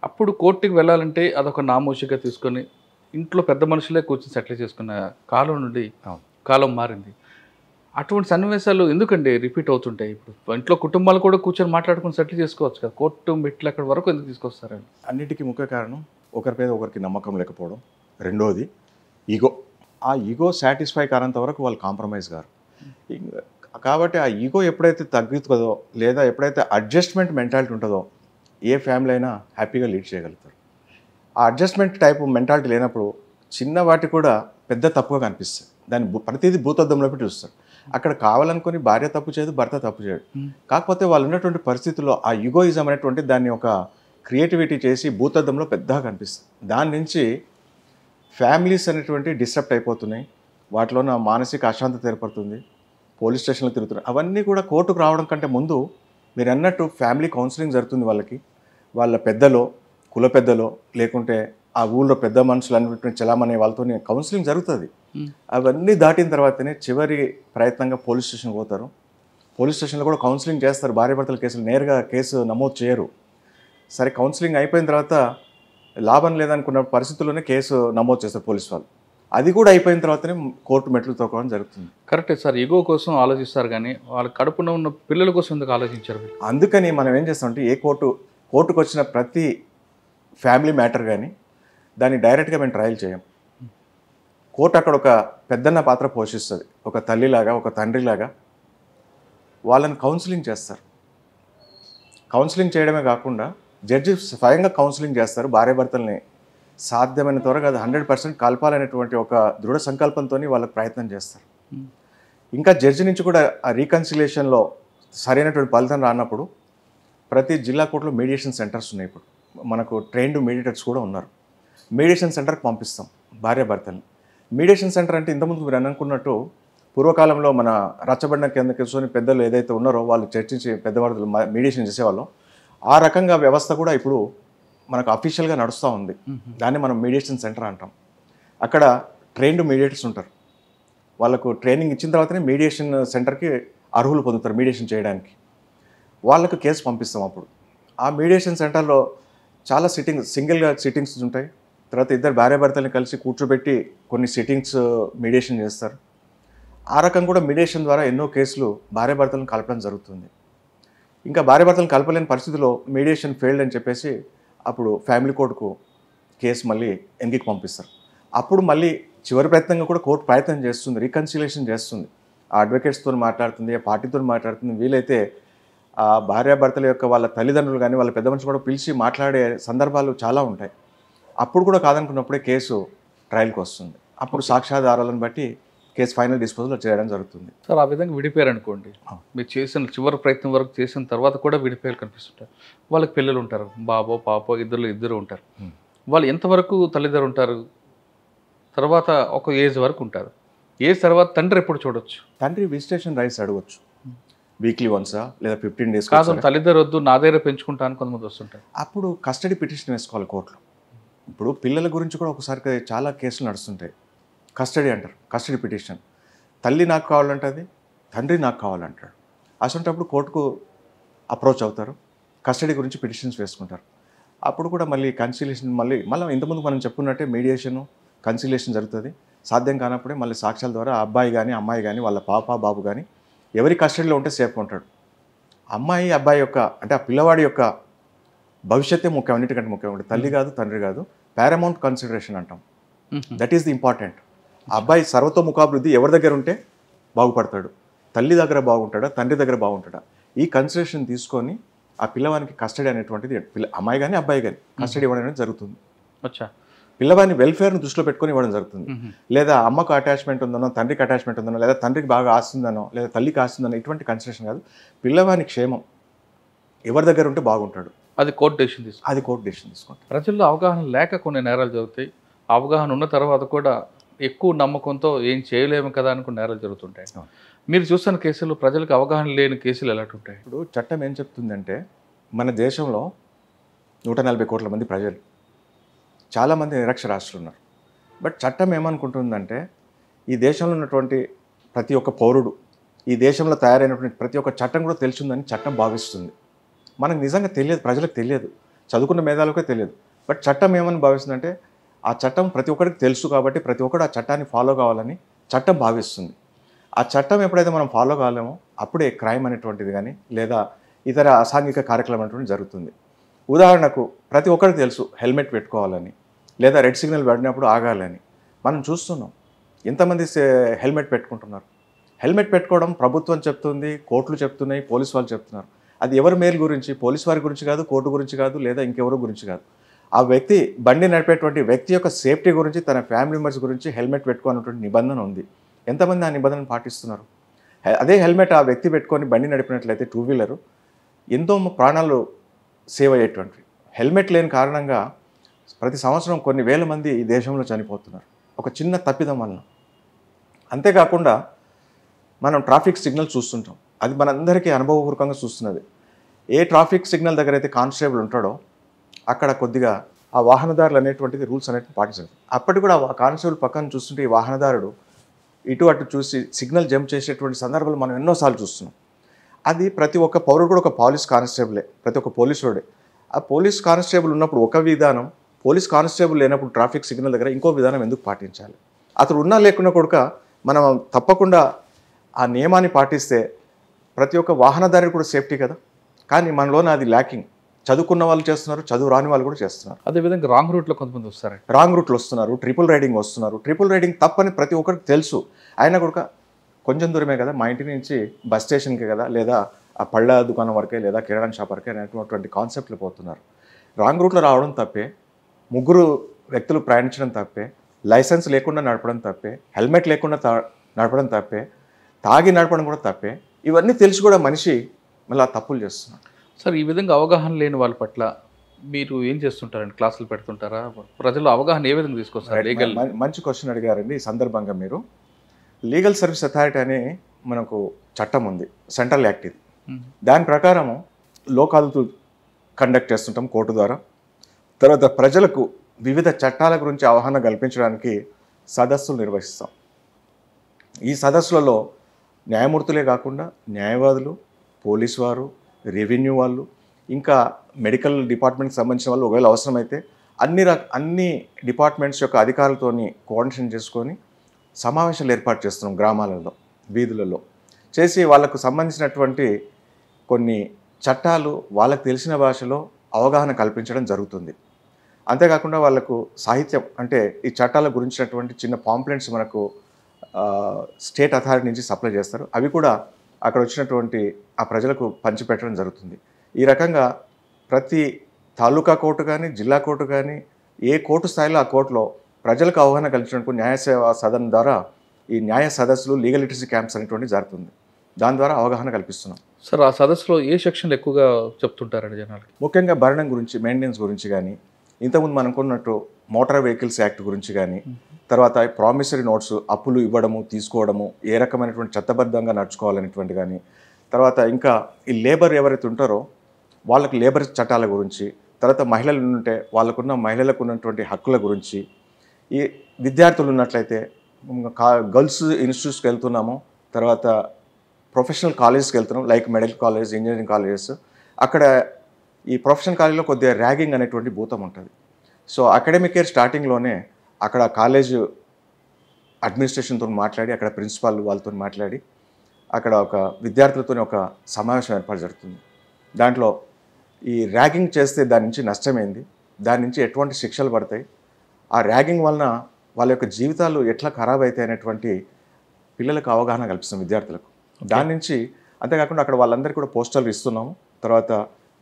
అప్పుడు కోర్టుకి వెళ్ళాలంటే అదొక నామోషిగా తీసుకొని ఇంట్లో పెద్ద మనుషులే కూర్చొని సెటిల్ చేసుకున్న కాలం నుండి కాలం మారింది. అటువంటి సన్నివేశాలు ఎందుకండి రిపీట్ అవుతుంటాయి? ఇప్పుడు ఇంట్లో కుటుంబాలు కూడా కూర్చొని మాట్లాడుకుని సెటిల్ చేసుకోవచ్చు కదా, కోర్టు మెట్లు అక్కడి వరకు ఎందుకు తీసుకొస్తారండి? అన్నిటికీ ముఖ్య కారణం ఒకరి మీద ఒకరికి నమ్మకం లేకపోవడం. రెండోది ఈగో. ఆ ఈగో సాటిస్ఫై కానంత వరకు వాళ్ళు కాంప్రమైజ్ గారు. కాబట్టి ఆ ఈగో ఎప్పుడైతే తగ్గుతుందో, లేదా ఎప్పుడైతే అడ్జస్ట్మెంట్ మెంటాలిటీ ఉంటుందో, ఏ ఫ్యామిలీ అయినా హ్యాపీగా లీడ్ చేయగలుగుతారు. ఆ అడ్జస్ట్మెంట్ టైప్ మెంటాలిటీ లేనప్పుడు చిన్న వాటి కూడా పెద్ద తప్పుగా కనిపిస్తాయి. దాన్ని ప్రతిదీ భూతద్దంలోకి చూస్తారు. అక్కడ కావాలనుకొని భార్య తప్పు చేయదు, భర్త తప్పు చేయడు. కాకపోతే వాళ్ళు ఉన్నటువంటి పరిస్థితుల్లో ఆ ఈగోయిజం అనేటువంటి దాన్ని ఒక క్రియేటివిటీ చేసి భూతద్దంలో పెద్దగా కనిపిస్తుంది. దాని నుంచి ఫ్యామిలీస్ అనేటువంటి డిస్టర్బ్ అయిపోతున్నాయి, వాటిలో నా మానసిక అశాంతత ఏర్పడుతుంది, పోలీస్ స్టేషన్లో తిరుగుతున్నాయి. అవన్నీ కూడా కోర్టుకు రావడం కంటే ముందు మీరు అన్నట్టు ఫ్యామిలీ కౌన్సిలింగ్ జరుగుతుంది. వాళ్ళకి వాళ్ళ పెద్దలో, కుల పెద్దలో, లేకుంటే ఆ ఊళ్ళో పెద్ద మనుషులు అన్నిటిని చలామనే వాళ్ళతో కౌన్సిలింగ్ జరుగుతుంది. అవన్నీ దాటిన తర్వాతనే చివరి ప్రయత్నంగా పోలీస్ స్టేషన్కి పోతారు. పోలీస్ స్టేషన్లో కూడా కౌన్సిలింగ్ చేస్తారు. భార్యాభర్తల కేసులు నేరుగా కేసు నమోదు చేయరు. సరే, కౌన్సిలింగ్ అయిపోయిన తర్వాత లాభం లేదనుకున్న పరిస్థితుల్లోనే కేసు నమోదు చేస్తారు పోలీసు వాళ్ళు. అది కూడా అయిపోయిన తర్వాతనే కోర్టు మెట్లు తొక్కడం జరుగుతుంది. కరెక్టే సార్, ఈగో కోసం ఆలోచిస్తారు కానీ వాళ్ళ కడుపున ఉన్న పిల్లల కోసం ఎందుకు ఆలోచించారు వీళ్ళు? అందుకని మనం ఏం చేస్తామంటే కోర్టుకు వచ్చిన ప్రతి ఫ్యామిలీ మ్యాటర్ కానీ దాన్ని డైరెక్ట్గా మేము ట్రయల్ చేయం. కోర్టు అక్కడ ఒక పెద్దన్న పాత్ర పోషిస్తుంది. ఒక తల్లిలాగా, ఒక తండ్రిలాగా వాళ్ళని కౌన్సిలింగ్ చేస్తారు. కౌన్సిలింగ్ చేయడమే కాకుండా జడ్జి స్వయంగా కౌన్సిలింగ్ చేస్తారు. భార్యాభర్తల్ని సాధ్యమైన త్వరగా అది 100% కలపాలనేటువంటి ఒక దృఢ సంకల్పంతో వాళ్ళకి ప్రయత్నం చేస్తారు. ఇంకా జడ్జి నుంచి కూడా ఆ రీకన్సిలేషన్లో సరైనటువంటి ఫలితం రానప్పుడు ప్రతి జిల్లా కోర్టులో మీడియేషన్ సెంటర్స్ ఉన్నాయి. ఇప్పుడు మనకు ట్రైన్డ్ మీడియేటర్స్ కూడా ఉన్నారు. మీడియేషన్ సెంటర్కి పంపిస్తాం భార్యాభర్తల్ని. మీడియేషన్ సెంటర్ అంటే ఇంతకుముందు మీరు అనుకున్నట్టు పూర్వకాలంలో మన రచ్చబండ కింద కూర్చొని పెద్దలు ఏదైతే ఉన్నారో వాళ్ళు చర్చించి పెద్దవాళ్ళు మీడియేషన్ చేసేవాళ్ళం. ఆ రకంగా వ్యవస్థ కూడా ఇప్పుడు మనకు అఫీషియల్గా నడుస్తూ ఉంది. దాన్ని మనం మీడియేషన్ సెంటర్ అంటాం. అక్కడ ట్రైన్డ్ మీడియేటర్స్ ఉంటారు. వాళ్ళకు ట్రైనింగ్ ఇచ్చిన తర్వాతనే మీడియేషన్ సెంటర్కి అర్హులు పొందుతారు మీడియేషన్ చేయడానికి. వాళ్ళకు కేసు పంపిస్తాం. అప్పుడు ఆ మీడియేషన్ సెంటర్లో చాలా సింగిల్గా సిట్టింగ్స్ ఉంటాయి. తర్వాత ఇద్దరు భార్యాభర్తల్ని కలిసి కూర్చోబెట్టి కొన్ని సిట్టింగ్స్ మీడియేషన్ చేస్తారు. ఆ రకం కూడా మీడియేషన్ ద్వారా ఎన్నో కేసులు భార్యాభర్తలను కలపడం జరుగుతుంది. ఇంకా భార్యాభర్తలను కలపలేని పరిస్థితిలో మీడియేషన్ ఫెయిల్డ్ అని చెప్పేసి అప్పుడు ఫ్యామిలీ కోర్టుకు కేసు మళ్ళీ ఎంగికి పంపిస్తారు. అప్పుడు మళ్ళీ చివరి ప్రయత్నంగా కూడా కోర్టు ప్రయత్నం చేస్తుంది, రీకన్సిలేషన్ చేస్తుంది. ఆ అడ్వకేట్స్తో మాట్లాడుతుంది, ఆ పార్టీతో మాట్లాడుతుంది. వీలైతే ఆ భార్యాభర్తల యొక్క వాళ్ళ తల్లిదండ్రులు కానీ వాళ్ళ పెద్ద మనుషులు కూడా పిలిచి మాట్లాడే సందర్భాలు చాలా ఉంటాయి. అప్పుడు కూడా కాదనుకున్నప్పుడే కేసు ట్రయల్కి వస్తుంది. అప్పుడు సాక్ష్యాధారాలను బట్టి కేసు ఫైనల్ డిస్పోజల్ చేయడం జరుగుతుంది. సార్, ఆ విధంగా విడిపోయారు అనుకోండి, మీరు చేసిన చివరి ప్రయత్నం వరకు చేసిన తర్వాత కూడా విడిపోయారు కనిపిస్తుంటారు. వాళ్ళకి పిల్లలు ఉంటారు, బాబో పాపో ఇద్దరు ఉంటారు. వాళ్ళు ఎంతవరకు తల్లిదండ్రులు ఉంటారు? తర్వాత ఒక ఏజ్ వరకు ఉంటారు. ఏజ్ తర్వాత తండ్రి ఎప్పుడు చూడొచ్చు? తండ్రి విజిటేషన్ రైట్స్ అడగవచ్చు. వీక్లీ వన్సా లేదా 15 days కాదు, తల్లిదండ్రులు వద్దు నా దగ్గర పెంచుకుంటాను కొంతమంది వస్తుంటారు. అప్పుడు కస్టడీ పిటిషన్ వేసుకోవాలి కోర్టులో. ఇప్పుడు పిల్లల గురించి కూడా ఒకసారి చాలా కేసులు నడుస్తుంటాయి. కస్టడీ అంటారు, కస్టడీ పిటిషన్. తల్లి నాకు కావాలంటుంది, తండ్రి నాకు కావాలంటాడు. అసంటప్పుడు కోర్టుకు అప్రోచ్ అవుతారు, కస్టడీ గురించి పిటిషన్స్ వేసుకుంటారు. అప్పుడు కూడా మళ్ళీ కన్సిలేషన్ మళ్ళీ ఇంతకుముందు మనం చెప్పుకున్నట్టే మీడియేషను కన్సిలేషన్ జరుగుతుంది. సాధ్యం కానప్పుడే మళ్ళీ సాక్ష్యాల ద్వారా అబ్బాయి కానీ అమ్మాయి కానీ వాళ్ళ పాప బాబు కానీ ఎవరి కస్టడీలో ఉంటే సేఫ్గా ఉంటాడు. అమ్మాయి అబ్బాయి యొక్క అంటే ఆ పిల్లవాడి యొక్క భవిష్యత్తే ముఖ్యం, అన్నిటికంటే ముఖ్యం. ఉంటుంది తల్లి కాదు తండ్రి కాదు, పారామౌంట్ కన్సిడరేషన్ అంటాం. That is the important. ఆ అబ్బాయి సర్వతోముఖాభివృద్ధి ఎవరి దగ్గర ఉంటే బాగుపడతాడు, తల్లి దగ్గర బాగుంటాడా తండ్రి దగ్గర బాగుంటాడా, ఈ కన్సిడరేషన్ తీసుకొని ఆ పిల్లవానికి కస్టడీ అనేటువంటిది అమ్మాయి కానీ అబ్బాయి కానీ కస్టడీ ఇవ్వడం అనేది జరుగుతుంది. పిల్లవాని వెల్ఫేర్ను దృష్టిలో పెట్టుకొని ఇవ్వడం జరుగుతుంది. లేదా అమ్మకు అటాచ్మెంట్ ఉందనో, తండ్రికి అటాచ్మెంట్ ఉందనో, లేదా తండ్రికి బాగా ఆస్తుందనో, లేదా తల్లికి ఆస్తుందనో ఇటువంటి కన్సిడరేషన్ కాదు. పిల్లవాని క్షేమం ఎవరి దగ్గర ఉంటే బాగుంటాడు, అది కోర్టు డెసిషన్ తీసుకుంటారు. అది కోర్టు డెసిషన్ తీసుకుంటారు. ప్రజల్లో అవగాహన లేక కొన్ని నేరాలు జరుగుతాయి. అవగాహన ఉన్న తర్వాత కూడా ఎక్కువ నమ్మకంతో ఏం చేయలేము కదా అనుకున్న నేరాలు జరుగుతుంటాయి. మీరు చూస్తున్న కేసులు ప్రజలకు అవగాహన లేని కేసులు ఎలాంటి ఉంటాయి? ఇప్పుడు చట్టం ఏం చెప్తుందంటే, మన దేశంలో 140 కోట్ల మంది ప్రజలు, చాలామంది నిరక్షరాస్యులు ఉన్నారు. బట్ చట్టం ఏమనుకుంటుందంటే, ఈ దేశంలో ఉన్నటువంటి ప్రతి ఒక్క పౌరుడు, ఈ దేశంలో తయారైనటువంటి ప్రతి ఒక్క చట్టం కూడా తెలిసిందని చట్టం భావిస్తుంది. మనకు నిజంగా తెలియదు, ప్రజలకు తెలియదు, చదువుకున్న మేధావులకే తెలియదు. బట్ చట్టం ఏమని భావిస్తుందంటే, ఆ చట్టం ప్రతి ఒక్కరికి తెలుసు కాబట్టి ప్రతి ఒక్కరు ఆ చట్టాన్ని ఫాలో కావాలని చట్టం భావిస్తుంది. ఆ చట్టం ఎప్పుడైతే మనం ఫాలో కాలేమో అప్పుడే క్రైమ్ అనేటువంటిది కానీ లేదా ఇతర అసాంఘిక కార్యక్రమం అనేటువంటిది జరుగుతుంది. ఉదాహరణకు ప్రతి ఒక్కరికి తెలుసు హెల్మెట్ పెట్టుకోవాలని, లేదా రెడ్ సిగ్నల్ పడినప్పుడు ఆగాలని. మనం చూస్తున్నాం ఎంతమంది హెల్మెట్ పెట్టుకుంటున్నారు. హెల్మెట్ పెట్టుకోవడం ప్రభుత్వం చెప్తుంది, కోర్టులు చెప్తున్నాయి, పోలీసు వాళ్ళు చెప్తున్నారు. అది ఎవరి మేలు గురించి? పోలీసు వారి గురించి కాదు, కోర్టు గురించి కాదు, లేదా ఇంకెవరి గురించి కాదు. ఆ వ్యక్తి బండి నడిపేటువంటి వ్యక్తి యొక్క సేఫ్టీ గురించి, తన ఫ్యామిలీ మెంబర్స్ గురించి హెల్మెట్ పెట్టుకోవాలన్నటువంటి నిబంధన ఉంది. ఎంతమంది ఆ నిబంధనను పాటిస్తున్నారు? అదే హెల్మెట్ ఆ వ్యక్తి పెట్టుకొని బండి నడిపినట్లయితే టూ వీలరు ఎంతో ప్రాణాలు సేవ్ అయ్యేటువంటివి. హెల్మెట్ లేని కారణంగా ప్రతి సంవత్సరం కొన్ని వేల మంది ఈ దేశంలో చనిపోతున్నారు ఒక చిన్న తప్పిదం వలన. అంతేకాకుండా మనం ట్రాఫిక్ సిగ్నల్ చూస్తుంటాం, అది మనందరికీ అనుభవపూర్వకంగా చూస్తున్నది. ఏ ట్రాఫిక్ సిగ్నల్ దగ్గర అయితే కానిస్టేబుల్ ఉంటాడో అక్కడ కొద్దిగా ఆ వాహనదారులు అనేటువంటిది రూల్స్ అనేవి పాటించారు. అప్పటికి కూడా ఆ కానిస్టేబుల్ పక్కన చూస్తుంటే ఈ వాహనదారుడు ఇటు అటు చూసి సిగ్నల్ జంప్ చేసేటువంటి సందర్భాలు మనం ఎన్నోసార్లు చూస్తున్నాం. అది ప్రతి ఒక్క పౌరుడు కూడా ఒక పోలీస్ కానిస్టేబులే, ప్రతి ఒక్క పోలీసుడే. ఆ పోలీస్ కానిస్టేబుల్ ఉన్నప్పుడు ఒక విధానం, పోలీస్ కానిస్టేబుల్ లేనప్పుడు ట్రాఫిక్ సిగ్నల్ దగ్గర ఇంకో విధానం ఎందుకు పాటించాలి? అతడు ఉన్నా లేకున్నా కూడా మనం తప్పకుండా ఆ నియమాన్ని పాటిస్తే ప్రతి ఒక్క వాహనదారి కూడా సేఫ్టీ కదా. కానీ మనలోనే అది ల్యాకింగ్. చదువుకున్న వాళ్ళు చేస్తున్నారు, చదువు రాని వాళ్ళు కూడా చేస్తున్నారు. అదేవిధంగా రాంగ్ రూట్లో కొంతమంది వస్తారు. రాంగ్ రూట్లో వస్తున్నారు, ట్రిపుల్ రైడింగ్ వస్తున్నారు. ట్రిపుల్ రైడింగ్ తప్పని ప్రతి ఒక్కరికి తెలుసు. అయినా కూడా కొంచెం దూరమే కదా, మా ఇంటి నుంచి బస్ స్టేషన్కి కదా, లేదా ఆ పళ్ళ దుకాణం వరకే, లేదా కిరాణా షాప్ వరకే అనేటువంటి కాన్సెప్ట్లు పోతున్నారు. రాంగ్ రూట్లో రావడం తప్పే, ముగ్గురు వ్యక్తులు ప్రయాణించడం తప్పే, లైసెన్స్ లేకుండా నడపడం తప్పే, హెల్మెట్ లేకుండా నడపడం తప్పే, తాగి నడపడం కూడా తప్పే. ఇవన్నీ తెలిసి కూడా మనిషి మళ్ళీ తప్పులు చేస్తున్నాడు. సార్, ఈ విధంగా అవగాహన లేని వాళ్ళ పట్ల మీరు ఏం చేస్తుంటారండి? క్లాసులు పెడుతుంటారా? ప్రజలు అవగాహన ఏ విధంగా తీసుకొస్తారు? లీగల్ మంచి క్వశ్చన్ అడిగారండి. ఈ సందర్భంగా మీరు లీగల్ సర్వీస్ అథారిటీ అనే మనకు చట్టం ఉంది, సెంట్రల్ యాక్ట్ ఇది. దాని ప్రకారము లోకాలు కండక్ట్ చేస్తుంటాం కోర్టు ద్వారా. తర్వాత ప్రజలకు వివిధ చట్టాల గురించి అవగాహన కల్పించడానికి సదస్సులు నిర్వహిస్తాం. ఈ సదస్సులలో న్యాయమూర్తులే కాకుండా న్యాయవాదులు, పోలీసు వారు, రెవెన్యూ వాళ్ళు, ఇంకా మెడికల్ డిపార్ట్మెంట్కి సంబంధించిన వాళ్ళు ఒకవేళ అవసరమైతే అన్ని డిపార్ట్మెంట్స్ యొక్క అధికారులతోని కోఆర్డినేషన్ చేసుకొని సమావేశాలు ఏర్పాటు చేస్తున్నాం. గ్రామాలలో, వీధులలో చేసి వాళ్ళకు సంబంధించినటువంటి కొన్ని చట్టాలు వాళ్ళకు తెలిసిన భాషలో అవగాహన కల్పించడం జరుగుతుంది. అంతేకాకుండా వాళ్ళకు సాహిత్యం, అంటే ఈ చట్టాల గురించినటువంటి చిన్న పాంప్లెంట్స్ మనకు స్టేట్ అథారిటీ నుంచి సప్లై చేస్తారు. అవి కూడా అక్కడ వచ్చినటువంటి ఆ ప్రజలకు పంచిపెట్టడం జరుగుతుంది. ఈ రకంగా ప్రతి తాలూకా కోర్టు కానీ, జిల్లా కోర్టు కానీ, ఏ కోర్టు స్థాయిలో ఆ కోర్టులో ప్రజలకు అవగాహన కల్పించినప్పుడు న్యాయ సేవా సదన్ ద్వారా ఈ న్యాయ సదస్సులు, లీగల్ లిటరసీ క్యాంప్స్ అనేటువంటివి జరుగుతుంది. దాని ద్వారా అవగాహన కల్పిస్తున్నాం. సార్, ఆ సదస్సులో ఏ సెక్షన్లు ఎక్కువగా చెప్తుంటారండి జనాలకి? ముఖ్యంగా భరణం గురించి, మెయింటెనెన్స్ గురించి కానీ, ఇంతకుముందు మనం అనుకున్నట్టు మోటార్ వెహికల్స్ యాక్ట్ గురించి కానీ, తర్వాత ప్రామిసరీ నోట్స్, అప్పులు ఇవ్వడము, తీసుకోవడము, ఏ రకమైనటువంటి చట్టబద్ధంగా నడుచుకోవాలనేటువంటి కానీ, తర్వాత ఇంకా ఈ లేబర్ ఎవరైతే ఉంటారో వాళ్ళకి లేబర్ చట్టాల గురించి, తర్వాత మహిళలు ఉంటే మహిళలకు ఉన్నటువంటి హక్కుల గురించి, ఈ విద్యార్థులు ఉన్నట్లయితే గర్ల్స్ ఇన్స్టిట్యూట్స్కి వెళ్తున్నాము, తర్వాత ప్రొఫెషనల్ కాలేజెస్కి వెళ్తున్నాం, like medical college, engineering colleges. అక్కడ ఈ ప్రొఫెషనల్ కాలేజ్లో కొద్దిగా ర్యాగింగ్ అనేటువంటి భూతం ఉంటుంది. సో అకాడమిక్ ఇయర్ స్టార్టింగ్లోనే అక్కడ కాలేజ్ అడ్మినిస్ట్రేషన్తో మాట్లాడి, అక్కడ ప్రిన్సిపాల్ వాళ్ళతో మాట్లాడి, అక్కడ ఒక విద్యార్థులతో ఒక సమావేశం ఏర్పాటు జరుగుతుంది. దాంట్లో ఈ ర్యాగింగ్ చేస్తే దాని నుంచి నష్టమైంది, దాని నుంచి ఎటువంటి శిక్షలు పడతాయి, ఆ ర్యాగింగ్ వలన వాళ్ళ యొక్క జీవితాలు ఎట్లా ఖరాబ్ అవుతాయి అనేటువంటి పిల్లలకు అవగాహన కల్పిస్తాం, విద్యార్థులకు. దాని నుంచి అంతేకాకుండా అక్కడ వాళ్ళందరికీ కూడా పోస్టర్లు ఇస్తున్నాము, తర్వాత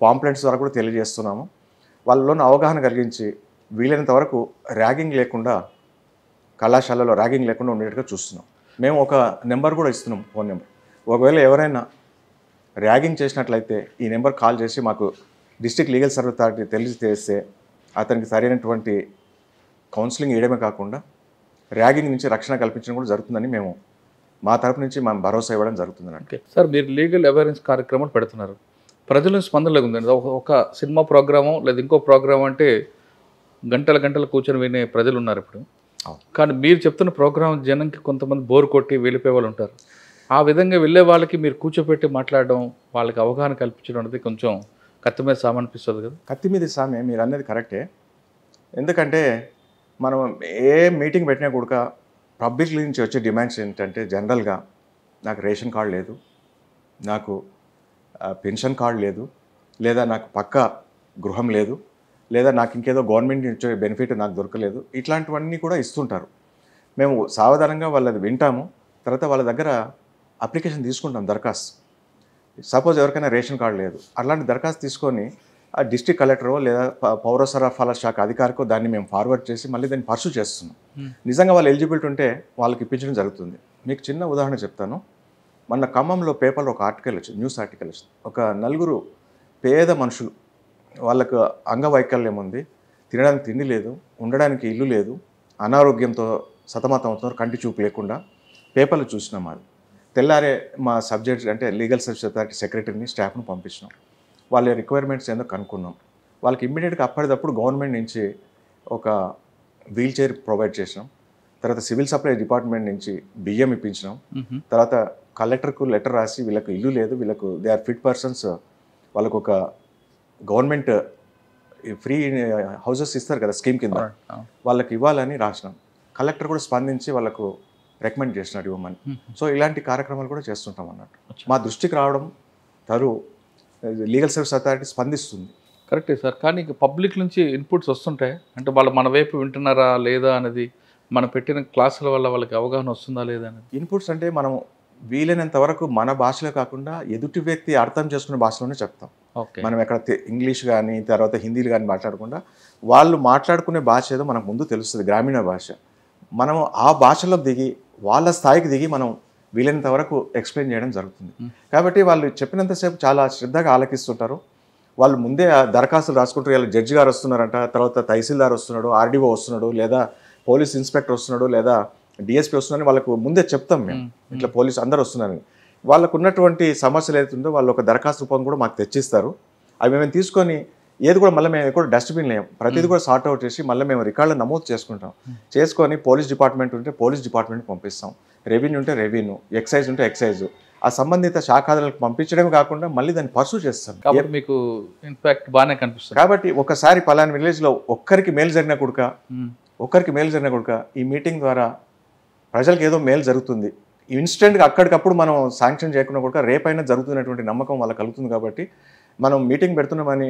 పాంప్లెంట్స్ ద్వారా కూడా తెలియజేస్తున్నాము. వాళ్ళలోని అవగాహన కలిగించి వీలైనంత వరకు ర్యాగింగ్ లేకుండా, కళాశాలలో ర్యాగింగ్ లేకుండా ఉండేట్టుగా చూస్తున్నాం. మేము ఒక నెంబర్ కూడా ఇస్తున్నాం, ఫోన్ నెంబర్. ఒకవేళ ఎవరైనా ర్యాగింగ్ చేసినట్లయితే ఈ నెంబర్ కాల్ చేసి మాకు డిస్ట్రిక్ట్ లీగల్ సర్వీస్ అథారిటీ తెలియజేస్తే అతనికి సరైనటువంటి కౌన్సిలింగ్ ఇవ్వడమే కాకుండా ర్యాగింగ్ నుంచి రక్షణ కల్పించడం కూడా జరుగుతుందని మేము మా తరపు నుంచి మేము భరోసా ఇవ్వడం జరుగుతుంది. ఓకే సార్, మీరు లీగల్ అవేర్నెస్ కార్యక్రమాలు పెడుతున్నారు, ప్రజల స్పందనలో ఉందండి. ఒక సినిమా ప్రోగ్రాము లేదా ఇంకో ప్రోగ్రామ్ అంటే గంటలు కూర్చొని వినే ప్రజలు ఉన్నారు ఇప్పుడు. కానీ మీరు చెప్తున్న ప్రోగ్రామ్ జనంకి కొంతమంది బోర్ కొట్టి వెళ్ళిపోయే వాళ్ళు ఉంటారు. ఆ విధంగా వెళ్ళే వాళ్ళకి మీరు కూర్చోపెట్టి మాట్లాడడం, వాళ్ళకి అవగాహన కల్పించడం అనేది కొంచెం కత్తి మీద సామె అనిపిస్తుంది కదా? కత్తి మీద సామె మీరు అన్నది కరెక్టే. ఎందుకంటే మనం ఏ మీటింగ్ పెట్టినా కూడా పబ్లిక్ నుంచి వచ్చే డిమాండ్స్ ఏంటంటే, జనరల్గా నాకు రేషన్ కార్డు లేదు, నాకు పెన్షన్ కార్డు లేదు, లేదా నాకు పక్కా గృహం లేదు, లేదా నాకు ఇంకేదో గవర్నమెంట్ నుంచి వచ్చే బెనిఫిట్ నాకు దొరకలేదు, ఇట్లాంటివన్నీ కూడా ఇస్తుంటారు. మేము సావధానంగా వాళ్ళది వింటాము, తర్వాత వాళ్ళ దగ్గర అప్లికేషన్ తీసుకుంటాం, దరఖాస్తు. సపోజ్ ఎవరికైనా రేషన్ కార్డు లేదు, అలాంటి దరఖాస్తు తీసుకొని ఆ డిస్ట్రిక్ట్ కలెక్టరో లేదా పౌర సరఫరాల శాఖ అధికారికో దాన్ని మేము ఫార్వర్డ్ చేసి మళ్ళీ దాన్ని పర్సూ చేస్తున్నాం. నిజంగా వాళ్ళు ఎలిజిబిలిటీ ఉంటే వాళ్ళకి ఇప్పించడం జరుగుతుంది. మీకు చిన్న ఉదాహరణ చెప్తాను. మొన్న ఖమ్మంలో పేపర్లో ఒక ఆర్టికల్ వచ్చింది, న్యూస్ ఆర్టికల్ వచ్చింది. ఒక 4 పేద మనుషులు, వాళ్ళకు అంగవైకల్యం ఉంది, తినడానికి తిండి లేదు, ఉండడానికి ఇల్లు లేదు, అనారోగ్యంతో సతమతం అవుతున్నారు, కంటి చూపు లేకుండా. పేపర్లు చూసినాం. అది తెల్లారే మా సబ్జెక్ట్ అంటే లీగల్ సర్వీస్ అథారిటీ సెక్రటరీని, స్టాఫ్ను పంపించినాం. వాళ్ళ రిక్వైర్మెంట్స్ ఏందో కనుక్కున్నాం. వాళ్ళకి ఇమ్మీడియట్గా అప్పటిదప్పుడు గవర్నమెంట్ నుంచి ఒక వీల్ చైర్ ప్రొవైడ్ చేసినాం. తర్వాత సివిల్ సప్లై డిపార్ట్మెంట్ నుంచి బియ్యం ఇప్పించినాం. తర్వాత కలెక్టర్కు లెటర్ రాసి వీళ్ళకు ఇల్లు లేదు, వీళ్ళకు దే ఆర్ ఫిట్ పర్సన్స్, వాళ్ళకు ఒక గవర్నమెంట్ ఫ్రీ హౌసెస్ ఇస్తారు కదా స్కీమ్ కింద, వాళ్ళకి ఇవ్వాలని రాసినాం. కలెక్టర్ కూడా స్పందించి వాళ్ళకు రికమెండ్ చేసినాడు ఇవ్వమని. సో ఇలాంటి కార్యక్రమాలు కూడా చేస్తుంటాం అన్నట్టు. మా దృష్టికి రావడం లీగల్ సర్వీస్ అథారిటీ స్పందిస్తుంది. కరెక్టే సార్. కానీ పబ్లిక్ నుంచి ఇన్పుట్స్ వస్తుంటాయి అంటే వాళ్ళు మన వైపు వింటున్నారా లేదా అనేది, మనం పెట్టిన క్లాసుల వల్ల వాళ్ళకి అవగాహన వస్తుందా లేదా అనేది. ఇన్పుట్స్ అంటే మనం వీలైనంత వరకు మన భాషలో కాకుండా ఎదుటి వ్యక్తి అర్థం చేసుకునే భాషలోనే చెప్తాం. ఓకే. మనం ఎక్కడ ఇంగ్లీష్ కానీ తర్వాత హిందీలు కానీ మాట్లాడకుండా వాళ్ళు మాట్లాడుకునే భాష ఏదో మనకు ముందు తెలుస్తుంది, గ్రామీణ భాష. మనం ఆ భాషలో దిగి వాళ్ళ స్థాయికి దిగి మనం వీలైనంత వరకు ఎక్స్ప్లెయిన్ చేయడం జరుగుతుంది. కాబట్టి వాళ్ళు చెప్పినంతసేపు చాలా శ్రద్ధగా ఆలకిస్తుంటారు. వాళ్ళు ముందే దరఖాస్తులు రాసుకుంటారు. ఇలా జడ్జి గారు వస్తున్నారంట, తర్వాత తహసీల్దార్ వస్తున్నాడు, ఆర్డీఓ వస్తున్నాడు, లేదా పోలీస్ ఇన్స్పెక్టర్ వస్తున్నాడు, లేదా డిఎస్పీ వస్తున్నారని వాళ్ళకు ముందే చెప్తాం మేము. ఇట్లా పోలీసు అందరు వస్తున్నారని. వాళ్ళకు ఉన్నటువంటి సమస్యలు ఏదైతుందో వాళ్ళు ఒక దరఖాస్తు రూపం కూడా మాకు తెచ్చిస్తారు. అవి మేము తీసుకొని ఏది కూడా మళ్ళీ మేము కూడా డస్ట్బిన్ లేం, ప్రతిదీ కూడా సార్ట్ అవుట్ చేసి మళ్ళీ మేము రికార్డులో నమోదు చేసుకుంటాం. చేసుకొని పోలీస్ డిపార్ట్మెంట్ ఉంటే పోలీస్ డిపార్ట్మెంట్ పంపిస్తాం, రెవెన్యూ ఉంటే రెవెన్యూ, ఎక్సైజ్ ఉంటే ఎక్సైజ్, ఆ సంబంధిత శాఖాదారులకు పంపించడమే కాకుండా మళ్ళీ దాన్ని పర్సూ చేస్తాం. కాబట్టి మీకు ఇంపాక్ట్ బాగానే కనిపిస్తుంది. కాబట్టి ఒకసారి పలానా విలేజ్లో ఒక్కరికి మేలు జరిగిన కొడుక ఈ మీటింగ్ ద్వారా ప్రజలకు ఏదో మేలు జరుగుతుంది, ఇన్స్టెంట్గా అక్కడికప్పుడు మనం శాంక్షన్ చేయకుండా కూడా రేపైనా జరుగుతున్నటువంటి నమ్మకం వాళ్ళకి కలుగుతుంది. కాబట్టి మనం మీటింగ్ పెడుతున్నామని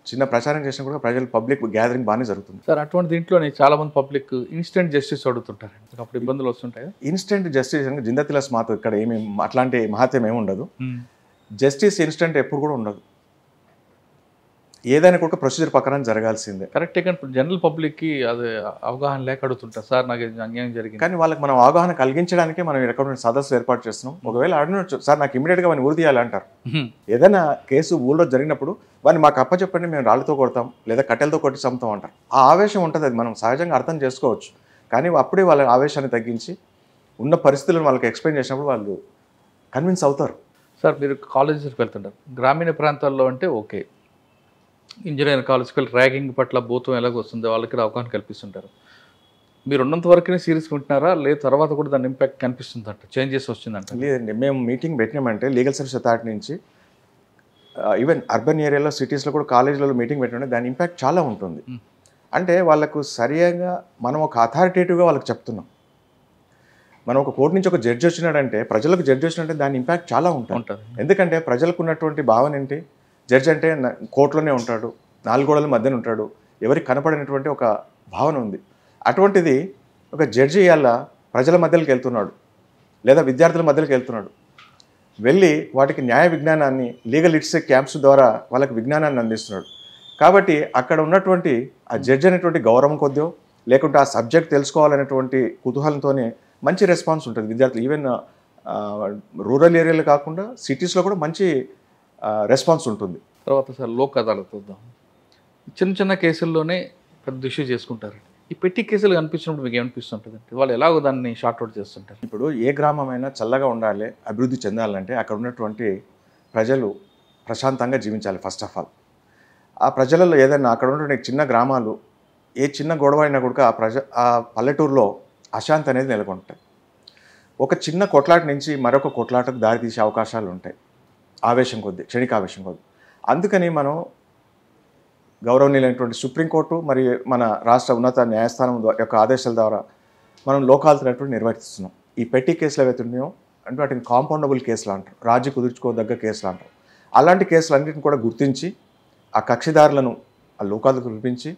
చిన్న ప్రచారం చేసినా కూడా ప్రజలు పబ్లిక్ గ్యాదరింగ్ బాగానే జరుగుతుంది సార్. అటువంటి దీంట్లోనే చాలా మంది పబ్లిక్ ఇన్స్టెంట్ జస్టిస్ అడుగుతుంటారు, అప్పుడు ఇబ్బందులు వస్తుంటాయి. ఇన్స్టెంట్ జస్టిస్ అంటే జిందతిలస్ మాతో ఇక్కడ ఏమి అట్లాంటి మహత్యం ఏమి ఉండదు. జస్టిస్ ఇన్స్టెంట్ ఎప్పుడు కూడా ఉండదు, ఏదైనా కూడా ప్రొసీజర్ ప్రకారం జరగాల్సిందే. కరెక్టే. కానీ జనరల్ పబ్లిక్కి అది అవగాహన లేక అడుగుతుంటారు, సార్ నాకు అన్యాయం జరిగింది. కానీ వాళ్ళకి మనం అవగాహన కలిగించడానికే మనం ఎక్కడ సదస్సు ఏర్పాటు చేస్తున్నాం. ఒకవేళ అడగచ్చు, సార్ నాకు ఇమీడియట్గా వాడిని ఊరి తీయాలంటారు. ఏదైనా కేసు ఊళ్ళో జరిగినప్పుడు వాడిని మాకు అప్పచెప్పండి, మేము రాళ్ళతో కొడతాం లేదా కట్టెలతో కొట్టి చంపుతాం అంటారు. ఆ ఆవేశం ఉంటుంది, అది మనం సహజంగా అర్థం చేసుకోవచ్చు. కానీ అప్పుడే వాళ్ళ ఆవేశాన్ని తగ్గించి ఉన్న పరిస్థితులను వాళ్ళకి ఎక్స్ప్లెయిన్ చేసినప్పుడు వాళ్ళు కన్విన్స్ అవుతారు. సార్ మీరు కాలేజెస్కి వెళ్తుంటారు, గ్రామీణ ప్రాంతాల్లో అంటే ఓకే, ఇంజనీరింగ్ కాలేజ్కి వెళ్ళి ర్యాగింగ్ పట్ల భూతం ఎలాగ వస్తుందో వాళ్ళకి అవగాహన కల్పిస్తుంటారు. మీరు ఉన్నంత వరకునే సీరియస్గా ఉంటున్నారా, లేదు తర్వాత కూడా దాని ఇంపాక్ట్ కనిపిస్తుందంట, చేంజెస్ వచ్చిందంట? లేదండి, మేము మీటింగ్ పెట్టినామంటే లీగల్ సర్వీస్ అథారిటీ నుంచి ఈవెన్ అర్బన్ ఏరియాలో సిటీస్లో కూడా కాలేజీలలో మీటింగ్ పెట్టినంటే దాని ఇంపాక్ట్ చాలా ఉంటుంది. అంటే వాళ్ళకు సరిగా మనం ఒక అథారిటేటివ్గా వాళ్ళకి చెప్తున్నాం. మనం ఒక కోర్టు నుంచి ఒక జడ్జి వచ్చినాడంటే, ప్రజలకు జడ్జి వచ్చినట్టే దాని ఇంపాక్ట్ చాలా ఉంటుంది. ఎందుకంటే ప్రజలకు ఉన్నటువంటి భావన ఏంటి, జడ్జి అంటే కోర్టులోనే ఉంటాడు, 4 గోడల మధ్యన ఉంటాడు, ఎవరికి కనపడినటువంటి ఒక భావన ఉంది. అటువంటిది ఒక జడ్జి ఇవాళ ప్రజల మధ్యలోకి వెళ్తున్నాడు లేదా విద్యార్థుల మధ్యలోకి వెళ్తున్నాడు, వెళ్ళి వాటికి న్యాయ విజ్ఞానాన్ని లీగల్ లిటరసీ క్యాంప్స్ ద్వారా వాళ్ళకి విజ్ఞానాన్ని అందిస్తున్నాడు. కాబట్టి అక్కడ ఉన్నటువంటి ఆ జడ్జి అనేటువంటి గౌరవం కొద్దో లేకుంటే ఆ సబ్జెక్ట్ తెలుసుకోవాలనేటువంటి కుతూహలంతోనే మంచి రెస్పాన్స్ ఉంటుంది విద్యార్థులు. ఈవెన్ రూరల్ ఏరియాలో కాకుండా సిటీస్లో కూడా మంచి రెస్పాన్స్ ఉంటుంది. తర్వాత సార్ లోక్ అదాలత్ చూద్దాం. చిన్న చిన్న కేసుల్లోనే పెద్ద ఇష్యూ చేసుకుంటారు. ఈ పెట్టి కేసులు కనిపించినప్పుడు మీకు ఏమనిపిస్తుంటుంది? వాళ్ళు ఎలాగో దాన్ని షార్ట్అవుట్ చేస్తుంటారు. ఇప్పుడు ఏ గ్రామమైనా చల్లగా ఉండాలి, అభివృద్ధి చెందాలంటే అక్కడ ఉన్నటువంటి ప్రజలు ప్రశాంతంగా జీవించాలి. ఫస్ట్ ఆఫ్ ఆల్ ఆ ప్రజలలో ఏదైనా అక్కడ ఉన్నటువంటి చిన్న గ్రామాలు ఏ చిన్న గొడవ అయినా కూడా ఆ పల్లెటూరులో అశాంతి అనేది నెలకొంటాయి. ఒక చిన్న కొట్లాట నుంచి మరొక కొట్లాటకు దారితీసే అవకాశాలు ఉంటాయి, ఆవేశం కొద్దీ, క్షణికావేశం కొద్దీ. అందుకని మనం గౌరవనీయులైనటువంటి సుప్రీంకోర్టు మరియు మన రాష్ట్ర ఉన్నత న్యాయస్థానం యొక్క ఆదేశాల ద్వారా మనం లోకాలతో నిర్వర్తిస్తున్నాం. ఈ పెట్టి కేసులు ఏవైతున్నాయో అంటే వాటిని కాంపౌండబుల్ కేసులు అంటారు, రాజీ కుదుర్చుకోదగ్గ కేసులు అంటారు. అలాంటి కేసులన్నింటిని కూడా గుర్తించి ఆ కక్షిదారులను ఆ లోకాలకు పిలిపించి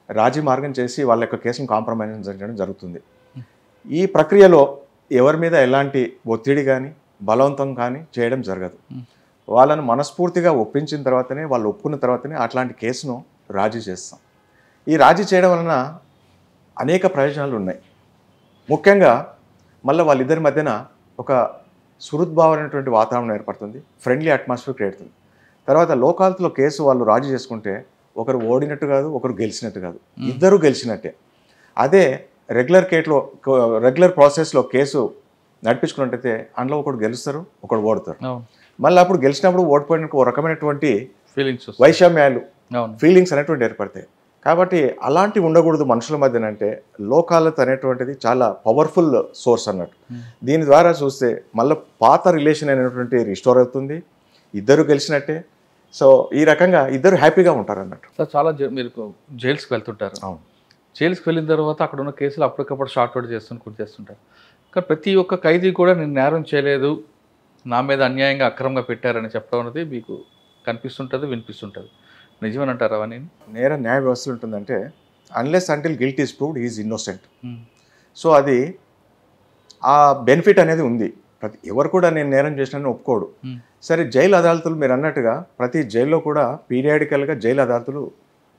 రాజీ మార్గం చేసి వాళ్ళ యొక్క కేసును కాంప్రమైజ్ చేయడం జరుగుతుంది. ఈ ప్రక్రియలో ఎవరి మీద ఎలాంటి ఒత్తిడి కానీ బలవంతం కానీ చేయడం జరగదు. వాళ్ళను మనస్ఫూర్తిగా ఒప్పించిన తర్వాతనే, వాళ్ళు ఒప్పుకున్న తర్వాతనే అట్లాంటి కేసును రాజీ చేస్తాం. ఈ రాజీ చేయడం వలన అనేక ప్రయోజనాలు ఉన్నాయి. ముఖ్యంగా మళ్ళీ వాళ్ళిద్దరి మధ్యన ఒక సుహృద్భావమైనటువంటి వాతావరణం ఏర్పడుతుంది, ఫ్రెండ్లీ అట్మాస్ఫియర్ క్రియేట్ అవుతుంది. తర్వాత లోకాలతో కేసు వాళ్ళు రాజీ చేసుకుంటే ఒకరు ఓడినట్టు కాదు, ఒకరు గెలిచినట్టు కాదు, ఇద్దరు గెలిచినట్టే. అదే రెగ్యులర్ ప్రాసెస్లో కేసు నడిపించుకున్నట్టయితే అందులో ఒకడు గెలుస్తారు, ఒకడు ఓడతారు. మళ్ళీ అప్పుడు గెలిచినప్పుడు ఓడిపోయిన ఒక రకమైనటువంటి వైషమ్యాలు, ఫీలింగ్స్ అనేటువంటి ఏర్పడతాయి. కాబట్టి అలాంటివి ఉండకూడదు మనుషుల మధ్యన. అంటే లోకాలత అనేటువంటిది చాలా పవర్ఫుల్ సోర్స్ అన్నట్టు. దీని ద్వారా చూస్తే మళ్ళీ పాత రిలేషన్ అనేటువంటి రిస్టోర్ అవుతుంది, ఇద్దరు గెలిచినట్టే. సో ఈ రకంగా ఇద్దరు హ్యాపీగా ఉంటారు అన్నట్టు. సార్ చాలా మీరు జైల్స్కి వెళ్తుంటారు. అవును. జైలుకి వెళ్ళిన తర్వాత అక్కడ ఉన్న కేసులు అప్పటికప్పుడు షార్ట్ అవుట్ చేస్తుంటారు. కానీ ప్రతి ఒక్క ఖైదీ కూడా నేను నేరం చేయలేదు, నా మీద అన్యాయంగా అక్రమంగా పెట్టారని చెప్పడం అనేది మీకు కనిపిస్తుంటుంది, వినిపిస్తుంటుంది. నిజమేనంటారా అవన్నీ? నేర న్యాయ వ్యవస్థ ఉంటుందంటే unless until guilt is proved is innocent. So అది ఆ బెనిఫిట్ అనేది ఉంది. ఎవరు కూడా నేను నేరం చేసినానని ఒప్పుకోడు. సరే, జైలు అదాలతులు మీరు అన్నట్టుగా ప్రతి జైల్లో కూడా పీరియాడికల్గా జైలు అదాలతులు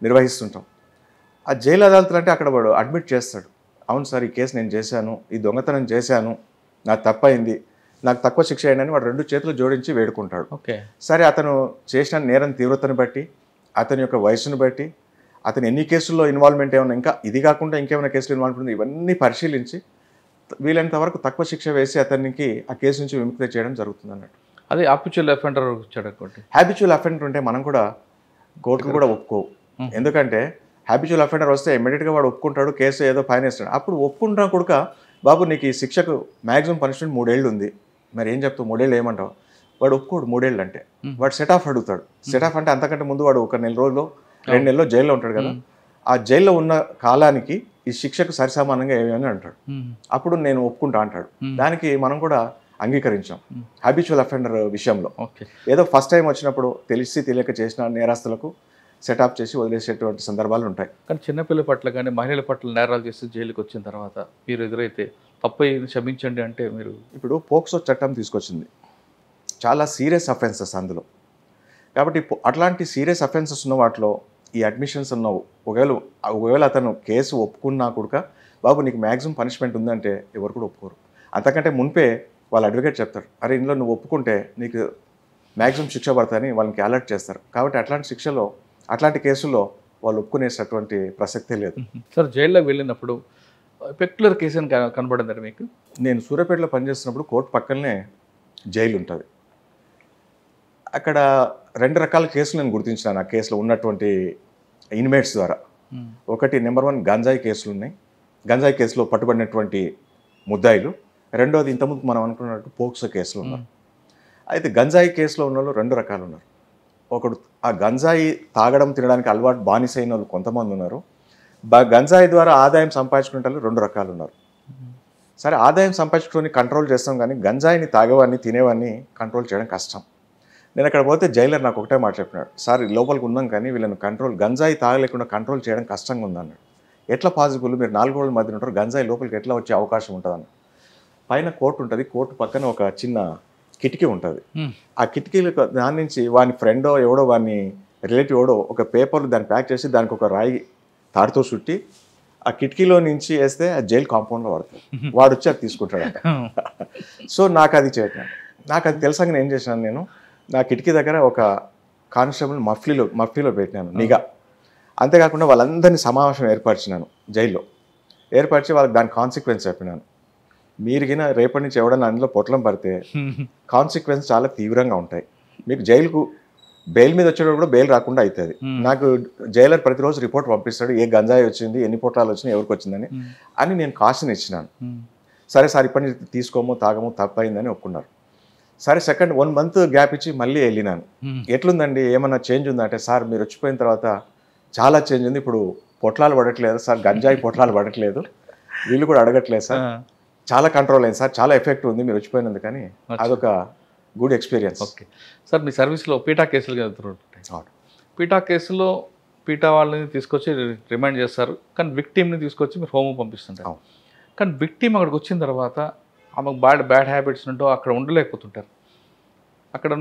నిర్వహిస్తుంటాం. ఆ జైలు అదాలతులు అంటే అక్కడ వాడు అడ్మిట్ చేస్తాడు, అవును సార్ ఈ కేసు నేను చేశాను, ఈ దొంగతనం చేశాను, నాకు తప్పైంది, నాకు తక్కువ శిక్ష అయ్యిందని వాడు 2 చేతులు జోడించి వేడుకుంటాడు. ఓకే. సరే, అతను చేసిన నేరం తీవ్రతను బట్టి, అతని యొక్క వయసును బట్టి, అతను ఎన్ని కేసుల్లో ఇన్వాల్వ్మెంట్ ఏమైనా, ఇంకా ఇది కాకుండా ఇంకేమైనా కేసులు ఇన్వాల్వ్మెంట్ ఉంది, ఇవన్నీ పరిశీలించి వీలైనంత వరకు తక్కువ శిక్ష వేసి అతనికి ఆ కేసు నుంచి విముక్తి చేయడం జరుగుతుంది అన్నట్టు. అదే హ్యాబిచువల్ అఫెండర్ వచ్చాడు. హ్యాబిచువల్ అఫెండర్ ఉంటే మనం కూడా కోర్టుకు కూడా ఒప్పుకోవు. ఎందుకంటే హ్యాబిచువల్ అఫెండర్ వస్తే ఇమ్మీడియట్గా వాడు ఒప్పుకుంటాడు, కేసు ఏదో ఫైన్ వేస్తాడు. అప్పుడు ఒప్పుకుంటా కూడా బాబు నీకు ఈ శిక్షకు మ్యాక్సిమం పనిష్మెంట్ 3 ఏళ్ళు ఉంది, మరి ఏం చెప్తావు 3 ఏళ్ళు ఏమంటావు? వాడు ఒప్పుకోడు 3 ఏళ్ళు అంటే. వాడు సెట్ ఆఫ్ అడుగుతాడు. సెట్ ఆఫ్ అంటే అంతకంటే ముందు వాడు 1 నెల రోజుల్లో 2 నెలల్లో జైల్లో ఉంటాడు కదా. ఆ జైల్లో ఉన్న కాలానికి ఈ శిక్షకు సరిసమానంగా ఏమని అంటాడు. అప్పుడు నేను ఒప్పుకుంటా అంటాడు. దానికి మనం కూడా అంగీకరించాం హ్యాబిచువల్ అఫెండర్ విషయంలో. ఏదో ఫస్ట్ టైం వచ్చినప్పుడు తెలిసి తెలియక చేసిన నేరస్తులకు సెటప్ చేసి వదిలేసేటువంటి సందర్భాలు ఉంటాయి. కానీ చిన్నపిల్లల పట్ల కానీ మహిళల పట్ల నేరాలు చేసి జైలుకి వచ్చిన తర్వాత మీరు ఎదురైతే తప్పు క్షమించండి అంటే మీరు ఇప్పుడు పోక్సో చట్టం తీసుకొచ్చింది, చాలా సీరియస్ అఫెన్సెస్ అందులో. కాబట్టి అట్లాంటి సీరియస్ అఫెన్సెస్ ఉన్న వాటిలో ఈ అడ్మిషన్స్ ఉన్నావు. ఒకవేళ అతను కేసు ఒప్పుకున్నా కూడా బాబు నీకు మ్యాక్సిమం పనిష్మెంట్ ఉందంటే ఎవరు కూడా ఒప్పుకోరు. అంతకంటే మున్పే వాళ్ళ అడ్వకేట్ చెప్తారు, అరే ఇందులో నువ్వు ఒప్పుకుంటే నీకు మ్యాక్సిమం శిక్ష పడతాయని వాళ్ళకి అలర్ట్ చేస్తారు. కాబట్టి అట్లాంటి కేసుల్లో వాళ్ళు ఒప్పుకునేటటువంటి ప్రసక్తే లేదు. సార్, జైల్లోకి వెళ్ళినప్పుడు పెక్యులర్ కేసు అని కనబడిందండి మీకు? నేను సూర్యాపేటలో పనిచేస్తున్నప్పుడు కోర్టు పక్కనే జైలు ఉంటుంది. అక్కడ 2 రకాల కేసులు నేను గుర్తించినాను ఆ కేసులో ఉన్నటువంటి ఇన్మేట్స్ ద్వారా. ఒకటి నెంబర్ 1 గంజాయి కేసులు ఉన్నాయి, గంజాయి కేసులో పట్టుబడినటువంటి ముద్దాయిలు. రెండోది ఇంతకుముందు మనం అనుకున్నట్టు పోక్సో కేసులు ఉన్నారు. అయితే గంజాయి కేసులో ఉన్న వాళ్ళు 2 రకాలు ఉన్నారు. ఒకడు ఆ గంజాయి తాగడం తినడానికి అలవాటు బానిసైన వాళ్ళు కొంతమంది ఉన్నారు. గంజాయి ద్వారా ఆదాయం సంపాదించుకునే వాళ్ళు 2 రకాలు ఉన్నారు. సరే, ఆదాయం సంపాదించుకొని కంట్రోల్ చేస్తాం, కానీ గంజాయిని తాగేవాడిని తినేవాడిని కంట్రోల్ చేయడం కష్టం. నేను అక్కడ పోతే జైలర్ నాకు ఒకటే మాట చెప్పినాడు, సార్ లోపలికి ఉన్నాం కానీ వీళ్ళని గంజాయి తాగలేకుండా కంట్రోల్ చేయడం కష్టంగా ఉందన్నాడు. ఎట్లా పాసిబుల్, మీరు 4 గోడల మధ్య ఉంటారు, గంజాయి లోపలికి ఎట్లా వచ్చే అవకాశం ఉంటుందన్న. పైన కోర్టు ఉంటుంది, కోర్టు పక్కన ఒక చిన్న కిటికీ ఉంటుంది. ఆ కిటికీలో దాని నుంచి వాని ఫ్రెండో ఎవడో వాని రిలేటివ్ ఎవడో ఒక పేపర్లు దాన్ని ప్యాక్ చేసి దానికి ఒక రాయి తాడుతో చుట్టి ఆ కిటికీలో నుంచి వేస్తే ఆ జైలు కాంపౌండ్లో పడుతుంది. వాడు వచ్చి అది తీసుకుంటాడంట. సో నాకు అది తెలిసాక నేను ఏం చేశాను, నేను నా కిటికీ దగ్గర ఒక కానిస్టేబుల్ మఫ్లీలో పెట్టినాను నిఘా. అంతేకాకుండా వాళ్ళందరినీ సమావేశం ఏర్పరిచినాను జైల్లో. ఏర్పరిచి వాళ్ళకి దాని కాన్సిక్వెన్స్ చెప్పినాను. మీరుగిన రేపటి నుంచి ఎవడన్నా అందులో పొట్లం పడితే కాన్సిక్వెన్స్ చాలా తీవ్రంగా ఉంటాయి. మీకు జైలుకు బెయిల్ మీద వచ్చేటప్పుడు కూడా బెయిల్ రాకుండా అవుతుంది. నాకు జైలర్ ప్రతిరోజు రిపోర్ట్ పంపిస్తాడు, ఏ గంజాయి వచ్చింది, ఎన్ని పొట్లాలు వచ్చినాయి, ఎవరికి వచ్చిందని అని నేను కాషన్ ఇచ్చినాను. సరే సార్ ఇప్పటి నుంచి తీసుకోమో తాగమో తప్పైందని ఒప్పుకున్నారు. సరే, 1 మంత్ గ్యాప్ ఇచ్చి మళ్ళీ వెళ్ళినాను. ఎట్లుందండి, ఏమన్నా చేంజ్ ఉందా అంటే, సార్ మీరు వచ్చిపోయిన తర్వాత చాలా చేంజ్ ఉంది, ఇప్పుడు పొట్లాలు పడట్లేదు సార్, గంజాయి పొట్లాలు పడట్లేదు, వీళ్ళు కూడా అడగట్లేదు సార్, చాలా కంట్రోల్ అయింది సార్, చాలా ఎఫెక్ట్ ఉంది మీరు వచ్చిపోయినందుకు. కానీ అదొక గుడ్ ఎక్స్పీరియన్స్. ఓకే సార్, మీ సర్వీస్లో పీటా కేసులు జరుగుతుంటాయి. పీటా కేసులో పీటా వాళ్ళని తీసుకొచ్చి రిమైండ్ చేస్తారు, కానీ విక్టిమ్ని తీసుకొచ్చి మీరు హోమ్ పంపిస్తుంటారు. కానీ విక్టిమ్ అక్కడికి వచ్చిన తర్వాత ఆమెకు బ్యాడ్ హ్యాబిట్స్ ఉంటో అక్కడ ఉండలేకపోతుంటారు. అక్కడ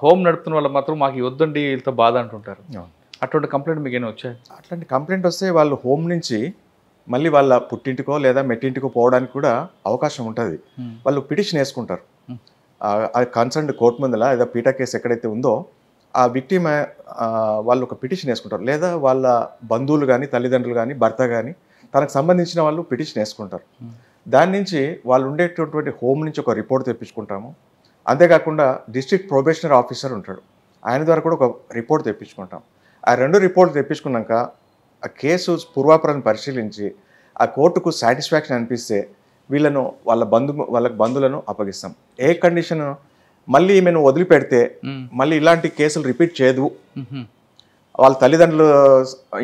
హోమ్ నడుపుతున్న వాళ్ళు మాత్రం మాకు వద్దండి వీళ్ళతో బాధ అంటుంటారు. అటువంటి కంప్లైంట్ మీకు ఏమైనా వచ్చాయి? అట్లాంటి కంప్లైంట్ వస్తే వాళ్ళు హోమ్ నుంచి మళ్ళీ వాళ్ళ పుట్టింటికో లేదా మెట్టింటికో పోవడానికి కూడా అవకాశం ఉంటుంది. వాళ్ళు పిటిషన్ వేసుకుంటారు ఆ కన్సర్న్ కోర్టు ముందల, లేదా పీటా కేసు ఎక్కడైతే ఉందో ఆ విక్టిమ్ వాళ్ళు ఒక పిటిషన్ వేసుకుంటారు. లేదా వాళ్ళ బంధువులు కానీ తల్లిదండ్రులు కానీ భర్త కానీ తనకు సంబంధించిన వాళ్ళు పిటిషన్ వేసుకుంటారు. దాని నుంచి వాళ్ళు ఉండేటటువంటి హోమ్ నుంచి ఒక రిపోర్ట్ తెప్పించుకుంటాము. అంతేకాకుండా డిస్ట్రిక్ట్ ప్రొబేషనరీ ఆఫీసర్ ఉంటాడు, ఆయన ద్వారా కూడా ఒక రిపోర్ట్ తెప్పించుకుంటాం. ఆ 2 రిపోర్ట్లు తెప్పించుకున్నాక ఆ కేసు పూర్వాపరాన్ని పరిశీలించి ఆ కోర్టుకు సాటిస్ఫాక్షన్ అనిపిస్తే వీళ్ళను వాళ్ళ బంధువులను అప్పగిస్తాం. ఏ కండిషన్, మళ్ళీ ఈమెను వదిలిపెడితే మళ్ళీ ఇలాంటి కేసులు రిపీట్ చేయదు, వాళ్ళ తల్లిదండ్రుల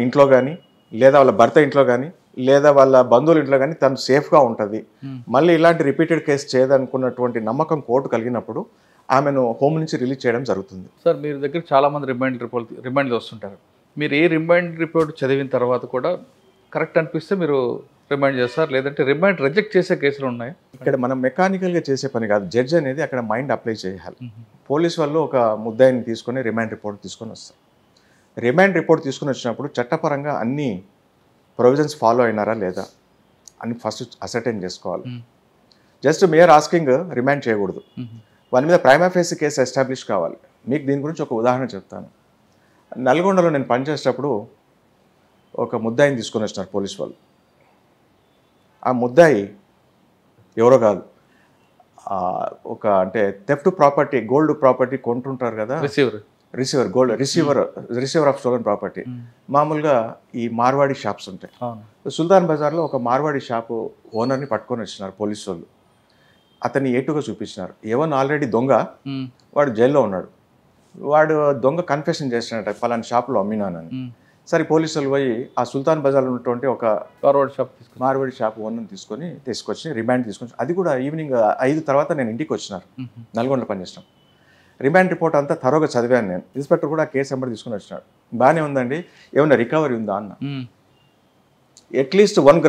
ఇంట్లో కానీ లేదా వాళ్ళ భర్త ఇంట్లో కానీ లేదా వాళ్ళ బంధువుల ఇంట్లో కానీ తను సేఫ్గా ఉంటుంది, మళ్ళీ ఇలాంటి రిపీటెడ్ కేసు చేయదనుకున్నటువంటి నమ్మకం కోర్టు కలిగినప్పుడు ఆమెను హోమ్ నుంచి రిలీజ్ చేయడం జరుగుతుంది. సార్ మీరు దగ్గర చాలామంది రిమైండ్లు వస్తుంటారు. మీరు ఏ రిమైండ్ రిపోర్ట్ చదివిన తర్వాత కూడా కరెక్ట్ అనిపిస్తే మీరు రిమైండ్ చేస్తారు, లేదంటే రిమైండ్ రిజెక్ట్ చేసే కేసులు ఉన్నాయి? ఇక్కడ మనం మెకానికల్గా చేసే పని కాదు, జడ్జి అనేది అక్కడ మైండ్ అప్లై చేయాలి. పోలీస్ వాళ్ళు ఒక ముద్దాయిని తీసుకొని రిమైండ్ రిపోర్ట్ తీసుకొని వస్తారు. రిమైండ్ రిపోర్ట్ తీసుకుని వచ్చినప్పుడు చట్టపరంగా అన్ని ప్రొవిజన్స్ ఫాలో అయినారా లేదా అని ఫస్ట్ అసర్టైన్ చేసుకోవాలి. జస్ట్ మేయర్ ఆస్కింగ్ రిమైండ్ చేయకూడదు, వాని మీద ప్రైమా ఫేసి కేసు ఎస్టాబ్లిష్ కావాలి. మీకు దీని గురించి ఒక ఉదాహరణ చెప్తాను. నల్గొండలో నేను పనిచేసేటప్పుడు ఒక ముద్దాయిని తీసుకొని వచ్చినారు పోలీస్ వాళ్ళు. ఆ ముద్దాయి ఎవరో కాదు, ఒక అంటే థెఫ్ట్ ప్రాపర్టీ, గోల్డ్ ప్రాపర్టీ కొంటుంటారు కదా, రిసీవర్ ఆఫ్ స్టోలన్ ప్రాపర్టీ. మామూలుగా ఈ మార్వాడి షాప్స్ ఉంటాయి. సుల్తాన్ బజార్లో ఒక మార్వాడి షాపు ఓనర్ని పట్టుకొని వచ్చినారు పోలీసు వాళ్ళు. అతన్ని ఏటుగా చూపించినారు. ఏవన్ ఆల్రెడీ దొంగ, వాడు జైల్లో ఉన్నాడు. వాడు దొంగ కన్ఫెషన్ చేసినట్ట పలానా షాప్లో అమ్మినానని. సరే పోలీసులు పోయి ఆ సుల్తాన్ బజార్లో ఉన్నటువంటి ఒక మార్వాడి షాప్ ఓనర్ని తీసుకొచ్చి రిమాండ్ తీసుకొని, అది కూడా ఈవినింగ్ 5 తర్వాత నేను ఇంటికి వచ్చినారు, నల్గొండలో పనిచేసినాం. రిమాండ్ రిపోర్ట్ అంతా తరోగా చదివాను నేను. ఇన్స్పెక్టర్ కూడా కేసు నెంబర్ తీసుకుని వచ్చినాడు. బాగానే ఉందండి, ఏమన్నా రికవరీ ఉందా అన్న. అట్లీస్ట్ 1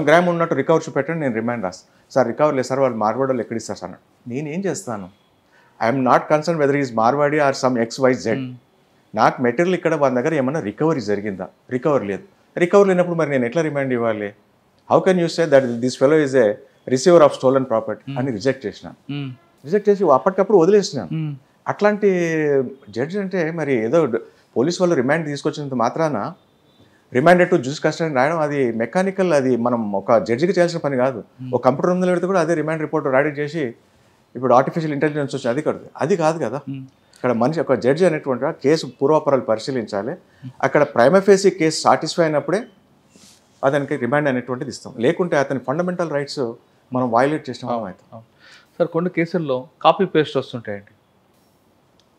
గ్రామ్ ఉన్నట్టు రికవరీ చూపెట్టండి, నేను రిమాండ్ రాస్తాను. సార్ రికవరీ లేదు సార్, వాళ్ళు మార్వాడీలు ఎక్కడ ఇస్తారు సార్ అన్నాడు. నేనేం చేస్తాను, I'm not concern whether is Marwari or some XYZ. నాకు మెటీరియల్ ఇక్కడ వాళ్ళ దగ్గర ఏమన్నా రికవరీ జరిగిందా? రికవరీ లేదు. రికవరీ లేనప్పుడు మరి నేను ఎట్లా రిమాండ్ ఇవ్వాలి? How can you say that this fellow is a receiver of stolen property అని రిజెక్ట్ చేసినాను. రిజెక్ట్ చేసి అప్పటికప్పుడు వదిలేసినాను. అట్లాంటి జడ్జి అంటే మరి ఏదో పోలీస్ వాళ్ళు రిమాండ్ తీసుకొచ్చినంత మాత్రాన రిమాండెడ్ టు జ్యూస్ కస్టడీ రాయడం అది మెకానికల్, అది మనం ఒక జడ్జికి చేయాల్సిన పని కాదు. ఒక కంప్యూటర్ ముందు పెడితే కూడా అదే రిమాండ్ రిపోర్ట్ రెడీ చేసి ఇప్పుడు ఆర్టిఫిషియల్ ఇంటెలిజెన్స్ వచ్చి అది కాదు కదా. ఇక్కడ మనిషి ఒక జడ్జి అనేటువంటి కేసు పూర్వాపరాలు పరిశీలించాలి. అక్కడ ప్రైమా ఫేసి కేసు సాటిస్ఫై అయినప్పుడే అతనికి రిమాండ్ అనేటువంటిది ఇస్తాం. లేకుంటే అతని ఫండమెంటల్ రైట్స్ మనం వయలేట్ చేసిన వాళ్ళం అవుతాం. సార్ కొన్ని కేసుల్లో కాపీ పేస్ట్ వస్తుంటాయండి.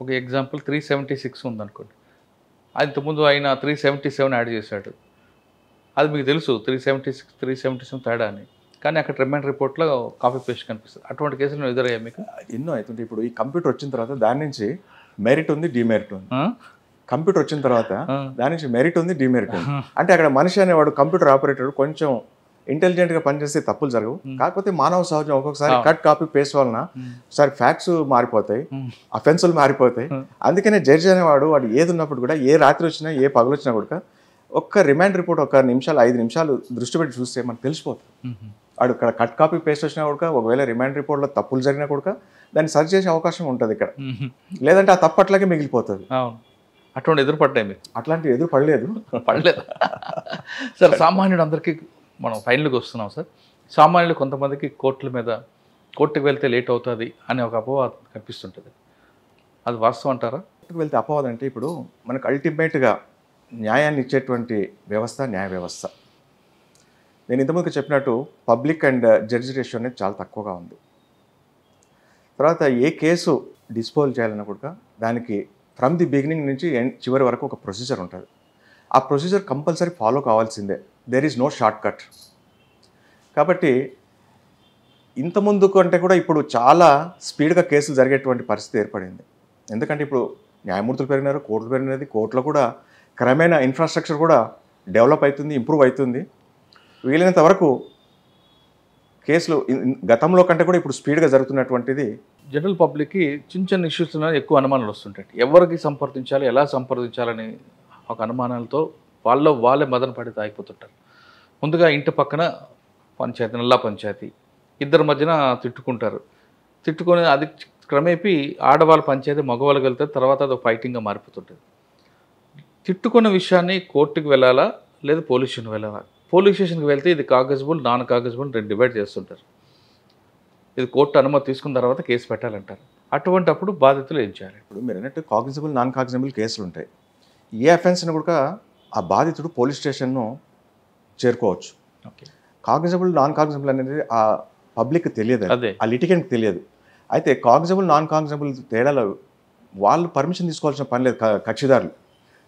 ఒక ఎగ్జాంపుల్ 376 ఉందనుకోండి, ఇంతకుముందు ఆయన 377 యాడ్ చేశాడు. అది మీకు తెలుసు 376 377 తేడా అని, కానీ అక్కడ రిమైండ్ రిపోర్ట్లో కాపీ పేస్ట్ కనిపిస్తుంది. అటువంటి కేసులు ఎదురయ్యా మీకు? ఎన్నో అవుతుంటే ఇప్పుడు ఈ కంప్యూటర్ వచ్చిన తర్వాత దాని నుంచి మెరిట్ ఉంది, డిమెరిట్ ఉంది. కంప్యూటర్ వచ్చిన తర్వాత దాని నుంచి మెరిట్ ఉంది, డిమెరిట్ ఉంది. అంటే అక్కడ మనిషి అనేవాడు కంప్యూటర్ ఆపరేటర్ కొంచెం ఇంటెలిజెంట్గా పనిచేస్తే తప్పులు జరగవు. కాకపోతే మానవ సహజం ఒక్కొక్కసారి కట్ కాపీ పేస్ట్ వలన ఒకసారి ఫ్యాక్ట్స్ మారిపోతాయి, అఫెన్సులు మారిపోతాయి. అందుకనే జడ్జి అనేవాడు వాడు ఏది ఉన్నప్పుడు కూడా, ఏ రాత్రి వచ్చినా ఏ పగలు వచ్చినా కూడా ఒక్క రిమాండ్ రిపోర్ట్ 1 నిమిషాలు 5 నిమిషాలు దృష్టి పెట్టి చూస్తే మనకు తెలిసిపోతుంది. వాడు ఇక్కడ కట్ కాపీ పేస్ట్ వచ్చినా కూడా, ఒకవేళ రిమాండ్ రిపోర్ట్లో తప్పులు జరిగినా కూడా దాన్ని సరి చేసే అవకాశం ఉంటుంది ఇక్కడ. లేదంటే ఆ తప్పు అట్లాగే మిగిలిపోతుంది. అటువంటి ఎదురు పడ్డాయి మీకు? అట్లాంటి ఎదురు పడలేదు. సార్ సామాన్యుడు అందరికీ మనం ఫైనల్కి వస్తున్నాం సార్. సామాన్యులు కొంతమందికి కోర్టుకు వెళ్తే లేట్ అవుతుంది అనే ఒక అపవాదం కనిపిస్తుంటుంది. అది వాస్తవం అంటారా? కోర్టుకు వెళ్తే అపవాదం అంటే ఇప్పుడు మనకు అల్టిమేట్గా న్యాయాన్ని ఇచ్చేటువంటి వ్యవస్థ న్యాయ వ్యవస్థ. నేను ఇంతకుముందు చెప్పినట్టు పబ్లిక్ అండ్ జడ్జి రేషియో అనేది చాలా తక్కువగా ఉంది. తర్వాత ఏ కేసు డిస్పోజ్ చేయాలన్నా కూడా దానికి ఫ్రమ్ ది బిగినింగ్ నుంచి చివరి వరకు ఒక ప్రొసీజర్ ఉంటుంది. ఆ ప్రొసీజర్ కంపల్సరీ ఫాలో కావాల్సిందే. There is no shortcut. కాబట్టి ఇంతకుముందు కంటే కూడా ఇప్పుడు చాలా స్పీడ్గా కేసులు జరిగేటువంటి పరిస్థితి ఏర్పడింది. ఎందుకంటే ఇప్పుడు న్యాయమూర్తులు పెరిగినారు, కోర్టులు పెరిగినది, కోర్టులో కూడా క్రమేణా ఇన్ఫ్రాస్ట్రక్చర్ కూడా డెవలప్ అవుతుంది, ఇంప్రూవ్ అవుతుంది. వీలైనంత వరకు కేసులు గతంలో కంటే కూడా ఇప్పుడు స్పీడ్గా జరుగుతున్నటువంటిది. జనరల్ పబ్లిక్కి చిన్న చిన్న ఇష్యూస్ ఎక్కువ అనుమానాలు వస్తుంటాయి. ఎవరికి సంప్రదించాలి, ఎలా సంప్రదించాలని ఒక అనుమానాలతో వాళ్ళే మదన పడి తాగిపోతుంటారు. ముందుగా ఇంటి పక్కన పంచాయతీ, నల్లా పంచాయతీ, ఇద్దరి మధ్యన తిట్టుకొని అది క్రమేపీ ఆడవాళ్ళ పంచాయతీ మగవాళ్ళకి వెళ్తే తర్వాత అది ఫైటింగ్గా మారిపోతుంటుంది. తిట్టుకున్న విషయాన్ని కోర్టుకు వెళ్ళాలా లేదా పోలీస్ స్టేషన్కి వెళ్ళాలా? పోలీస్ స్టేషన్కి వెళ్తే ఇది కాగజబుల్, నాన్ కాగజబుల్ 2 డివైడ్ చేస్తుంటారు. ఇది కోర్టు అనుమతి తీసుకున్న తర్వాత కేసు పెట్టాలంటారు. అటువంటి అప్పుడు బాధితులు ఏం చేయాలి? ఇప్పుడు మీరు అన్నట్టు కాగ్నిజబుల్, నాన్ కాగ్నిజబుల్ కేసులు ఉంటాయి. ఏ అఫెన్స్ని కూడా ఆ బాధితుడు పోలీస్ స్టేషన్ను చేరుకోవచ్చు. కాగ్నిజబుల్, నాన్ కాగ్నిజబుల్ అనేది ఆ పబ్లిక్ తెలియదు, ఆ లిటిగెంట్కి తెలియదు. అయితే కాగ్నిజబుల్, నాన్ కాగ్నిజబుల్ తేడాలో వాళ్ళు పర్మిషన్ తీసుకోవాల్సిన పని లేదు కక్షిదారులు.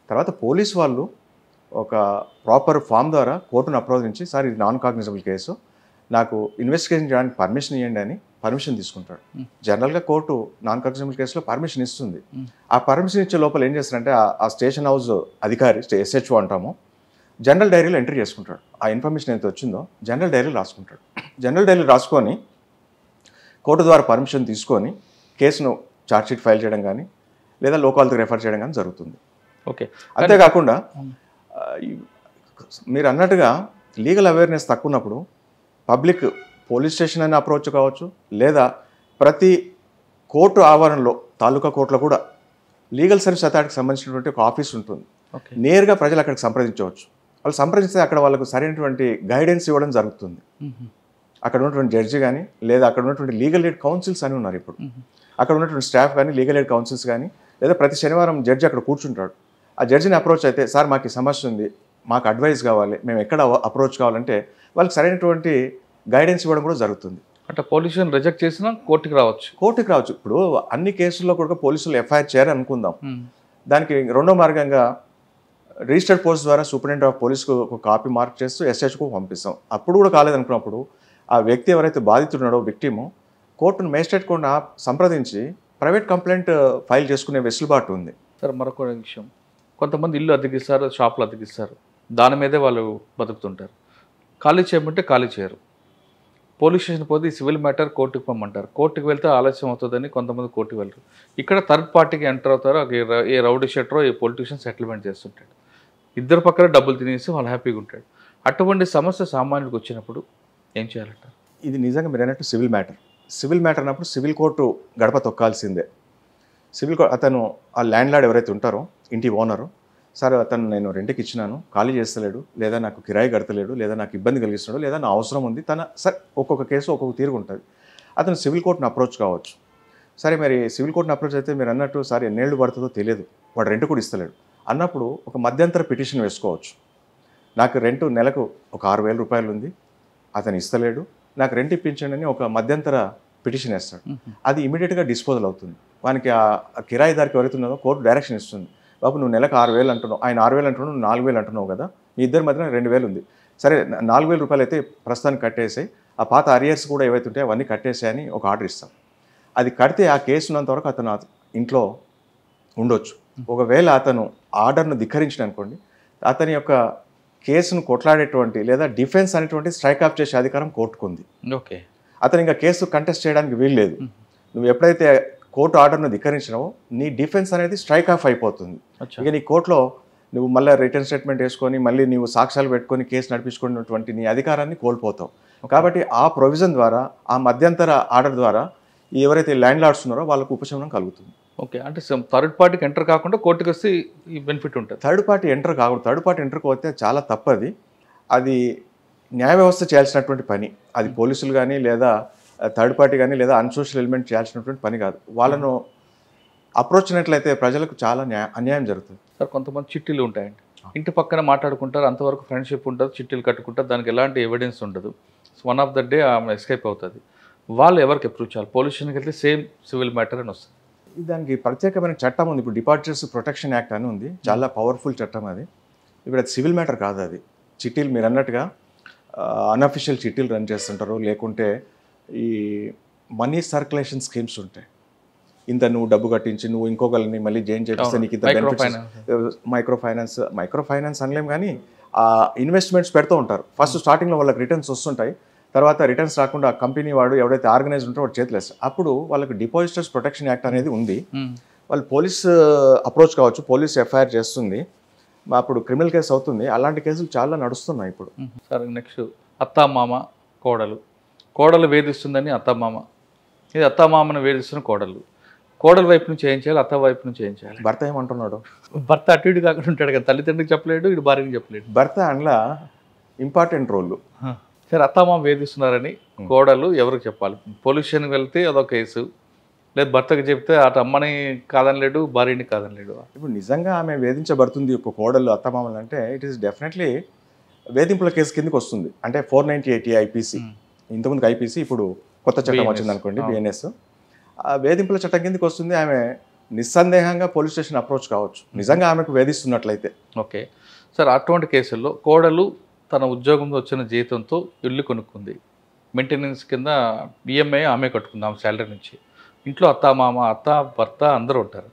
తర్వాత పోలీసు వాళ్ళు ఒక ప్రాపర్ ఫామ్ ద్వారా కోర్టును అప్రోచించి సార్ ఇది నాన్ కాగ్నిజబుల్ కేసు, నాకు ఇన్వెస్టిగేషన్ చేయడానికి పర్మిషన్ ఇవ్వండి అని పర్మిషన్ తీసుకుంటాడు. జనరల్గా కోర్టు నాన్ కాగ్నిజబుల్ కేసులో పర్మిషన్ ఇస్తుంది. ఆ పర్మిషన్ ఇచ్చే లోపల ఏం చేస్తారంటే ఆ స్టేషన్ హౌస్ అధికారి SHO అంటాము, జనరల్ డైరీలో ఎంట్రీ చేసుకుంటాడు. ఆ ఇన్ఫర్మేషన్ ఎంత వచ్చిందో జనరల్ డైరీలో రాసుకుంటాడు. జనరల్ డైరీలో రాసుకొని కోర్టు ద్వారా పర్మిషన్ తీసుకొని కేసును ఛార్జ్షీట్ ఫైల్ చేయడం కానీ లేదా లోకాల్కి రెఫర్ చేయడం కానీ జరుగుతుంది. ఓకే. అంతేకాకుండా మీరు అన్నట్టుగా లీగల్ అవేర్నెస్ తక్కువ ఉన్నప్పుడు పబ్లిక్ పోలీస్ స్టేషన్ అని అప్రోచ్ కావచ్చు, లేదా ప్రతి కోర్టు ఆవరణలో తాలూకా కోర్టులో కూడా లీగల్ సర్వీస్ అథారిటీకి సంబంధించినటువంటి ఒక ఆఫీస్ ఉంటుంది. నేరుగా ప్రజలు అక్కడికి సంప్రదించవచ్చు. వాళ్ళు సంప్రదిస్తే అక్కడ వాళ్ళకు సరైనటువంటి గైడెన్స్ ఇవ్వడం జరుగుతుంది. అక్కడ ఉన్నటువంటి జడ్జి కానీ లేదా అక్కడ ఉన్నటువంటి లీగల్ ఎయిడ్ కౌన్సిల్స్ అని ఉన్నారు ఇప్పుడు. అక్కడ ఉన్నటువంటి స్టాఫ్ కానీ లీగల్ ఎయిడ్ కౌన్సిల్స్ కానీ లేదా ప్రతి శనివారం జడ్జి అక్కడ కూర్చుంటాడు. ఆ జడ్జిని అప్రోచ్ అయితే సార్ మాకు ఈ సమస్య ఉంది, మాకు అడ్వైస్ కావాలి, మేము ఎక్కడ అప్రోచ్ కావాలంటే వాళ్ళకి సరైనటువంటి గైడెన్స్ ఇవ్వడం కూడా జరుగుతుంది. అంటే పోలీసులను రిజెక్ట్ చేసినా కోర్టుకి రావచ్చు. ఇప్పుడు అన్ని కేసుల్లో కూడా పోలీసులు FIR చేయరు అనుకుందాం. దానికి రెండో మార్గంగా రిజిస్టర్డ్ పోస్ట్ ద్వారా సూపరింటెండెంట్ ఆఫ్ పోలీస్కు ఒక కాపీ మార్క్ చేస్తూ SHకు పంపిస్తాం. అప్పుడు కూడా కాలేదనుకున్నప్పుడు ఆ వ్యక్తి ఎవరైతే బాధితున్నాడో విక్టిము కోర్టును మేజిస్ట్రేట్ కోర్టును సంప్రదించి ప్రైవేట్ కంప్లైంట్ ఫైల్ చేసుకునే వెసులుబాటు ఉంది. సార్ మరొక విషయం, కొంతమంది ఇల్లు అద్దెకిస్తారు, షాపులు అద్దెకిస్తారు, దాని మీదే వాళ్ళు బతుకుతుంటారు. ఖాళీ చేయమంటే ఖాళీ చేయరు. పోలీస్ స్టేషన్ పోతే సివిల్ మ్యాటర్ కోర్టుకు పంపమంటారు. కోర్టుకు వెళ్తే ఆలస్యం అవుతుందని కొంతమంది కోర్టుకు వెళ్ళరు. ఇక్కడ థర్డ్ పార్టీకి ఎంటర్ అవుతారు. ఏ రౌడీ షెటరో ఏ పొలిటీషియన్ సెటిల్మెంట్ చేస్తుంటాడు. ఇద్దరు పక్కన డబ్బులు తినేసి వాళ్ళు హ్యాపీగా ఉంటాడు. అటువంటి సమస్య సామాన్యుడికి వచ్చినప్పుడు ఏం చేయాలంటారు? ఇది నిజంగా మీరు అన్నట్టు సివిల్ మ్యాటర్ అన్నప్పుడు సివిల్ కోర్టు గడప తొక్కాల్సిందే. సివిల్ కోర్టు అతను ఆ ల్యాండ్ లార్డ్ ఎవరైతే ఉంటారో ఇంటి ఓనరు, సార్ అతను నేను రెంట్కి ఇచ్చినాను, ఖాళీ చేస్తలేడు, లేదా నాకు కిరాయి కడతలేడు, లేదా నాకు ఇబ్బంది కలిగిస్తున్నాడు, లేదా నా అవసరం ఉంది, సార్ ఒక్కొక్క కేసు ఒక్కొక్క తీరుగు ఉంటుంది. అతను సివిల్ కోర్టును అప్రోచ్ కావచ్చు. సరే మరి సివిల్ కోర్టును అప్రోచ్ అయితే మీరు అన్నట్టు సార్ ఎన్నేళ్ళు పడుతుందో తెలియదు, వాడు రెంట్ కూడా ఇస్తలేడు అన్నప్పుడు ఒక మధ్యంతర పిటిషన్ వేసుకోవచ్చు. నాకు రెంట్ నెలకు ఒక 6,000 రూపాయలు ఉంది, అతను ఇస్తలేడు, నాకు రెంట్ ఇప్పించండి అని ఒక మధ్యంతర పిటిషన్ వేస్తాడు. అది ఇమీడియట్గా డిస్పోజల్ అవుతుంది. వానికి ఆ కిరాయిదారికి ఎవరైతే ఉన్నదో కోర్టు డైరెక్షన్ ఇస్తుంది, బాబు నువ్వు నెలకు 6,000 అంటున్నావు, ఆయన 6,000 అంటున్నావు, నువ్వు 4,000 అంటున్నావు కదా, మీ ఇద్దరి మధ్యన 2,000 ఉంది, సరే 4,000 రూపాయలు అయితే ప్రస్తుతానికి కట్టేసాయి, ఆ పాత అరియర్స్ కూడా ఏవైతే ఉంటాయో అవన్నీ కట్టేసాయని ఒక ఆర్డర్ ఇస్తాం. అది కడితే ఆ కేసు ఉన్నంత వరకు అతను ఇంట్లో ఉండొచ్చు. ఒకవేళ అతను ఆర్డర్ను ధిక్కరించిన అనుకోండి, అతని యొక్క కేసును కొట్లాడేటువంటి లేదా డిఫెన్స్ అనేటువంటి స్ట్రైక్ ఆఫ్ చేసే అధికారం కోర్టుకుంది. ఓకే. అతను ఇంకా కేసు కంటెస్ట్ చేయడానికి వీలు లేదు. నువ్వు ఎప్పుడైతే కోర్టు ఆర్డర్ను ధిక్కరించినావో నీ డిఫెన్స్ అనేది స్ట్రైక్ ఆఫ్ అయిపోతుంది. ఇక నీ కోర్టులో నువ్వు మళ్ళీ రిటర్న్ స్టేట్మెంట్ వేసుకొని మళ్ళీ నువ్వు సాక్ష్యాలు పెట్టుకొని కేసు నడిపించుకున్నటువంటి నీ అధికారాన్ని కోల్పోతావు. కాబట్టి ఆ ప్రొవిజన్ ద్వారా, ఆ మధ్యంతర ఆర్డర్ ద్వారా ఎవరైతే ల్యాండ్ లార్డ్స్ ఉన్నారో వాళ్ళకు ఉపశమనం కలుగుతుంది. ఓకే. అంటే థర్డ్ పార్టీకి ఎంటర్ కాకుండా కోర్టుకి వస్తే ఈ బెనిఫిట్ ఉంటుంది. థర్డ్ పార్టీ ఎంటర్ కాకూడదు. థర్డ్ పార్టీ ఎంటర్కి పోతే చాలా తప్పది. అది న్యాయ వ్యవస్థ చేయాల్సినటువంటి పని. అది పోలీసులు కానీ లేదా థర్డ్ పార్టీ కానీ లేదా అన్సోషల్ ఎలిమెంట్ చేయాల్సినటువంటి పని కాదు. వాళ్ళను అప్రోచ్ అయినట్లయితే ప్రజలకు చాలా అన్యాయం జరుగుతుంది. సార్ కొంతమంది చిట్టీలు ఉంటాయండి, ఇంటి పక్కన మాట్లాడుకుంటారు, అంతవరకు ఫ్రెండ్షిప్ ఉంటుంది, చిట్టీలు కట్టుకుంటారు, దానికి ఎలాంటి ఎవిడెన్స్ ఉండదు. వన్ ఆఫ్ ద డే ఆమె ఎస్కేప్ అవుతుంది. వాళ్ళు ఎవరికి అప్రూవ్ చేయాలి? పోలీస్ స్టేషన్కి వెళ్తే సేమ్ సివిల్ మ్యాటర్ అని వస్తుంది. దానికి ప్రత్యేకమైన చట్టం ఉంది. ఇప్పుడు డిపార్చర్స్ ప్రొటెక్షన్ యాక్ట్ అని ఉంది, చాలా పవర్ఫుల్ చట్టం అది. ఇప్పుడు అది సివిల్ మ్యాటర్ కాదు, అది చిట్టీలు మీరు అన్నట్టుగా అన్అఫిషియల్ చిట్టీలు రన్ చేస్తుంటారు, లేకుంటే ఈ మనీ సర్క్యులేషన్ స్కీమ్స్ ఉంటాయి. ఇంత నువ్వు డబ్బు కట్టించి నువ్వు ఇంకొకరిని మళ్ళీ జాయిన్ చేపిస్తే నీకు ఇంత బెనిఫిట్స్. మైక్రో ఫైనాన్స్ అనలేం, కానీ ఆ ఇన్వెస్ట్మెంట్స్ పెడుతూ ఉంటారు. ఫస్ట్ స్టార్టింగ్లో వాళ్ళకి రిటర్న్స్ వస్తుంటాయి, తర్వాత రిటర్న్స్ రాకుండా కంపెనీ వాడు ఎవరైతే ఆర్గనైజ్ ఉంటారో వాడు చేతులు వేస్తారు. అప్పుడు వాళ్ళకి డిపాజిటర్స్ ప్రొటెక్షన్ యాక్ట్ అనేది ఉంది. వాళ్ళు పోలీస్ అప్రోచ్ కావచ్చు, పోలీస్ FIR చేస్తుంది, అప్పుడు క్రిమినల్ కేసు అవుతుంది. అలాంటి కేసులు చాలా నడుస్తున్నాయి ఇప్పుడు. సరే, నెక్స్ట్ అత్తామామ కోడలు వేధిస్తుందని అత్తమామ, ఇది అత్తమామను వేధిస్తున్న కోడల వైపు నుంచి ఏం చేయాలి, అత్త వైపు నుంచి ఏం చేయాలి? భర్త ఏమంటున్నాడు? భర్త అటు ఇటు కాకుండా ఉంటాడు కదా, తల్లిదండ్రులకు చెప్పలేడు, ఇటు భార్యకి చెప్పలేడు. భర్త అందులో ఇంపార్టెంట్ రోల్. సరే, అత్తమామ వేధిస్తున్నారని కోడలు ఎవరికి చెప్పాలి? పోలీస్ స్టేషన్కి వెళ్తే అదొక కేసు, లేదు భర్తకు చెప్తే అటు అమ్మని కాదనలేడు, భార్యని కాదనలేడు. ఇప్పుడు నిజంగా ఆమె వేధించబడుతుంది ఒక కోడలు అత్తమామలు అంటే ఇట్ ఈస్ డెఫినెట్లీ వేధింపుల కేసు కిందకి వస్తుంది. అంటే 498 IPC, ఇంతకుముందుకు IPC, ఇప్పుడు కొత్త చట్టం వచ్చింది అనుకోండి, BNS. ఆ వేధింపుల చట్టం కిందకి వస్తుంది. ఆమె నిస్సందేహంగా పోలీస్ స్టేషన్ అప్రోచ్ కావచ్చు నిజంగా ఆమెకు వేధిస్తున్నట్లయితే. ఓకే. సార్ అటువంటి కేసుల్లో కోడలు తన ఉద్యోగంలో వచ్చిన జీతంతో ఇల్లు కొనుక్కుంది, మెయింటెనెన్స్ కింద ఈఎంఐ ఆమె కట్టుకుంది ఆమె శాలరీ నుంచి. ఇంట్లో అత్త మామ, అత్త భర్త అందరూ ఉంటారు.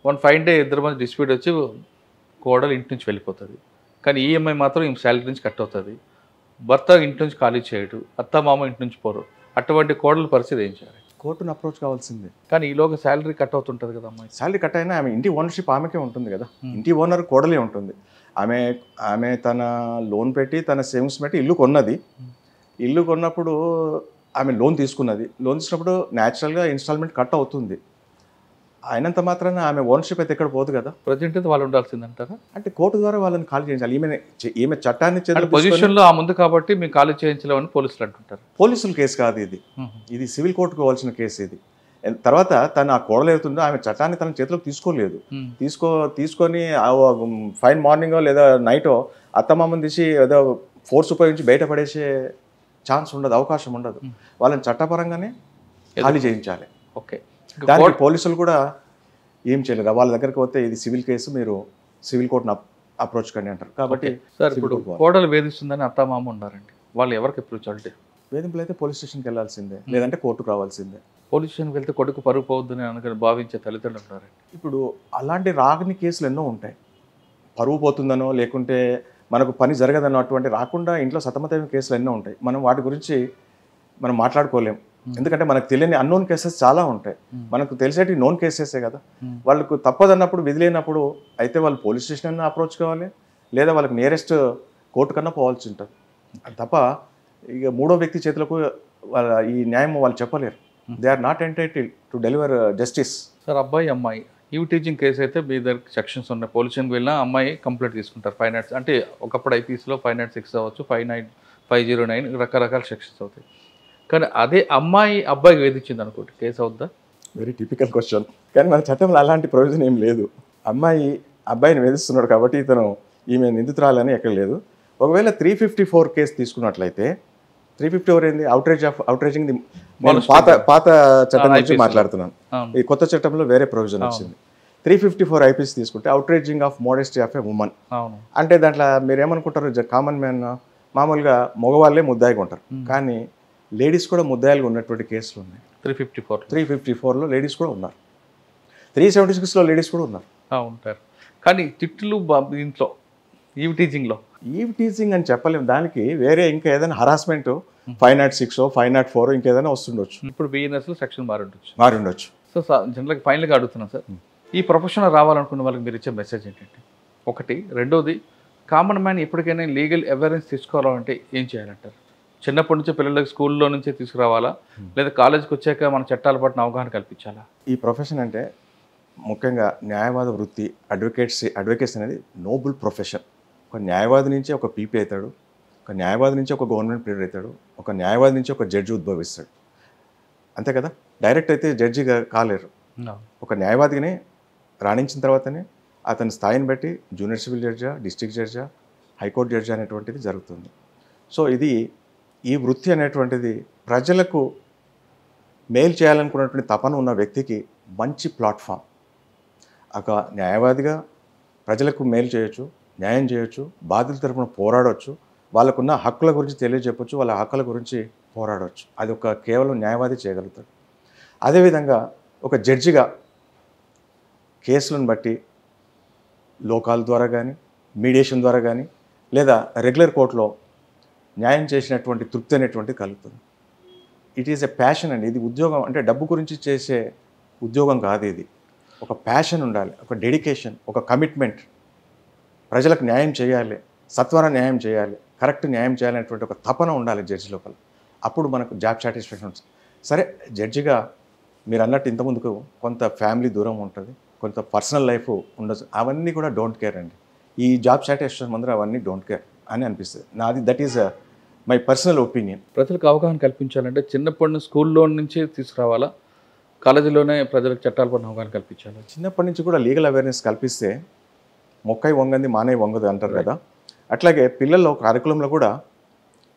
వన్ ఫైన్ డే ఇద్దరి మధ్య డిస్ప్యూట్ వచ్చి కోడలు ఇంటి నుంచి వెళ్ళిపోతుంది. కానీ ఈఎంఐ మాత్రం ఈమె శాలరీ నుంచి కట్ అవుతుంది. భర్త ఇంటి నుంచి ఖాళీ చేయడు, అత్త మామ ఇంటి నుంచి పోరు. అటువంటి కోడల పరిస్థితి ఏం చేయాలి? కోర్టును అప్రోచ్ కావాల్సిందే. కానీ ఈలోగా శాలరీ కట్ అవుతుంటుంది కదా అమ్మాయి. శాలరీ కట్ అయినా ఆమె ఇంటి ఓనర్షిప్ ఆమెకే ఉంటుంది కదా. ఇంటి ఓనర్ కోడలే ఉంటుంది. ఆమె తన లోన్ పెట్టి తన సేవింగ్స్ పెట్టి ఇల్లు కొన్నది. ఇల్లు కొన్నప్పుడు ఆమె లోన్ తీసుకున్నది. లోన్ తీసుకున్నప్పుడు న్యాచురల్గా ఇన్స్టాల్మెంట్ కట్ అవుతుంది. అయినంత మాత్రాన ఆమె ఓనర్షిప్ అయితే ఎక్కడ పోదు కదా. ప్రజెంట్ అయితే వాళ్ళు ఉండాల్సిందంటారా? అంటే కోర్టు ద్వారా వాళ్ళని ఖాళీ చేయించాలి. ఈమె చట్టాన్ని పొజిషన్లో ఆ ముందు కాబట్టి మేము ఖాళీ చేయించలేమని పోలీసులు అంటుంటారు. పోలీసుల కేసు కాదు ఇది. ఇది సివిల్ కోర్టుకు పోవాల్సిన కేసు ఇది. తర్వాత తను ఆ కోడలు అవుతుందో ఆమె చట్టాన్ని తన చేతిలోకి తీసుకోలేదు. తీసుకొని ఫైన్ మార్నింగో లేదా నైటో అత్తమామని తీసి ఏదో ఫోర్స్ ఉపయోగించి బయట పడేసే ఛాన్స్ ఉండదు, అవకాశం ఉండదు. వాళ్ళని చట్టపరంగానే ఖాళీ చేయించాలి. ఓకే, దానికి పోలీసులు కూడా ఏం చేయలేరు. వాళ్ళ దగ్గరికి పోతే ఇది సివిల్ కేసు, మీరు సివిల్ కోర్టును అప్రోచ్ కండి అంటారు. కాబట్టి సార్ ఇప్పుడు కోడలు వేధిస్తుందని అత్తమామ ఉన్నారండి, వాళ్ళు ఎవరికి అప్రోచ్? అంటే వేధింపులు అయితే పోలీస్ స్టేషన్కి వెళ్ళాల్సిందే, లేదంటే కోర్టుకు రావాల్సిందే. పోలీస్ స్టేషన్కి వెళ్తే కొడుకు పరుగు పోవద్దని అనుకుని భావించే తల్లిదండ్రులు ఉన్నారండి. ఇప్పుడు అలాంటి రాని కేసులు ఎన్నో ఉంటాయి. పరువు పోతుందనో లేకుంటే మనకు పని జరగదనో అటువంటి రాకుండా ఇంట్లో సతమతమైన కేసులు ఎన్నో ఉంటాయి. మనం వాటి గురించి మనం మాట్లాడుకోలేం. ఎందుకంటే మనకు తెలియని అన్నోన్ కేసెస్ చాలా ఉంటాయి. మనకు తెలిసేటి నోన్ కేసెసే కదా. వాళ్ళకు తప్పదన్నప్పుడు విధిలేనప్పుడు అయితే వాళ్ళు పోలీస్ స్టేషన్ అన్నా అప్రోచ్ కావాలి, లేదా వాళ్ళకి నియరెస్ట్ కోర్టు కన్నా పోవాల్సి ఉంటుంది. తప్ప ఇక మూడో వ్యక్తి చేతులకు వాళ్ళ ఈ న్యాయం వాళ్ళు చెప్పలేరు. They are not entitled to deliver justice. Sir అబ్బాయి అమ్మాయి ఈవ్ టీచింగ్ కేసు అయితే మీ దగ్గర సెక్షన్స్ ఉన్నాయి. పోలీస్ స్టేషన్కి వెళ్ళినా అమ్మాయి కంప్లైంట్ తీసుకుంటారు. 5 అంటే ఒకప్పుడు ఐపీఎస్లో 506 అవ్వచ్చు, 509 రకరకాల సెక్షన్స్ అవుతాయి. కానీ అదే అమ్మాయి అబ్బాయికి వేధించింది అనుకోండి, కేసు అవుద్దా? Very typical question. కానీ మన చట్టంలో అలాంటి ప్రొవిజన్ ఏం లేదు. అమ్మాయి అబ్బాయిని వేధిస్తున్నాడు కాబట్టి ఇతను ఈమె నిందితురాలని ఎక్కడ లేదు. ఒకవేళ 354 కేసు తీసుకున్నట్లయితే 354 ఏంది? అవుట్రేజింగ్ ది పాత చట్టం నుంచి మాట్లాడుతున్నాను. ఈ కొత్త చట్టంలో వేరే ప్రొవిజన్ వచ్చింది. 354 ఐపీసీ తీసుకుంటే outraging of modesty of a women. అంటే దాంట్లో మీరు ఏమనుకుంటారు? కామన్ మ్యాన్ మామూలుగా మగవాళ్ళే ముద్దాయిగా ఉంటారు, కానీ లేడీస్ కూడా ముద్దాయిలుగా ఉన్నటువంటి కేసులు ఉన్నాయి. 354లో లేడీస్ కూడా ఉన్నారు. 376లో లేడీస్ కూడా ఉన్నారు, ఉంటారు. కానీ తిట్లు దీంట్లో ఈవ్ టీచింగ్ అని చెప్పలేము. దానికి వేరే ఇంకా ఏదైనా హరాస్మెంట్ 506 504 ఇంకేదైనా వస్తుండొచ్చు. ఇప్పుడు బిఎన్ఎస్లో సెక్షన్ మారి ఉండొచ్చు. సో జనరల్గా ఫైనల్గా అడుగుతున్నాను సార్, ఈ ప్రొఫెషన్లో రావాలనుకున్న వాళ్ళకి మీరు ఇచ్చే మెసేజ్ ఏంటంటే, ఒకటి. రెండోది, కామన్ మ్యాన్ ఎప్పటికైనా లీగల్ అవేర్నెస్ తీసుకోవాలంటే ఏం చేయాలంటారు? చిన్నప్పటి నుంచి పిల్లలకి స్కూల్లో నుంచే తీసుకురావాలా, లేదా కాలేజీకి వచ్చాక మన చట్టాల పట్ల అవగాహన కల్పించాలా? ఈ ప్రొఫెషన్ అంటే ముఖ్యంగా న్యాయవాద వృత్తి, అడ్వకేట్స్ అనేది నోబుల్ ప్రొఫెషన్. ఒక న్యాయవాది నుంచి ఒక పీపీ అవుతాడు, ఒక న్యాయవాది నుంచి ఒక గవర్నమెంట్ పీరియడ్ అవుతాడు, ఒక న్యాయవాది నుంచి ఒక జడ్జి ఉద్భవిస్తాడు. అంతే కదా. డైరెక్ట్ అయితే జడ్జిగా కాలేరు. ఒక న్యాయవాదిని రాణించిన తర్వాతనే అతని స్థాయిని బట్టి జూనియర్ సివిల్ జడ్జా, డిస్ట్రిక్ట్ జడ్జా, హైకోర్టు జడ్జి అనేటువంటిది జరుగుతుంది. సో ఈ వృత్తి అనేటువంటిది ప్రజలకు మేలు చేయాలనుకున్నటువంటి తపన ఉన్న వ్యక్తికి మంచి ప్లాట్ఫామ్. ఒక న్యాయవాదిగా ప్రజలకు మేలు చేయొచ్చు, న్యాయం చేయొచ్చు, బాధితుల తరపున పోరాడవచ్చు, వాళ్ళకున్న హక్కుల గురించి తెలియజెప్పచ్చు, వాళ్ళ హక్కుల గురించి పోరాడవచ్చు. అది కేవలం న్యాయవాది చేయగలుగుతాడు. అదేవిధంగా ఒక జడ్జిగా కేసులను బట్టి లోకాల ద్వారా కానీ, మీడియేషన్ ద్వారా కానీ, లేదా రెగ్యులర్ కోర్టులో న్యాయం చేసినటువంటి తృప్తి అనేటువంటిది కలుగుతుంది. ఇట్ ఈస్ ఎ ప్యాషన్ అండి. ఇది ఉద్యోగం అంటే డబ్బు గురించి చేసే ఉద్యోగం కాదు. ఇది ఒక ప్యాషన్ ఉండాలి, ఒక డెడికేషన్, ఒక కమిట్మెంట్. ప్రజలకు న్యాయం చేయాలి, సత్వర న్యాయం చేయాలి, కరెక్ట్ న్యాయం చేయాలనేటువంటి ఒక తపన ఉండాలి జడ్జి లోపల. అప్పుడు మనకు జాబ్ సాటిస్ఫాక్షన్ ఉంటుంది. సరే, జడ్జిగా మీరు అన్నట్టు ఇంతకుముందుకు కొంత ఫ్యామిలీ దూరం ఉంటుంది, కొంత పర్సనల్ లైఫ్ ఉండదు. అవన్నీ కూడా డోంట్ కేర్ అండి. ఈ జాబ్ సాటిస్ఫాక్షన్ ముందర అవన్నీ డోంట్ కేర్ అని అనిపిస్తుంది నాది. That is my personal opinion. ప్రజలకు అవగాహన కల్పించాలంటే చిన్నప్పటి స్కూల్లో నుంచి తీసుకురావాలా, కాలేజీలోనే ప్రజలకు చట్టాల పట్ల అవగాహన కల్పించాలి? చిన్నప్పటి నుంచి కూడా లీగల్ అవేర్నెస్ కల్పిస్తే మొక్కై వంగంది మానై వంగదు అంటారు కదా. అట్లాగే పిల్లల్లో కరికులంలో కూడా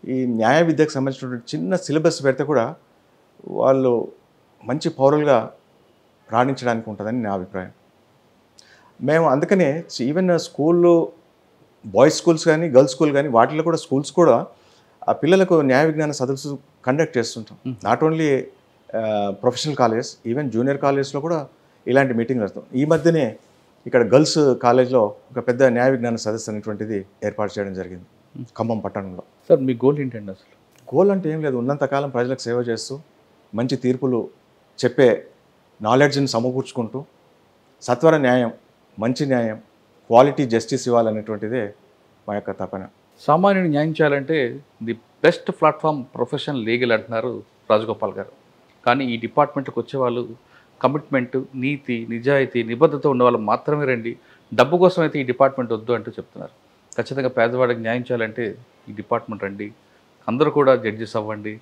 ఈ న్యాయ విద్యకు సంబంధించినటువంటి చిన్న సిలబస్ పెడితే కూడా వాళ్ళు మంచి పౌరులుగా రాణించడానికి ఉంటుందని నా అభిప్రాయం. మేము అందుకనే ఈవెన్ స్కూల్లో బాయ్స్ స్కూల్స్ కానీ గర్ల్స్ స్కూల్ కానీ వాటిలో కూడా స్కూల్స్ కూడా ఆ పిల్లలకు న్యాయ విజ్ఞాన సదస్సు కండక్ట్ చేస్తుంటాం. Not only professional colleges, even junior కాలేజెస్లో కూడా ఇలాంటి మీటింగ్ జరుగుతాం. ఈ మధ్యనే ఇక్కడ గర్ల్స్ కాలేజ్లో ఒక పెద్ద న్యాయ విజ్ఞాన సదస్సు అనేటువంటిది ఏర్పాటు చేయడం జరిగింది ఖమ్మం పట్టణంలో. సార్ మీ గోల్ ఏంటండి అసలు? గోల్ అంటే ఏం లేదు, ఉన్నంతకాలం ప్రజలకు సేవ చేస్తూ మంచి తీర్పులు చెప్పే నాలెడ్జ్ని సమకూర్చుకుంటూ సత్వర న్యాయం, మంచి న్యాయం, క్వాలిటీ జస్టిస్ ఇవ్వాలనేటువంటిదే మా యొక్క తపన. సామాన్యుని న్యాయం చేయాలంటే the best platform profession legal అంటున్నారు రాజగోపాల్ గారు. కానీ ఈ డిపార్ట్మెంట్కి వచ్చే వాళ్ళు కమిట్మెంట్, నీతి, నిజాయితీ, నిబద్ధత ఉన్న వాళ్ళు మాత్రమే రండి, డబ్బు కోసం అయితే ఈ డిపార్ట్మెంట్ వద్దు అంటూ చెప్తున్నారు. ఖచ్చితంగా పేదవాడికి న్యాయం చేయాలంటే ఈ డిపార్ట్మెంట్ రండి, అందరూ కూడా జడ్జెస్ అవ్వండి.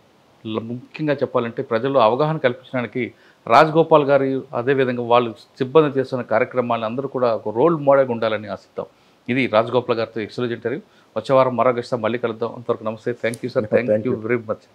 ముఖ్యంగా చెప్పాలంటే ప్రజల్లో అవగాహన కల్పించడానికి రాజగోపాల్ గారు అదేవిధంగా వాళ్ళు సిబ్బంది చేస్తున్న కార్యక్రమాలను అందరూ కూడా ఒక రోల్ మోడల్గా ఉండాలని ఆశిద్దాం. ఇది రాజగోపాల్ గారితో ఎక్సలెంట్ ఇంటర్వ్యూ. వచ్చే వారం మరో గెస్ట్ మళ్ళీ కలుద్దాం. అంతవరకు నమస్తే. Thank you sir. Thank you very much.